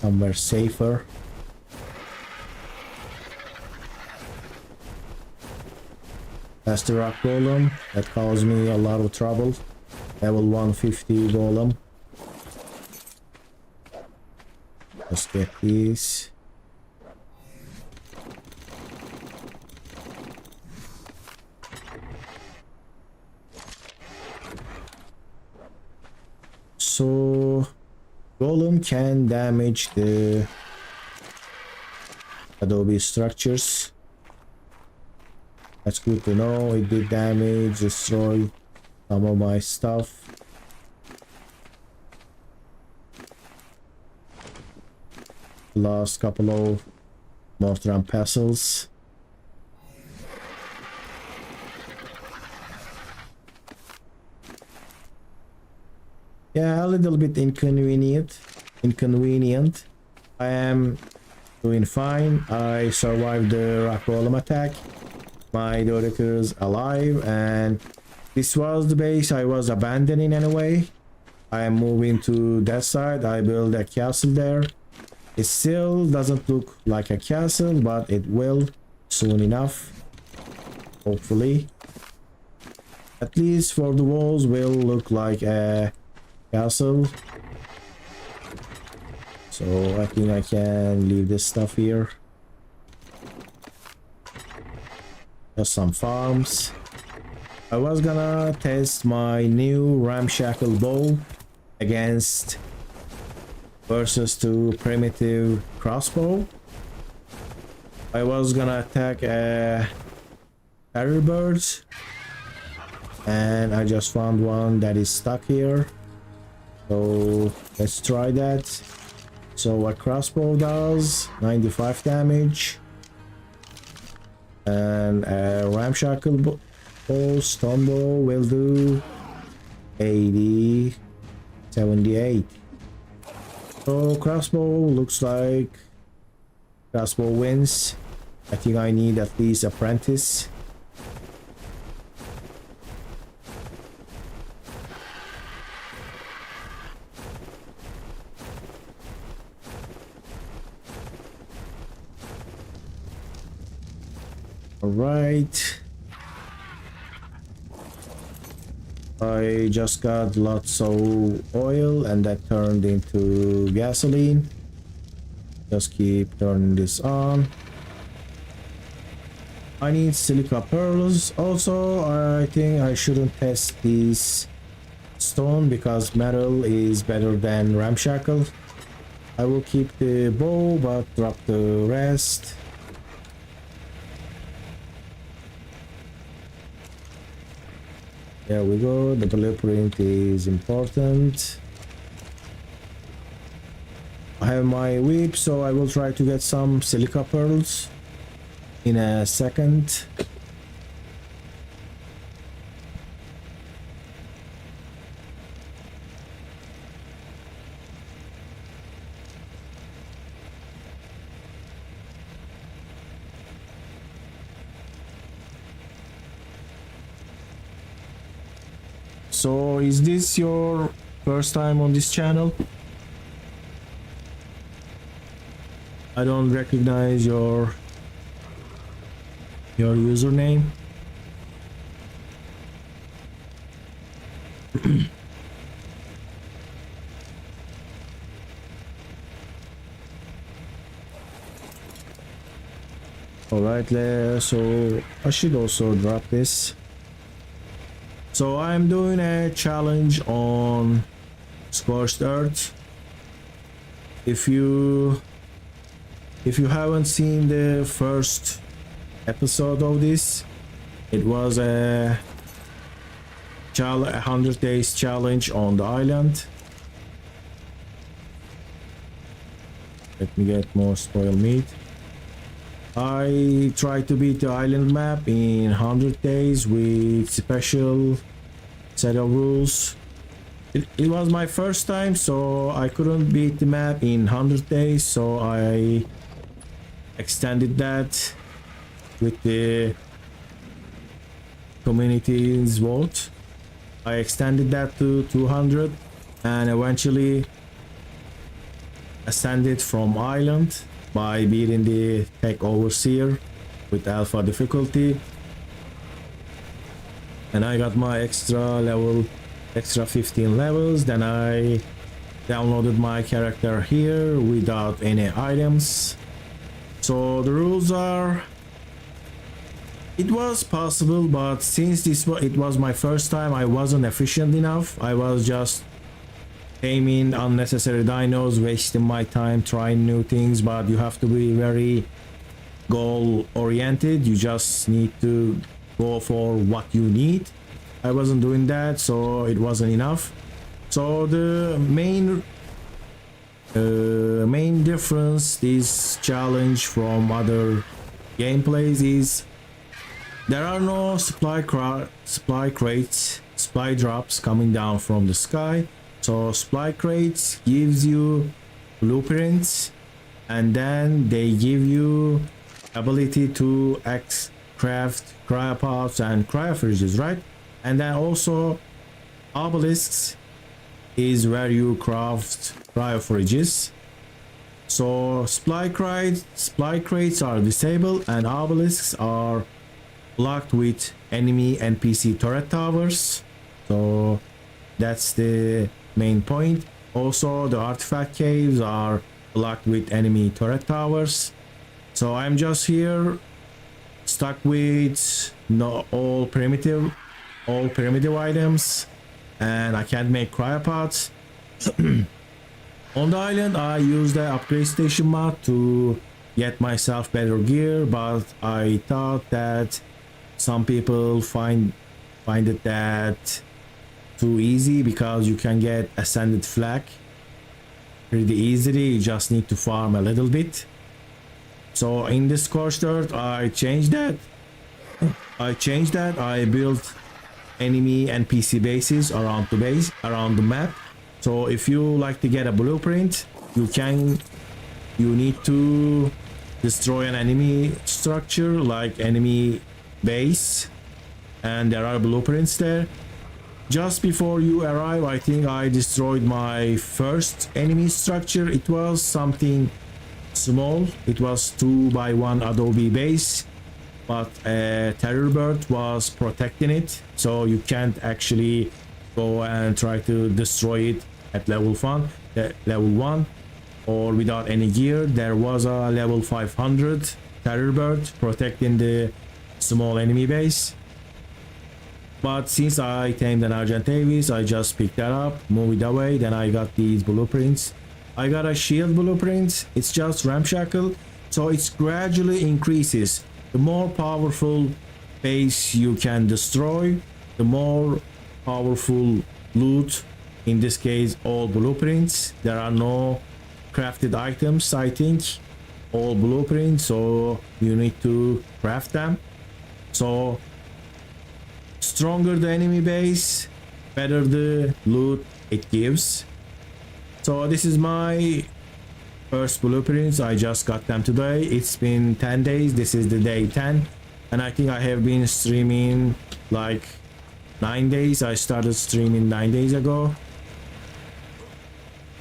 Somewhere safer. That's the rock golem that caused me a lot of trouble. Level 150 golem. Let's get these. So golem can damage the adobe structures. That's good to know. It did damage, destroy some of my stuff. Lost couple of mortar and pestles. Yeah, a little bit inconvenient. I am doing fine. I survived the rock golem attack. My Doricus alive, and this was the base I was abandoning anyway. I am moving to that side. I built a castle there. It still doesn't look like a castle, but it will soon enough. Hopefully. At least for the walls will look like a castle. So I think I can leave this stuff here. Just some farms. I was gonna test my new ramshackle bow against versus two primitive crossbow. I was gonna attack a carrier bird, and I just found one that is stuck here. So let's try that. So what crossbow does 95 damage, and a ramshackle bow, stone bow will do 80, 78. So crossbow looks like crossbow wins. I think I need at least apprentice. Alright. I just got lots of oil and that turned into gasoline. Just keep turning this on. I need silica pearls. Also, I think I shouldn't test this stone because metal is better than ramshackle. I will keep the bow but drop the rest. There we go, the blueprint is important. I have my whip, so I will try to get some silica pearls in a second. So is this your first time on this channel? I don't recognize your username. Alright, so I should also drop this. So I'm doing a challenge on Scorched Earth. If you haven't seen the first episode of this, it was a 100 days challenge on the island. Let me get more spoiled meat. I tried to beat the island map in 100 days with special set of rules. It was my first time, so I couldn't beat the map in 100 days, so I extended that with the community's vote. I extended that to 200 and eventually ascended from island by beating the tech overseer with alpha difficulty, and I got my extra 15 levels. Then I downloaded my character here without any items. So the rules are, it was possible, but since it was my first time, I wasn't efficient enough. I was just taming unnecessary dinos, wasting my time trying new things, but you have to be very goal oriented. You just need to go for what you need. I wasn't doing that, so it wasn't enough. So the main difference this challenge from other gameplays is there are no supply crates, supply drops coming down from the sky. So supply crates gives you blueprints, and then they give you ability to craft cryopods and cryofridges, right? And then also obelisks is where you craft cryofridges. So supply crates are disabled and obelisks are blocked with enemy NPC turret towers. So that's the main point. Also the artifact caves are blocked with enemy turret towers. So I'm just here stuck with all primitive items, and I can't make cryopods. On the island, I used the upgrade station mod to get myself better gear, but I thought that some people find it that too easy because you can get ascended flag pretty easily. You just need to farm a little bit. So in the Scorched Earth, I changed that. I built enemy NPC bases around the map. So if you like to get a blueprint, you need to destroy an enemy structure like enemy base, and there are blueprints there. Just before you arrive, I think I destroyed my first enemy structure. It was something small. It was 2x1 adobe base, but a terror bird was protecting it, so you can't actually go and try to destroy it at level 1 or without any gear. There was a level 500 terror bird protecting the small enemy base, but since I tamed an Argentavis, I just picked that up, moved it away. Then I got these blueprints. I got a shield blueprint. It's just ramshackle, so it gradually increases. The more powerful base you can destroy, the more powerful loot. In this case, all blueprints. There are no crafted items, I think. All blueprints, so you need to craft them. So stronger the enemy base, better the loot it gives. So this is my first blueprints. I just got them today. It's been 10 days. This is the day 10, and I think I have been streaming like 9 days. I started streaming 9 days ago.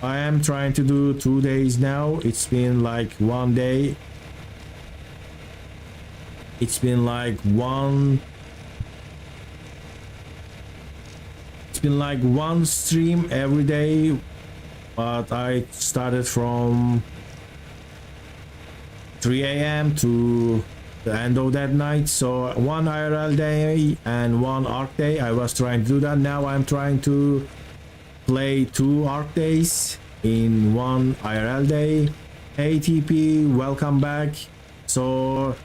I am trying to do 2 days now. It's been like 1 day. It's been like one stream every day, but I started from 3 a.m. to the end of that night. So 1 IRL day and 1 ARK day. I was trying to do that. Now I'm trying to play 2 ARK days in 1 IRL day. Hey TP, welcome back. So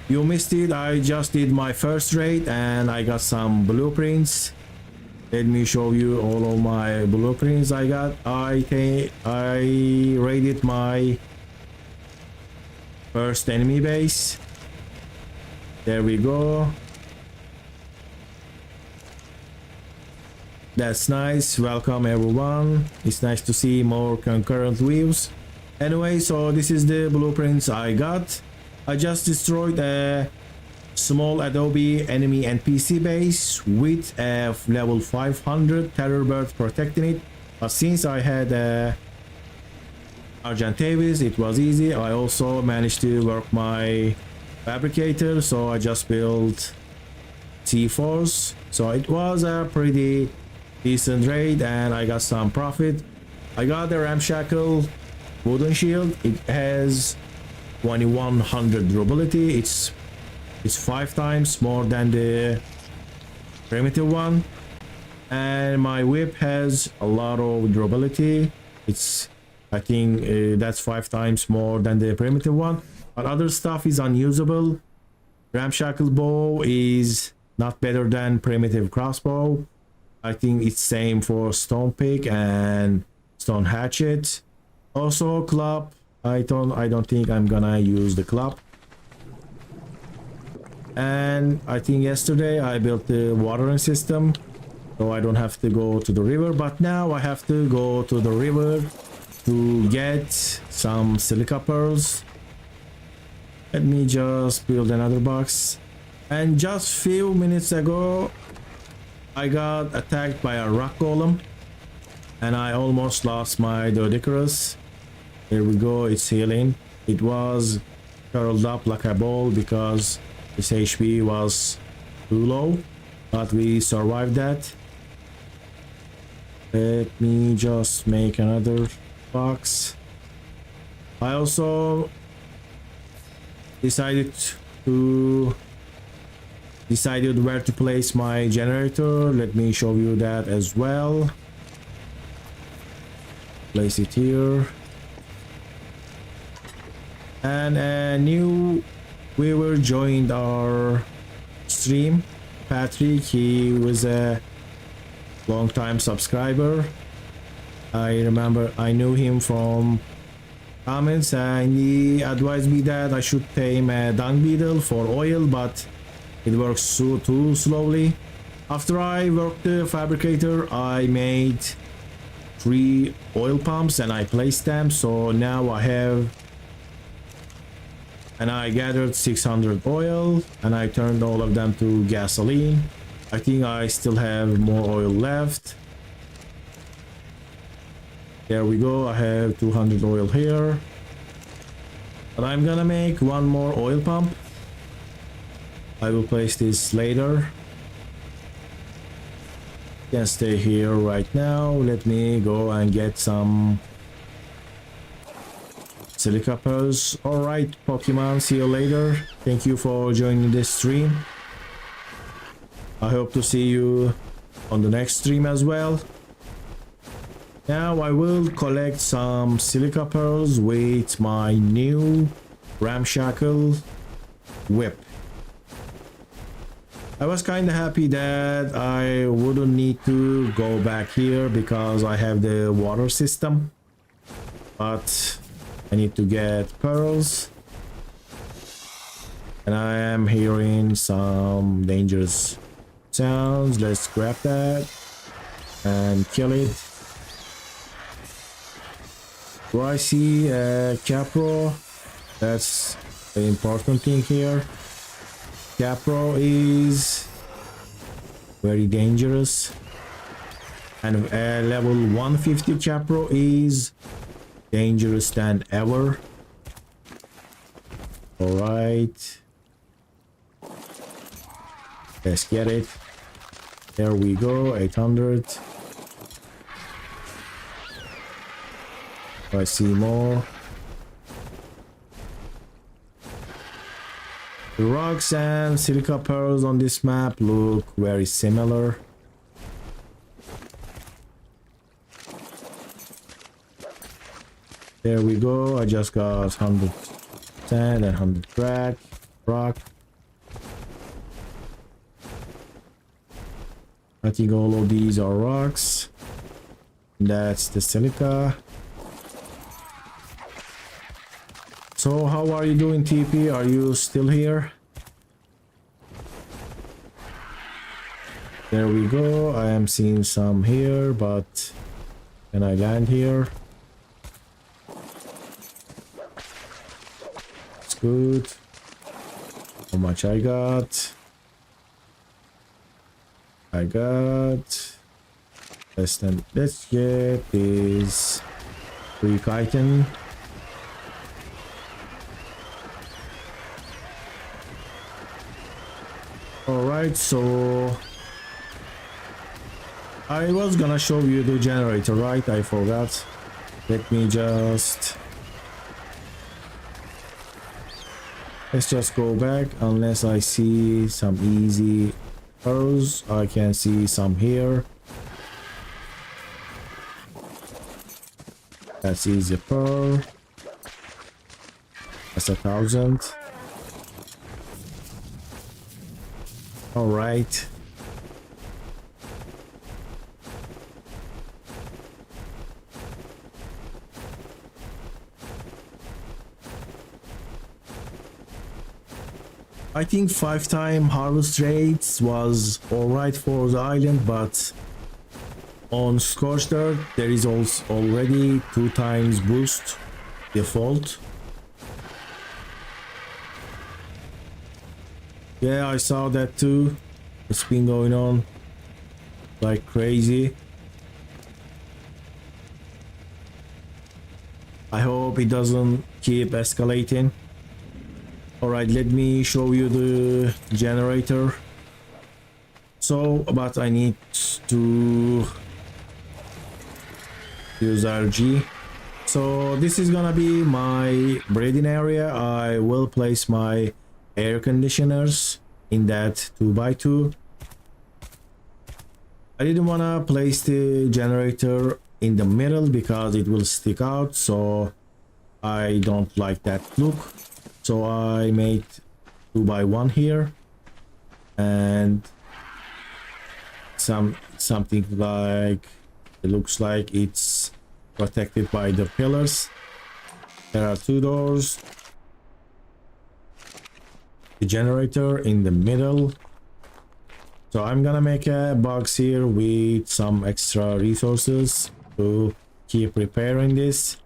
you missed it. I just did my first raid and I got some blueprints. Let me show you all of my blueprints I got. I raided my first enemy base. There we go. That's nice. Welcome everyone. It's nice to see more concurrent views. Anyway, so this is the blueprints I got. I just destroyed a small adobe enemy NPC base with a level 500 terror bird protecting it, but since I had a Argentavis, it was easy. I also managed to work my fabricator, so I just built C4s. So it was a pretty decent raid and I got some profit. I got the ramshackle wooden shield. It has 2100 durability. It's 5 times more than the primitive one, and my whip has a lot of durability. I think that's 5 times more than the primitive one, but other stuff is unusable. Ramshackle bow is not better than primitive crossbow. I think it's same for stone pick and stone hatchet. Also club, I don't think I'm gonna use the club. And I think yesterday I built the watering system, so I don't have to go to the river, but now I have to go to the river to get some silica pearls. Let me just build another box. And just few minutes ago I got attacked by a rock golem and I almost lost my Doedicurus. Here we go, it's healing. It was curled up like a ball because his HP was too low, but we survived that. Let me just make another box. I also decided where to place my generator. Let me show you that as well. Place it here. And a new viewer joined our stream, Patrick. He was a long time subscriber. I remember I knew him from comments, and he advised me that I should tame a dung beetle for oil, but it works too slowly. After I worked the fabricator, I made 3 oil pumps and I placed them, so now I have, and I gathered 600 oil and I turned all of them to gasoline. I think I still have more oil left. There we go, I have 200 oil here. But I'm gonna make 1 more oil pump. I will place this later. Can stay here right now. Let me go and get some silica pearls. Alright, Pokemon, see you later. Thank you for joining this stream. I hope to see you on the next stream as well. Now I will collect some silica pearls with my new ramshackle whip. I was kind of happy that I wouldn't need to go back here because I have the water system, but I need to get pearls, and I am hearing some dangerous sounds. Let's grab that and kill it. Do I see a capro? That's the important thing here. Capro is very dangerous, and a level 150 capro is dangerous than ever. All right, let's get it. There we go, 800. I see more. The rocks and silica pearls on this map look very similar. There we go. I just got 100 sand and 100 rock. I think all of these are rocks. That's the silica. So how are you doing, TP? Are you still here? There we go. I am seeing some here, but can I land here? It's good. How much I got? I got less than. Let's get this free chitin. Alright, so I was gonna show you the generator, right? I forgot. Let me just... Let's just go back, unless I see some easy pearls. I can see some here. That's easy pearl. That's 1,000. All right. I think 5-time harvest rates was alright for the island, but on Scorched there is also already 2 times boost default. Yeah, I saw that too. It's been going on like crazy. I hope it doesn't keep escalating. Alright, let me show you the generator. So, but I need to use RG. So this is gonna be my breeding area. I will place my air conditioners in that 2x2. I didn't want to place the generator in the middle because it will stick out, so I don't like that look. So I made 2 by 1 here, and something like it looks like it's protected by the pillars. There are 2 doors, the generator in the middle. So I'm gonna make a box here with some extra resources to keep repairing this.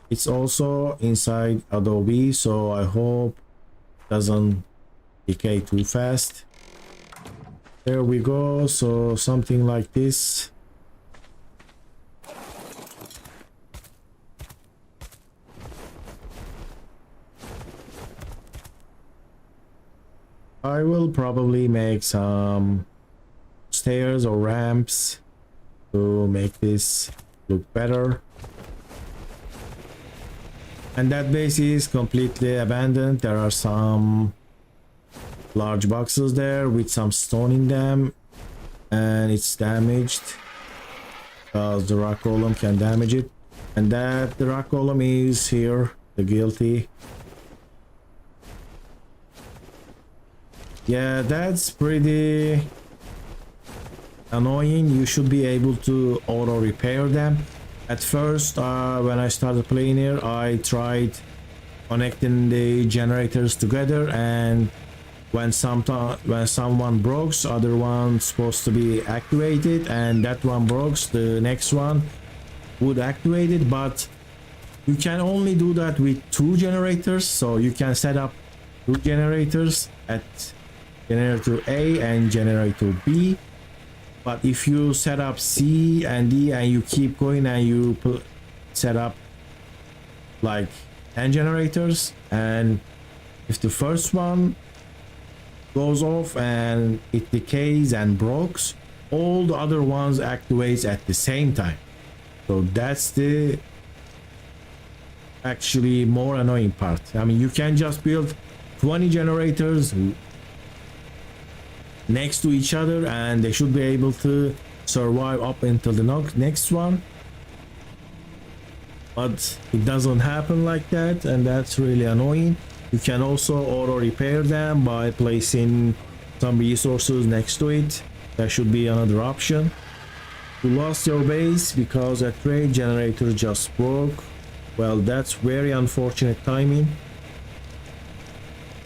It's also inside Adobe, so I hope it doesn't decay too fast. There we go. So something like this. I will probably make some stairs or ramps to make this look better. And that base is completely abandoned. There are some large boxes there with some stone in them, and it's damaged because the rock golem can damage it. And that the rock golem is here, the guilty. Yeah, that's pretty annoying. You should be able to auto repair them. At first, when I started playing here, I tried connecting the generators together, and when someone broke, other one's supposed to be activated, and that one broke, the next one would activate it. But you can only do that with 2 generators, so you can set up 2 generators at generator A and generator B. But if you set up C and D and you keep going and you set up like 10 generators, and if the first one goes off and it decays and breaks, all the other ones activates at the same time. So that's the actually more annoying part. I mean, you can just build 20 generators next to each other and they should be able to survive up until the next one, but it doesn't happen like that, and that's really annoying. You can also auto repair them by placing some resources next to it. That should be another option. You lost your base because a trade generator just broke. Well, that's very unfortunate timing.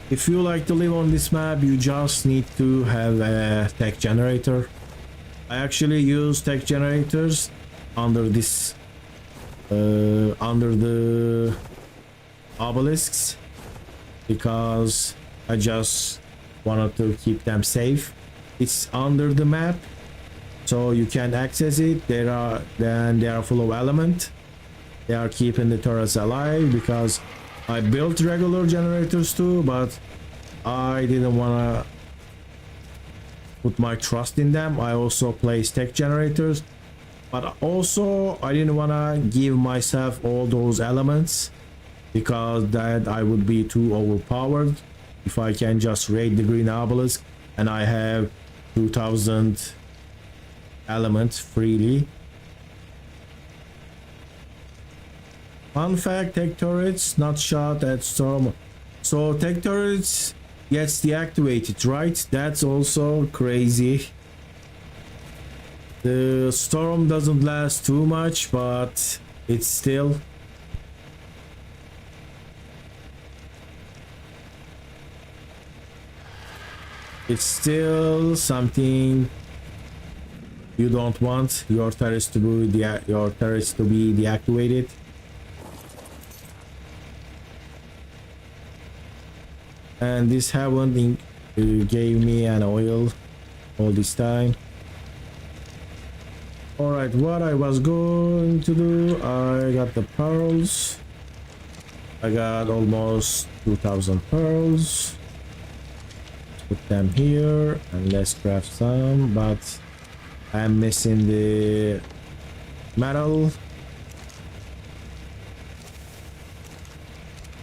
If you like to live on this map, you just need to have a tech generator. I actually use tech generators under this under the obelisks because I just wanted to keep them safe. It's under the map, so you can access it. They are full of element. They are keeping the turrets alive because I built regular generators too, but I didn't want to put my trust in them. I also placed tech generators, but also I didn't want to give myself all those elements because that I would be too overpowered if I can just raid the green obelisk and I have 2000 elements freely. Fun fact, tech turrets not shot at storm. So tech turrets gets deactivated, right? That's also crazy. The storm doesn't last too much, but it's still something you don't want your turrets to be deactivated. And this haven't gave me an oil all this time. All right, what I was going to do, I got the pearls. I got almost 2000 pearls. Put them here and let's craft some, but I'm missing the metal.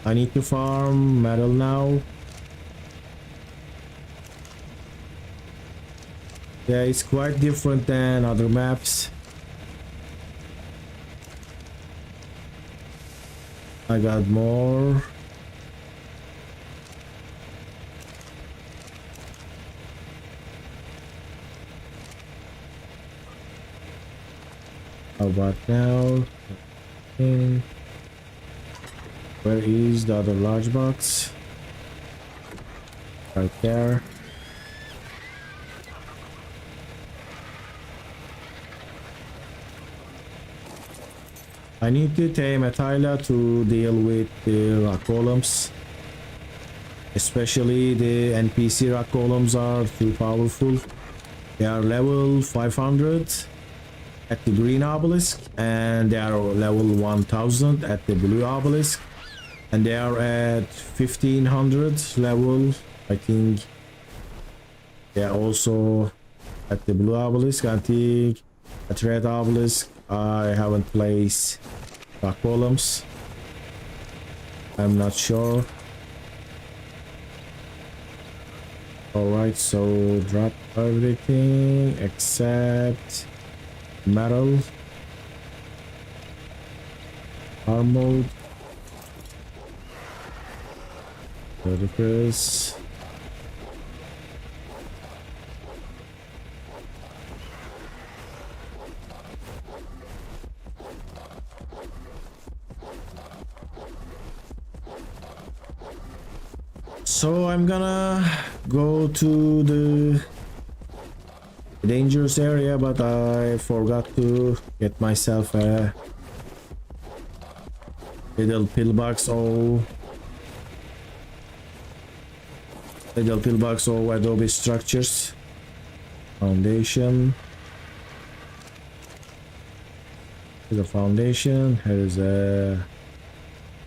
I need to farm metal now. Yeah, it's quite different than other maps. I got more. How about now? Okay. Where is the other large box? Right there. I need to tame a Tyler to deal with the rock golems. Especially the NPC rock golems are too powerful. They are level 500 at the green obelisk, and they are level 1000 at the blue obelisk, and they are at 1500 level. I think they are also at the blue obelisk. I think at red obelisk I haven't placed rock golems. I'm not sure. Alright, so drop everything except metal, armored, ludicrous. So I'm gonna go to the dangerous area, but I forgot to get myself a little pillbox of adobe structures. Foundation. Here's a foundation. Here's a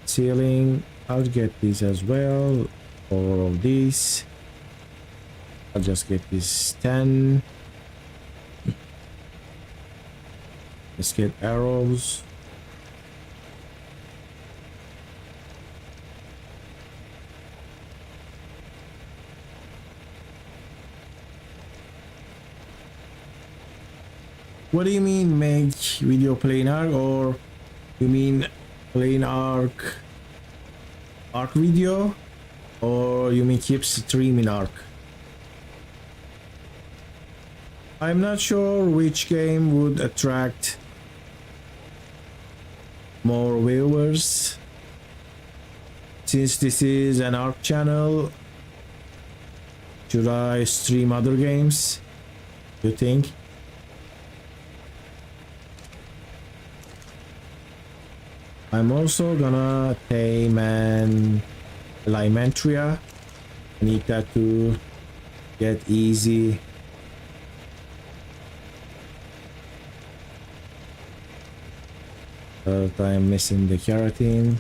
ceiling. I'll get these as well. 4 of these. I'll just get this 10. Let's get arrows. What do you mean make video playing ARK, or you mean playing ARK video, or you mean keep streaming ARK? I'm not sure which game would attract more viewers. Since this is an ARK channel, should I stream other games, you think? I'm also gonna tame an Limentria. I need that to get easy. But I'm missing the keratin.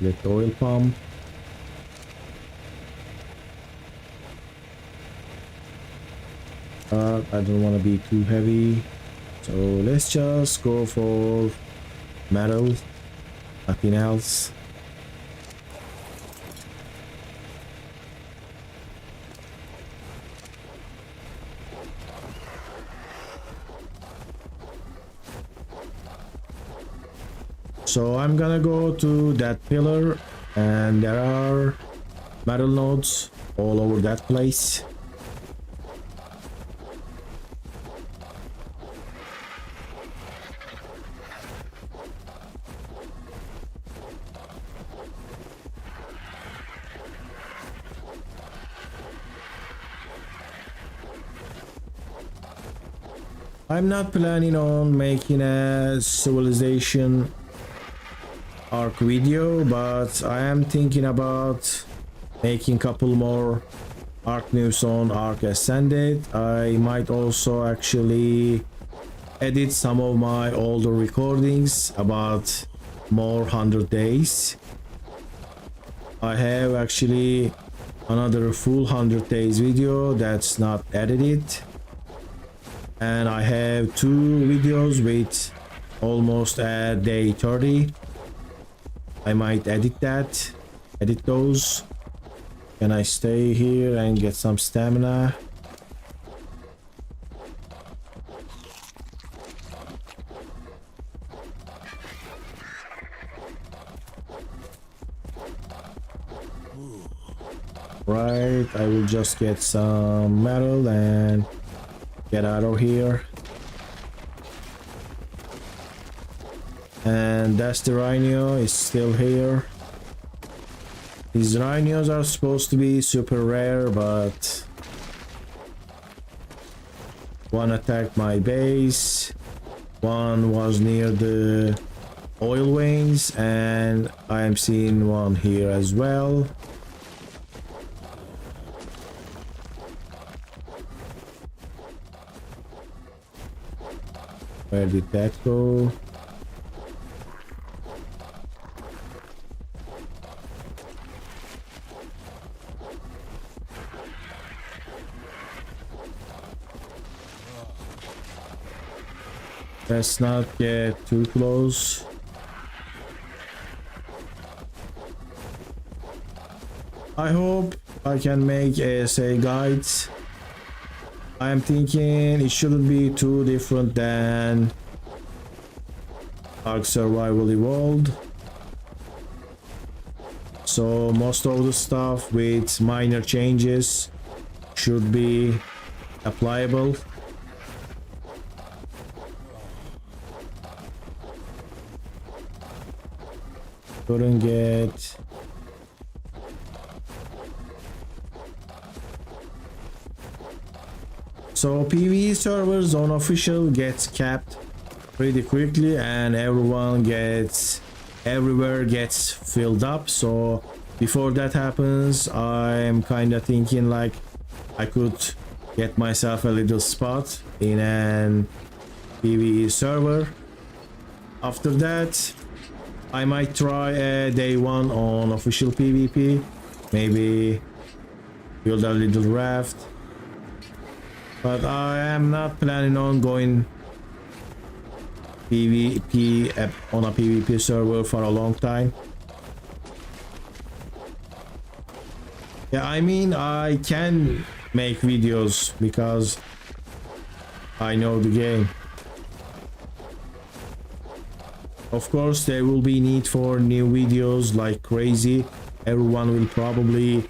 Let the oil pump. I don't want to be too heavy, so let's just go for metal, nothing else. So I'm gonna go to that pillar, and there are metal nodes all over that place. I'm not planning on making a civilization ARK video, but I am thinking about making a couple more ARK news on ARK Ascended. I might also actually edit some of my older recordings about more 100 days. I have actually another full 100 days video that's not edited, and I have 2 videos with almost a day 30. I might edit that edit those. Can I stay here and get some stamina? Right, I will just get some metal and get out of here. And that's the Rhynio, is still here. These Rhinios are supposed to be super rare, but one attacked my base, one was near the oil veins, and I am seeing one here as well. Where did that go? Let's not get too close. I hope I can make ASA guides. I am thinking it shouldn't be too different than ARK Survival Evolved. So most of the stuff with minor changes should be applicable. Couldn't get so PvE servers on official gets capped pretty quickly, and everywhere gets filled up. So before that happens, I'm kind of thinking like I could get myself a little spot in an PvE server. After that, I might try a day one on official PvP, maybe build a little raft, but I am not planning on going PvP on a PvP server for a long time. Yeah, I mean, I can make videos because I know the game. Of course, there will be need for new videos like crazy. Everyone will probably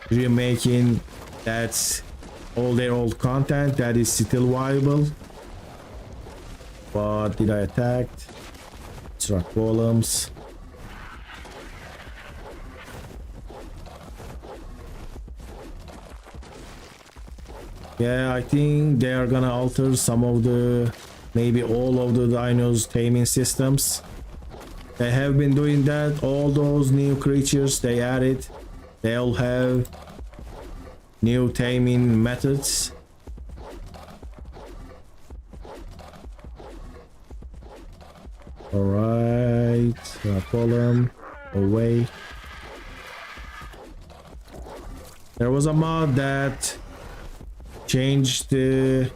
remaking that's all their old content that is still viable. What did I attack? It's rock golems. Yeah, I think they are gonna alter some of the, maybe all of the dinos taming systems. They have been doing that. All those new creatures they added, they all have new taming methods. Alright, column away. There was a mod that changed the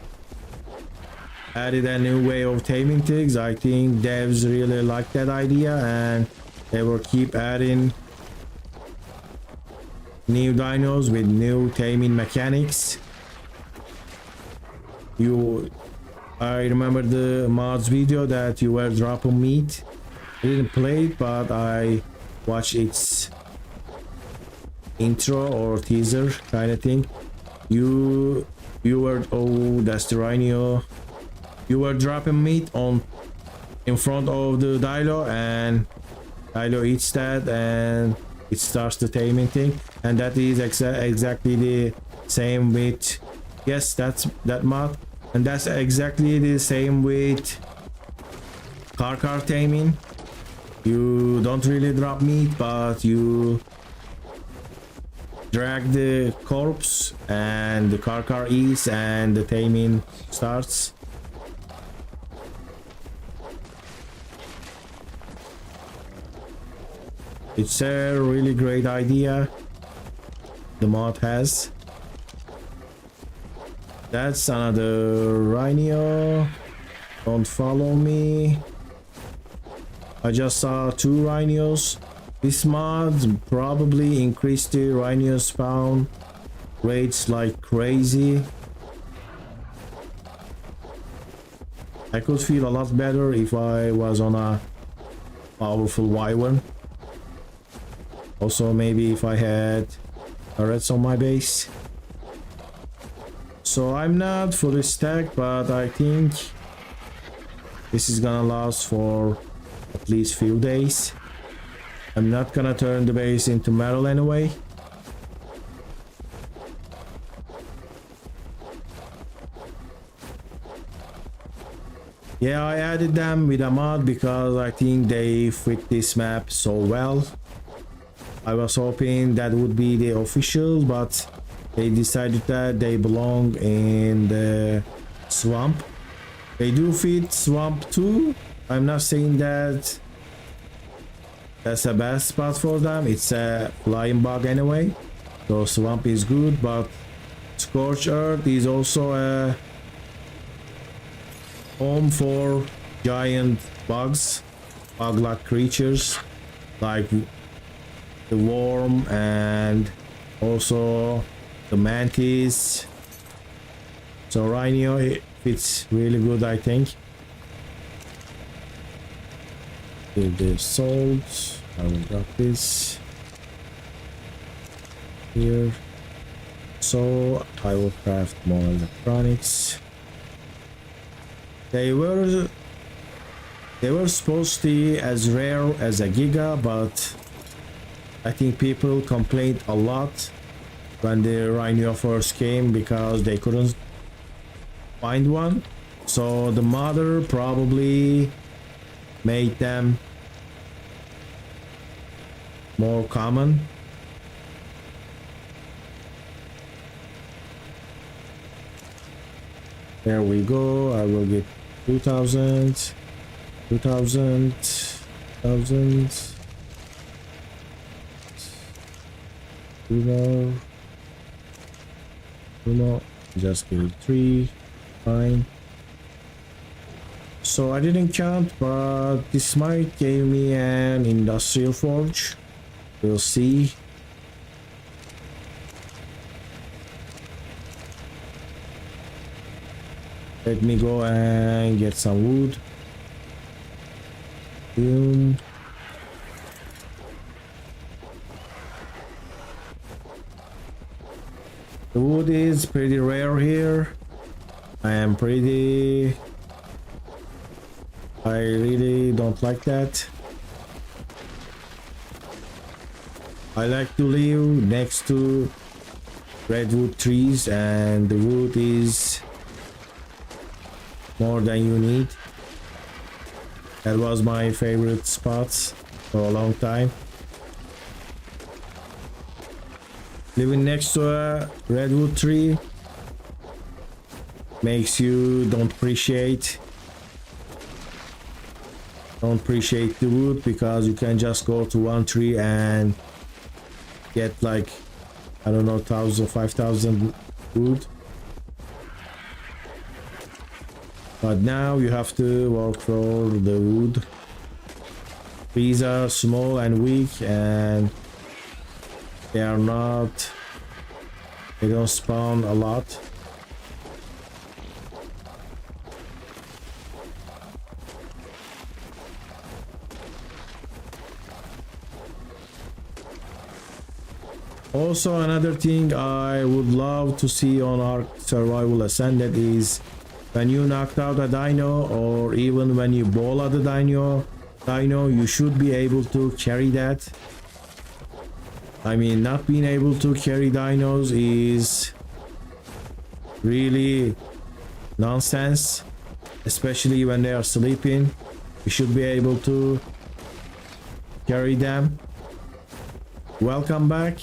added a new way of taming things. I think devs really like that idea, and they will keep adding new dinos with new taming mechanics. I remember the mods video that you were dropping meat. I didn't play it, but I watched its intro or teaser kind of thing. You were, oh, that's the Rhynio. You were dropping meat in front of the dino, and dino eats that and it starts the taming thing. And that is exactly the same with, yes, that's that mod. And that's exactly the same with car taming. You don't really drop meat, but you drag the corpse and the car eats and the taming starts. It's a really great idea the mod has. That's another Rhynio. Don't follow me. I just saw two Rhynios This mod probably increased the Rhynio spawn rates like crazy. I could feel a lot better if I was on a powerful wyvern. Also maybe if I had turrets on my base. So I'm not fully stacked, but I think this is gonna last for at least few days. I'm not gonna turn the base into metal anyway. Yeah, I added them with a mod because I think they fit this map so well. I was hoping that would be the official, but they decided that they belong in the swamp. They do fit swamp too. I'm not saying that that's the best spot for them. It's a flying bug anyway, so swamp is good, but Scorched Earth is also a home for giant bugs, bug-like creatures like the worm and also the mantis. So Rhynio, it fits really good, I think. With the salt, I will drop this here. So I will craft more electronics. They were supposed to be as rare as a giga, but I think people complained a lot when the Rhynio first came because they couldn't find one. So the mother probably made them more common. There we go. I will get 2000, 2000, 1000. Two more. Just give it 3. Fine. So I didn't count, but this might give me an industrial forge. We'll see. Let me go and get some wood. Boom. The wood is pretty rare here. I really don't like that. I like to live next to redwood trees, and the wood is more than you need. That was my favorite spots for a long time. Living next to a redwood tree makes you don't appreciate the wood, because you can just go to one tree and get like, I don't know, 1,000, 5,000 wood. But now you have to work for the wood. Trees are small and weak, and they don't spawn a lot. Also, another thing I would love to see on ARK Survival Ascended is when you knocked out a dino, or even when you ball out a dino, you should be able to carry that. I mean, not being able to carry dinos is really nonsense, especially when they are sleeping. You should be able to carry them. Welcome back.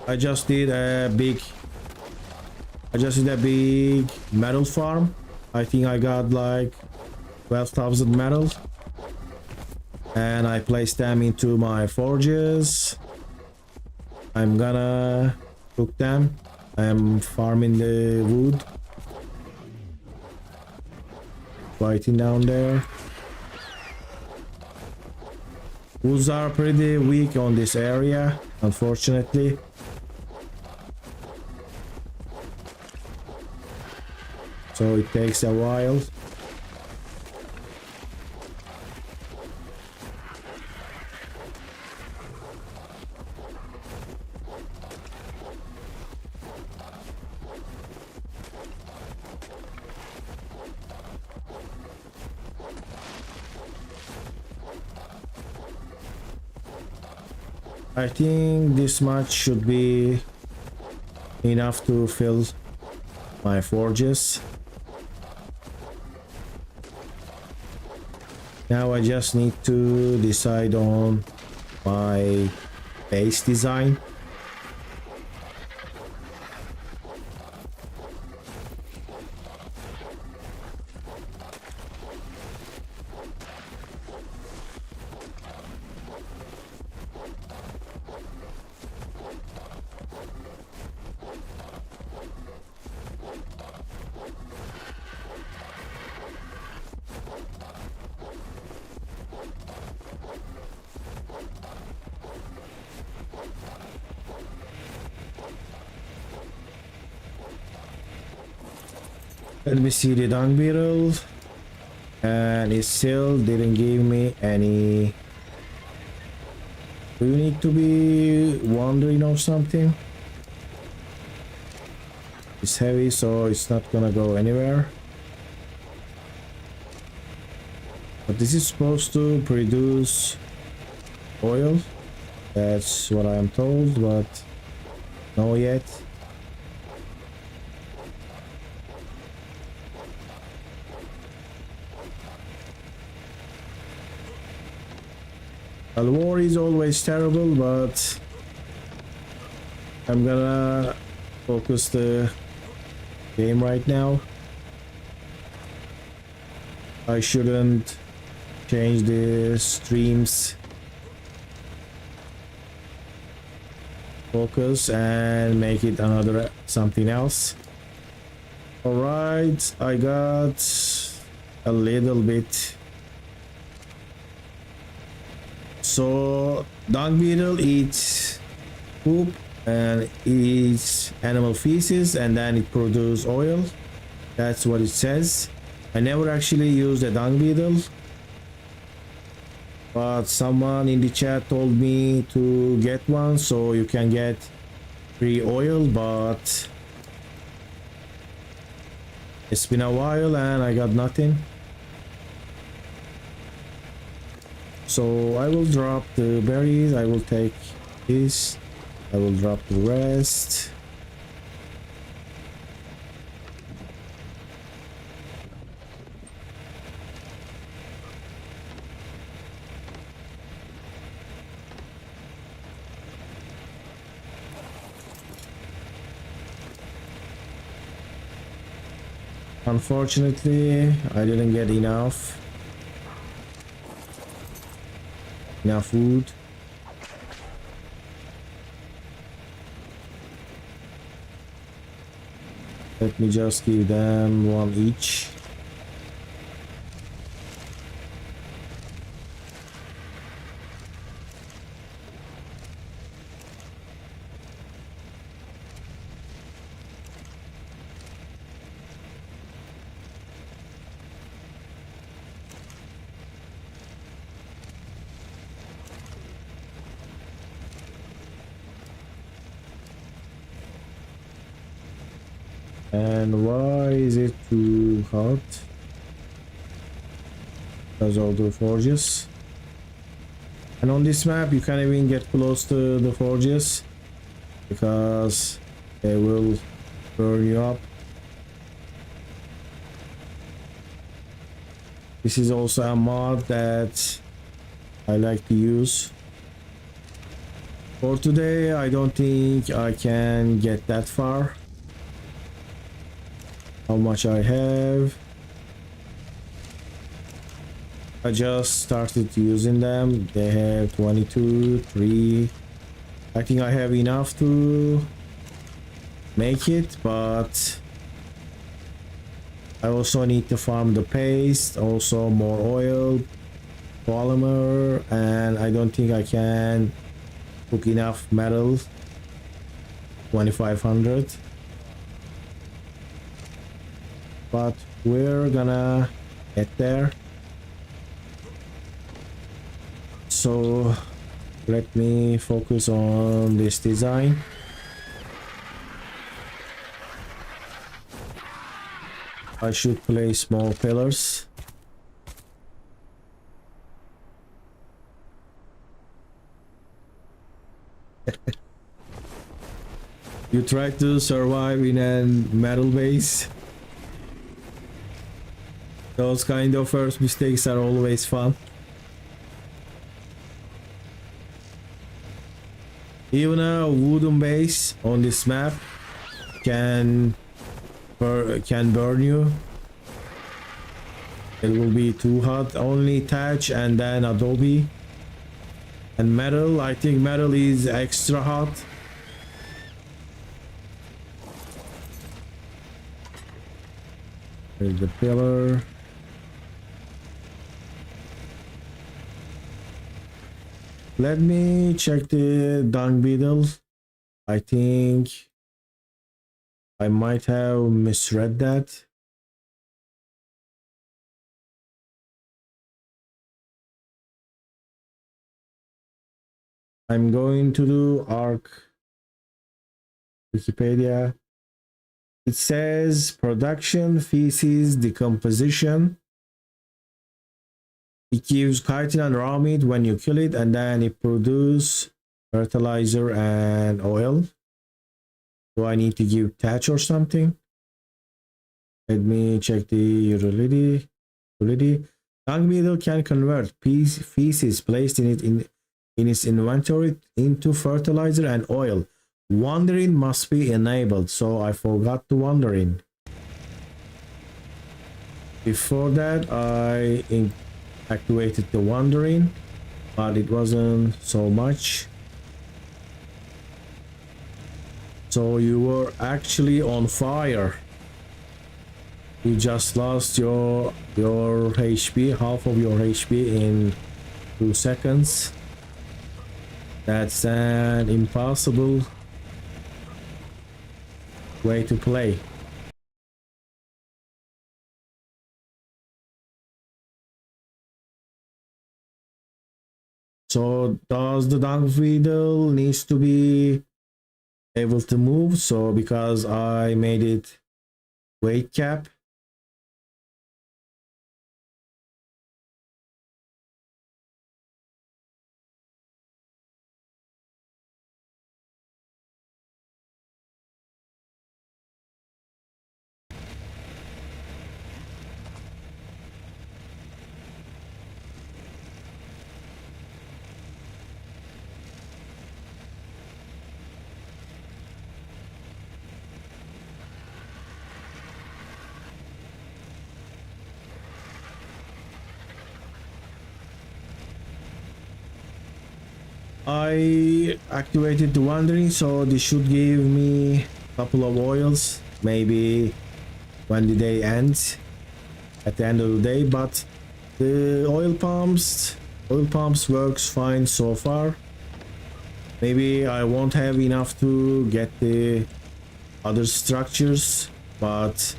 I just did a big metal farm. I think I got like 12,000 metal, and I placed them into my forges. I'm gonna cook them. I'm farming the wood, fighting down there. Woods are pretty weak on this area, unfortunately. So it takes a while. I think this much should be enough to fill my forges. Now I just need to decide on my base design. Let me see the dung beetle, and it still didn't give me any. Do you need to be wandering or something? It's heavy, so it's not gonna go anywhere. But this is supposed to produce oil. That's what I am told, but no yet. Well, war is always terrible, but I'm gonna focus the game right now. I shouldn't change the streams focus and make it another something else. All right, I got a little bit. So dung beetle eats poop and eats animal feces, and then it produces oil. That's what it says. I never actually used a dung beetle, but someone in the chat told me to get one so you can get free oil, but it's been a while and I got nothing. So I will drop the berries, I will take this, I will drop the rest. Unfortunately, I didn't get enough food. Let me just give them one each. And why is it too hard? Because of the forges. And on this map you can't even get close to the forges because they will burn you up. This is also a mod that I like to use. For today I don't think I can get that far. How much I have. I just started using them. They have 22, 3. I think I have enough to make it, but I also need to farm the paste, also more oil, polymer, and I don't think I can cook enough metal. 2500, but we're gonna get there. So let me focus on this design. I should place small pillars. You try to survive in a metal base. Those kind of first mistakes are always fun. Even a wooden base on this map can burn you. It will be too hot. Only thatch and then adobe. And metal, I think metal is extra hot. There's the pillar. Let me check the dung beetle. I think I might have misread that. I'm going to do ARK Wikipedia. It says production, feces, decomposition. It gives chitin and raw meat when you kill it, and then it produces fertilizer and oil. Do I need to give thatch or something? Let me check the utility. Dung beetle can convert feces placed in its inventory into fertilizer and oil. Wandering must be enabled, so I forgot to wandering. Before that, I activated the wandering, but it wasn't so much. So you were actually on fire. You just lost your HP, half of your HP in 2 seconds. That's an impossible way to play. So does the dung beetle needs to be able to move? So because I made it weight cap. I activated the wandering, so this should give me a couple of oils, maybe when the day ends, at the end of the day. But the oil pumps works fine so far. Maybe I won't have enough to get the other structures, but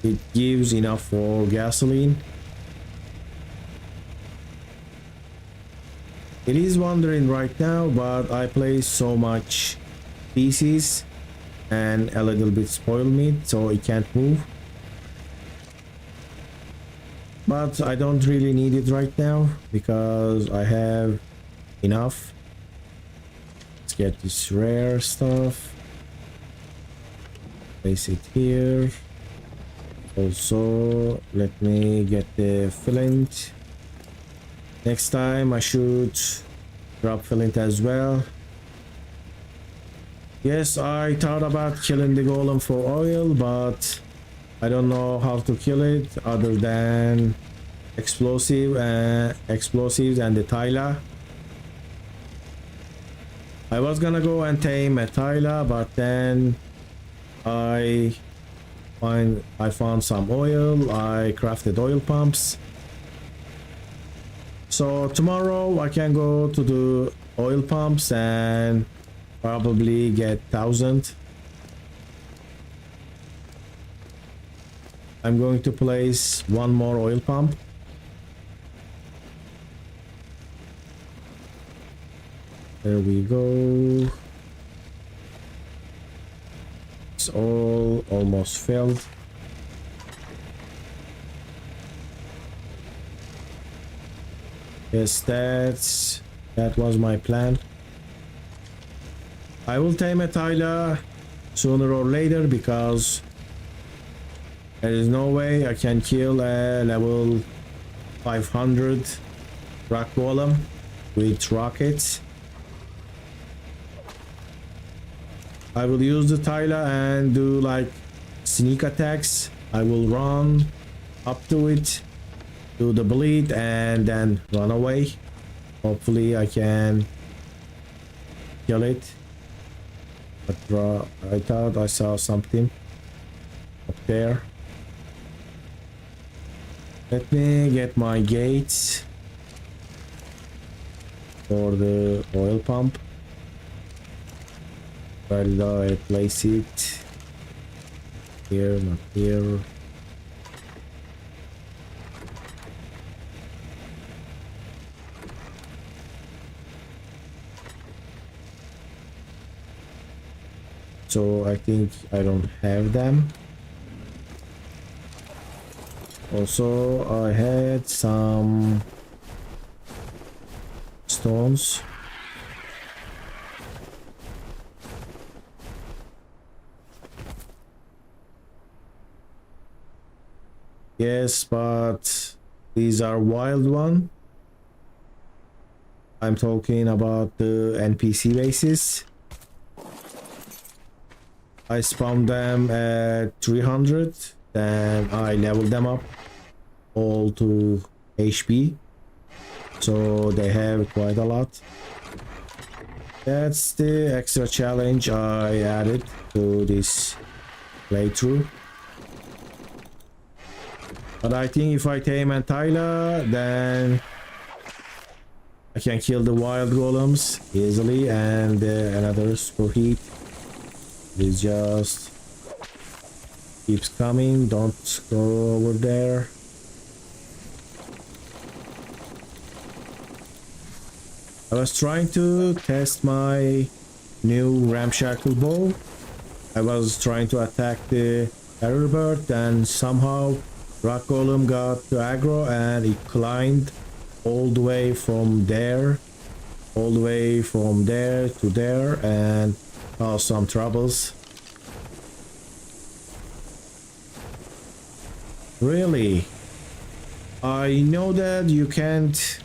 it gives enough for gasoline. It is wandering right now, but I place so much feces and a little bit spoiled meat, so it can't move. But I don't really need it right now because I have enough. Let's get this rare stuff. Place it here. Also, let me get the flint. Next time I should drop flint as well. Yes, I thought about killing the golem for oil, but I don't know how to kill it other than explosives and the Tyla. I was gonna go and tame a Tyla, but then I found some oil. I crafted oil pumps. So tomorrow I can go to the oil pumps and probably get 1,000. I'm going to place one more oil pump. There we go. It's all almost filled. Yes, that was my plan. I will tame a Tyler sooner or later because there is no way I can kill a level 500 rock golem with rockets. I will use the Tyler and do like sneak attacks. I will run up to it, do the bleed, and then run away. Hopefully I can kill it. But I thought I saw something up there. Let me get my gates for the oil pump. While I place it here, not here. So I think I don't have them. Also, I had some stones. Yes, but these are wild one. I'm talking about the NPC bases. I spawned them at 300, then I leveled them up all to HP, so they have quite a lot. That's the extra challenge I added to this playthrough. But I think if I tame and Tyler, then I can kill the wild golems easily, and another superheat is just keeps coming. Don't go over there. I was trying to test my new ramshackle bow. I was trying to attack the terror bird, and somehow rock golem got to aggro and it climbed all the way from there, all the way from there to there, and caused some troubles. Really? I know that you can't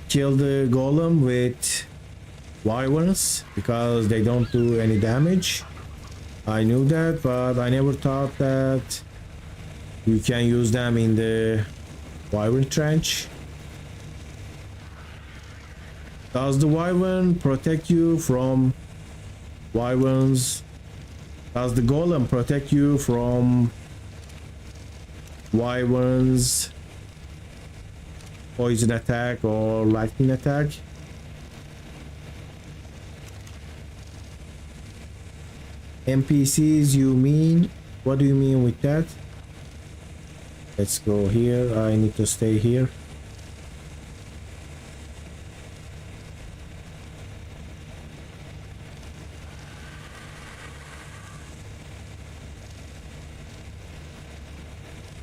kill the golem with wyverns because they don't do any damage. I knew that, but I never thought that you can use them in the wyvern trench. Does the wyvern protect you from wyverns? Does the golem protect you from wyverns poison attack or lightning attack? NPCs, you mean? What do you mean with that? Let's go here. I need to stay here.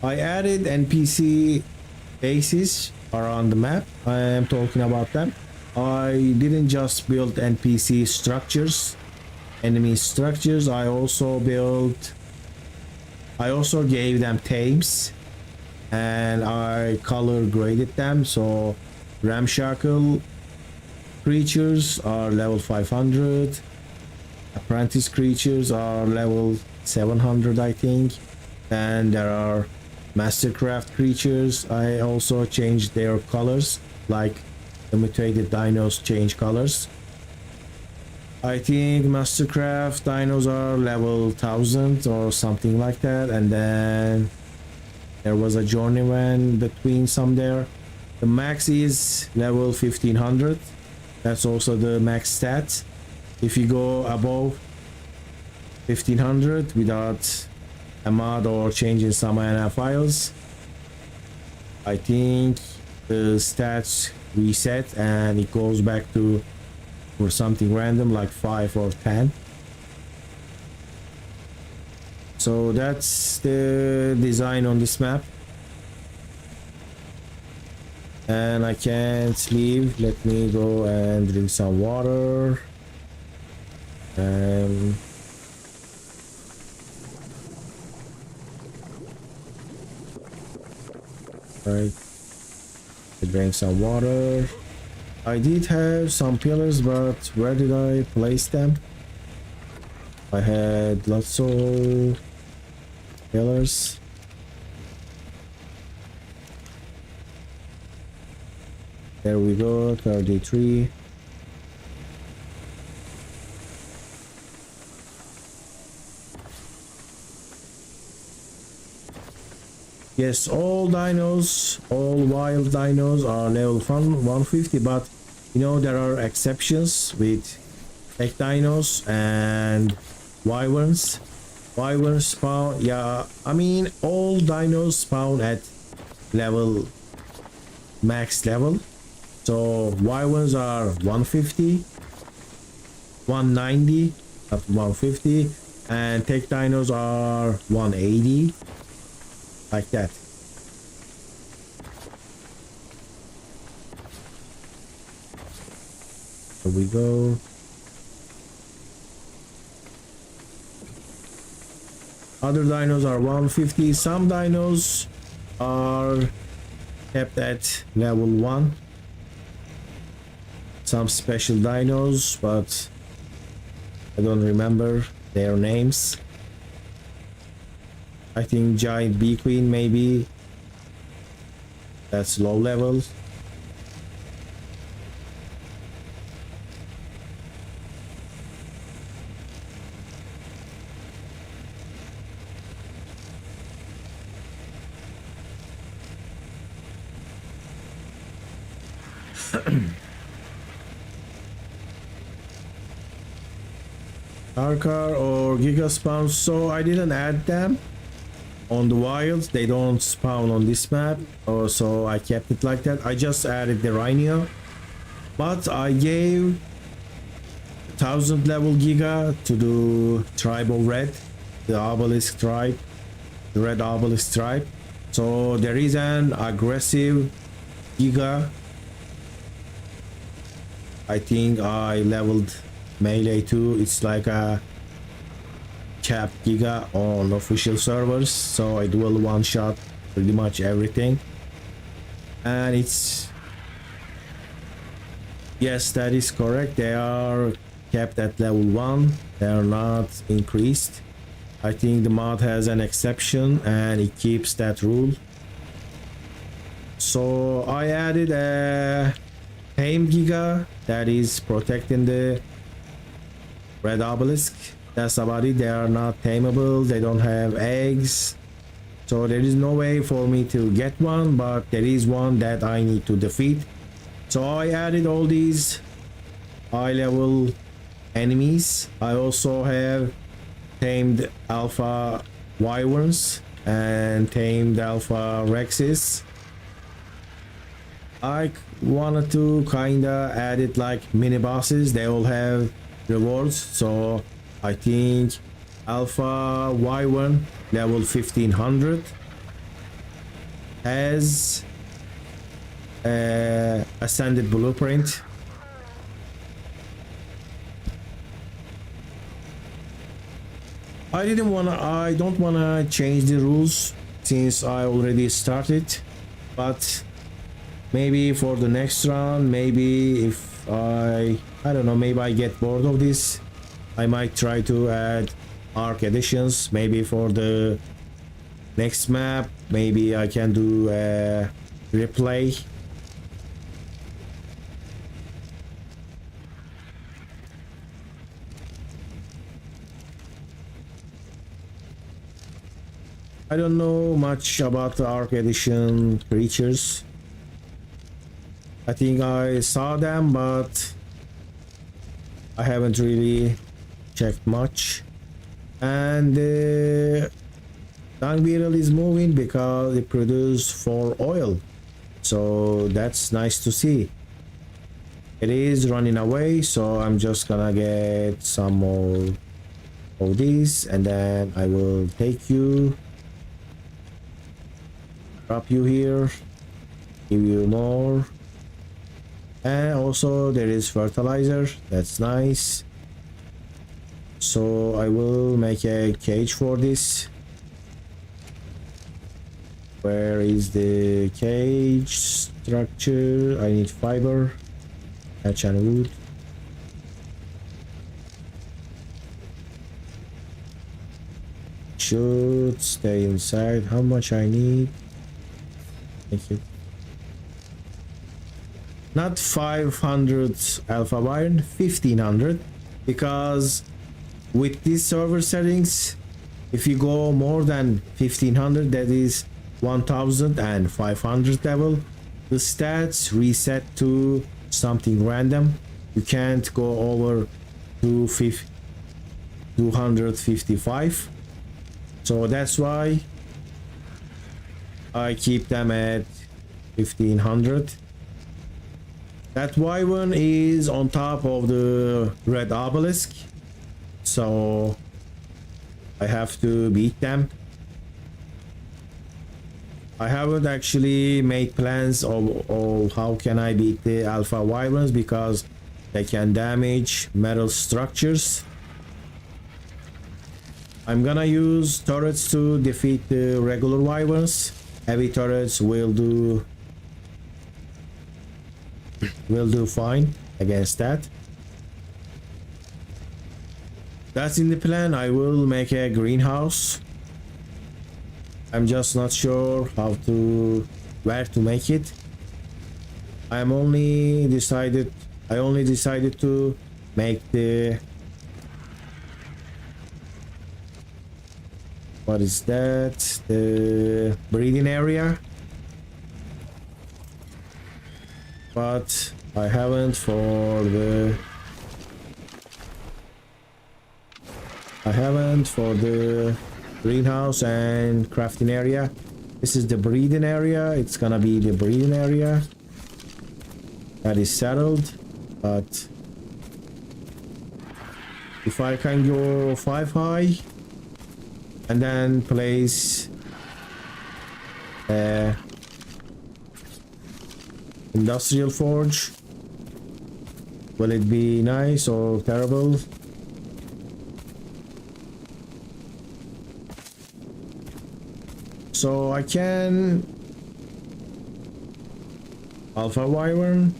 I added NPC bases around the map. I am talking about them. I didn't just build NPC structures, enemy structures. I also gave them tames, and I color graded them. So ramshackle creatures are level 500, apprentice creatures are level 700, I think, and there are mastercraft creatures. I also changed their colors, like the mutated dinos change colors. I think mastercraft dinos are level 1000 or something like that, and then there was a journeyman between some there. The max is level 1500. That's also the max stat. If you go above 1500 without a mod or changing some mana files, I think the stats reset and it goes back to for something random like 5 or 10. So that's the design on this map. And I can't leave. Let me go and drink some water. Right. I drank some water. I did have some pillars, but where did I place them? I had lots of pillars. There we go, 33. Yes, all dinos, all wild dinos are level 150, but you know there are exceptions with tech dinos and wyverns. Wyverns spawn, yeah, I mean all dinos spawn at level max level. So wyverns are 150, 190, up to 150, and tech dinos are 180, like that. Here we go. Other dinos are 150. Some dinos are kept at level 1. Some special dinos, but I don't remember their names. I think giant bee queen maybe. That's low level. ARK or Giga spawns, so I didn't add them on the wilds. They don't spawn on this map, so I kept it like that. I just added the Rhynio, but I gave 1000 level Giga to the tribe of red, the obelisk tribe, the red obelisk tribe. So there is an aggressive Giga. I think I leveled melee too. It's like a capped Giga on official servers, so I dual one shot pretty much everything. And it's, yes, that is correct, they are kept at level 1, they are not increased. I think the mod has an exception and it keeps that rule. So I added a Tame Giga that is protecting the red obelisk. That's about it. They are not tameable, they don't have eggs, so there is no way for me to get one, but there is one that I need to defeat. So I added all these high level enemies. I also have tamed alpha wyverns and tamed alpha rexes. I wanted to kinda add it like mini bosses. They all have rewards, so I think alpha wyvern level 1500 has ascended blueprint. I don't wanna change the rules since I already started, but maybe for the next round, maybe if I don't know, maybe I get bored of this, I might try to add ARK additions. Maybe for the next map, maybe I can do a replay. I don't know much about the ARK edition creatures. I think I saw them, but I haven't really checked much. And the dung beetle is moving because it produces for oil, so that's nice to see. It is running away, so I'm just gonna get some more of these, and then I will take you, drop you here, give you more. And also there is fertilizer, that's nice. So I will make a cage for this. Where is the cage structure? I need fiber, thatch and wood. Should stay inside. How much I need? Thank you. Not 500 alpha iron, 1500, because with these server settings, if you go more than 1500, that is 1500 level, the stats reset to something random. You can't go over 255, so that's why I keep them at 1500. That wyvern is on top of the red obelisk, so I have to beat them. I haven't actually made plans of how can I beat the alpha wyverns, because they can damage metal structures. I'm gonna use turrets to defeat the regular wyverns. Heavy turrets will do fine against that. That's in the plan. I will make a greenhouse. I'm just not sure where to make it. I only decided to make the, what is that, the breeding area, but I haven't for the greenhouse and crafting area. This is the breeding area. It's gonna be the breeding area that is settled, but if I can go 5 high and then place industrial forge, will it be nice or terrible? So I can alpha wyvern,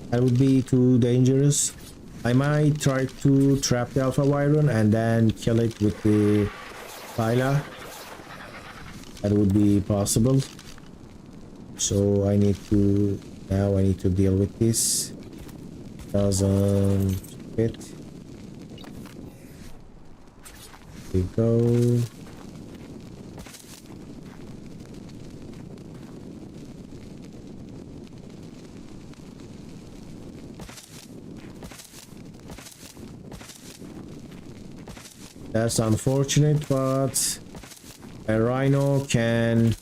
that would be too dangerous. I might try to trap the alpha wyvern and then kill it with the pila. That would be possible. So I need to deal with this. Doesn't fit. There we go. That's unfortunate, but a rhino can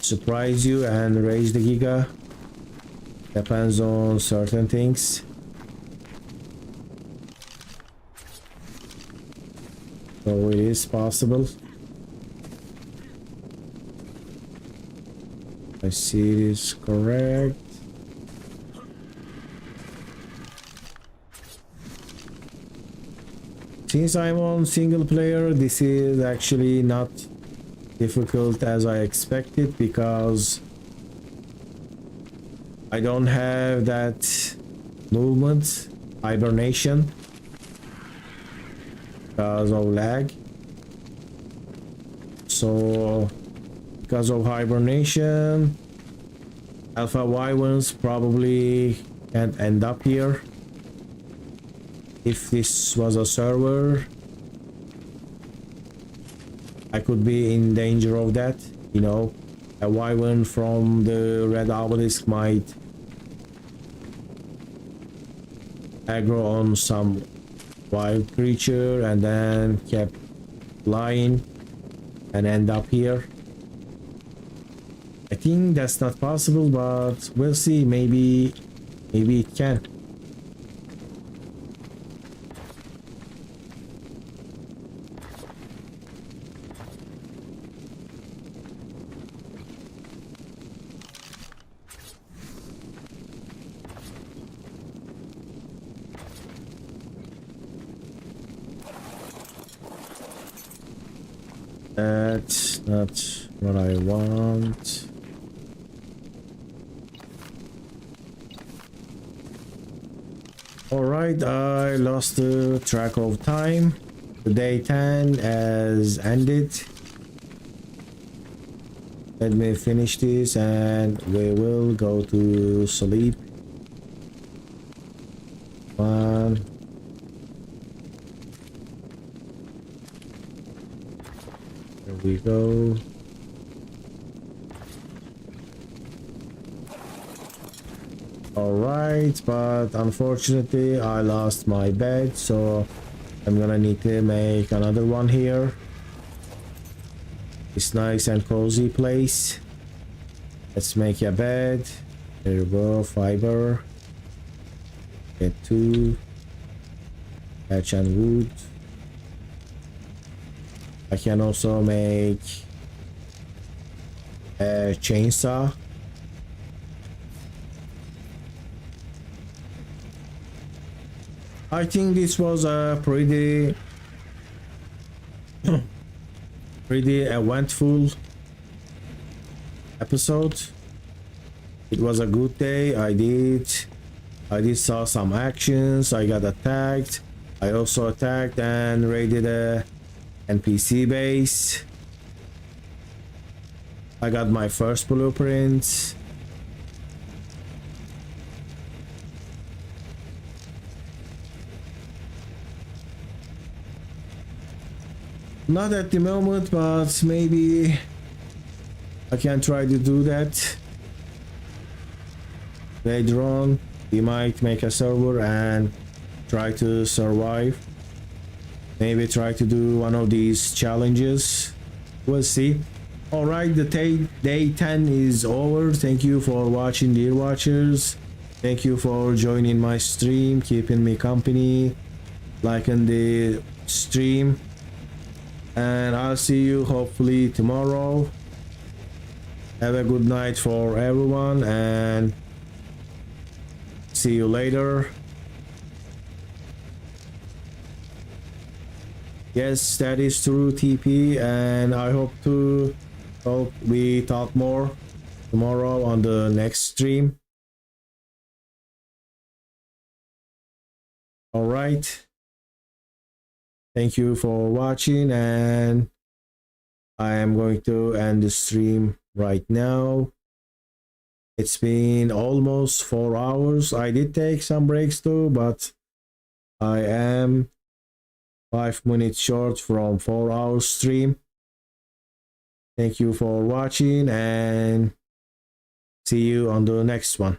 surprise you and raise the giga. Depends on certain things. So it is possible. I see it is correct. Since I'm on single player, this is actually not difficult as I expected, because I don't have that movement, hibernation, because of lag. So because of hibernation, alpha wyverns probably can't end up here. If this was a server, I could be in danger of that, you know, a wyvern from the red obelisk might aggro on some wild creature and then kept flying and end up here. I think that's not possible, but we'll see. Maybe it can. That's not what I want. Alright, I lost the track of time. The day 10 has ended. Let me finish this and we will go to sleep. One. There we go. Alright, but unfortunately I lost my bed, so I'm gonna need to make another one here. It's nice and cozy place. Let's make a bed. There you go, fiber. Get 2. Thatch and wood. I can also make a chainsaw. I think this was a pretty eventful episode. It was a good day. I did saw some actions. I got attacked. I also attacked and raided a NPC base. I got my first blueprints. Not at the moment, but maybe I can try to do that later on. We might make a server and try to survive. Maybe try to do one of these challenges. We'll see. Alright, the day 10 is over. Thank you for watching, dear watchers. Thank you for joining my stream, keeping me company, liking the stream. And I'll see you hopefully tomorrow. Have a good night for everyone and see you later. Yes, that is true, TP, and I hope we talk more tomorrow on the next stream. All right. Thank you for watching, and I am going to end the stream right now. It's been almost 4 hours. I did take some breaks too, but I am 5 minutes short from 4 hours stream. Thank you for watching and see you on the next one.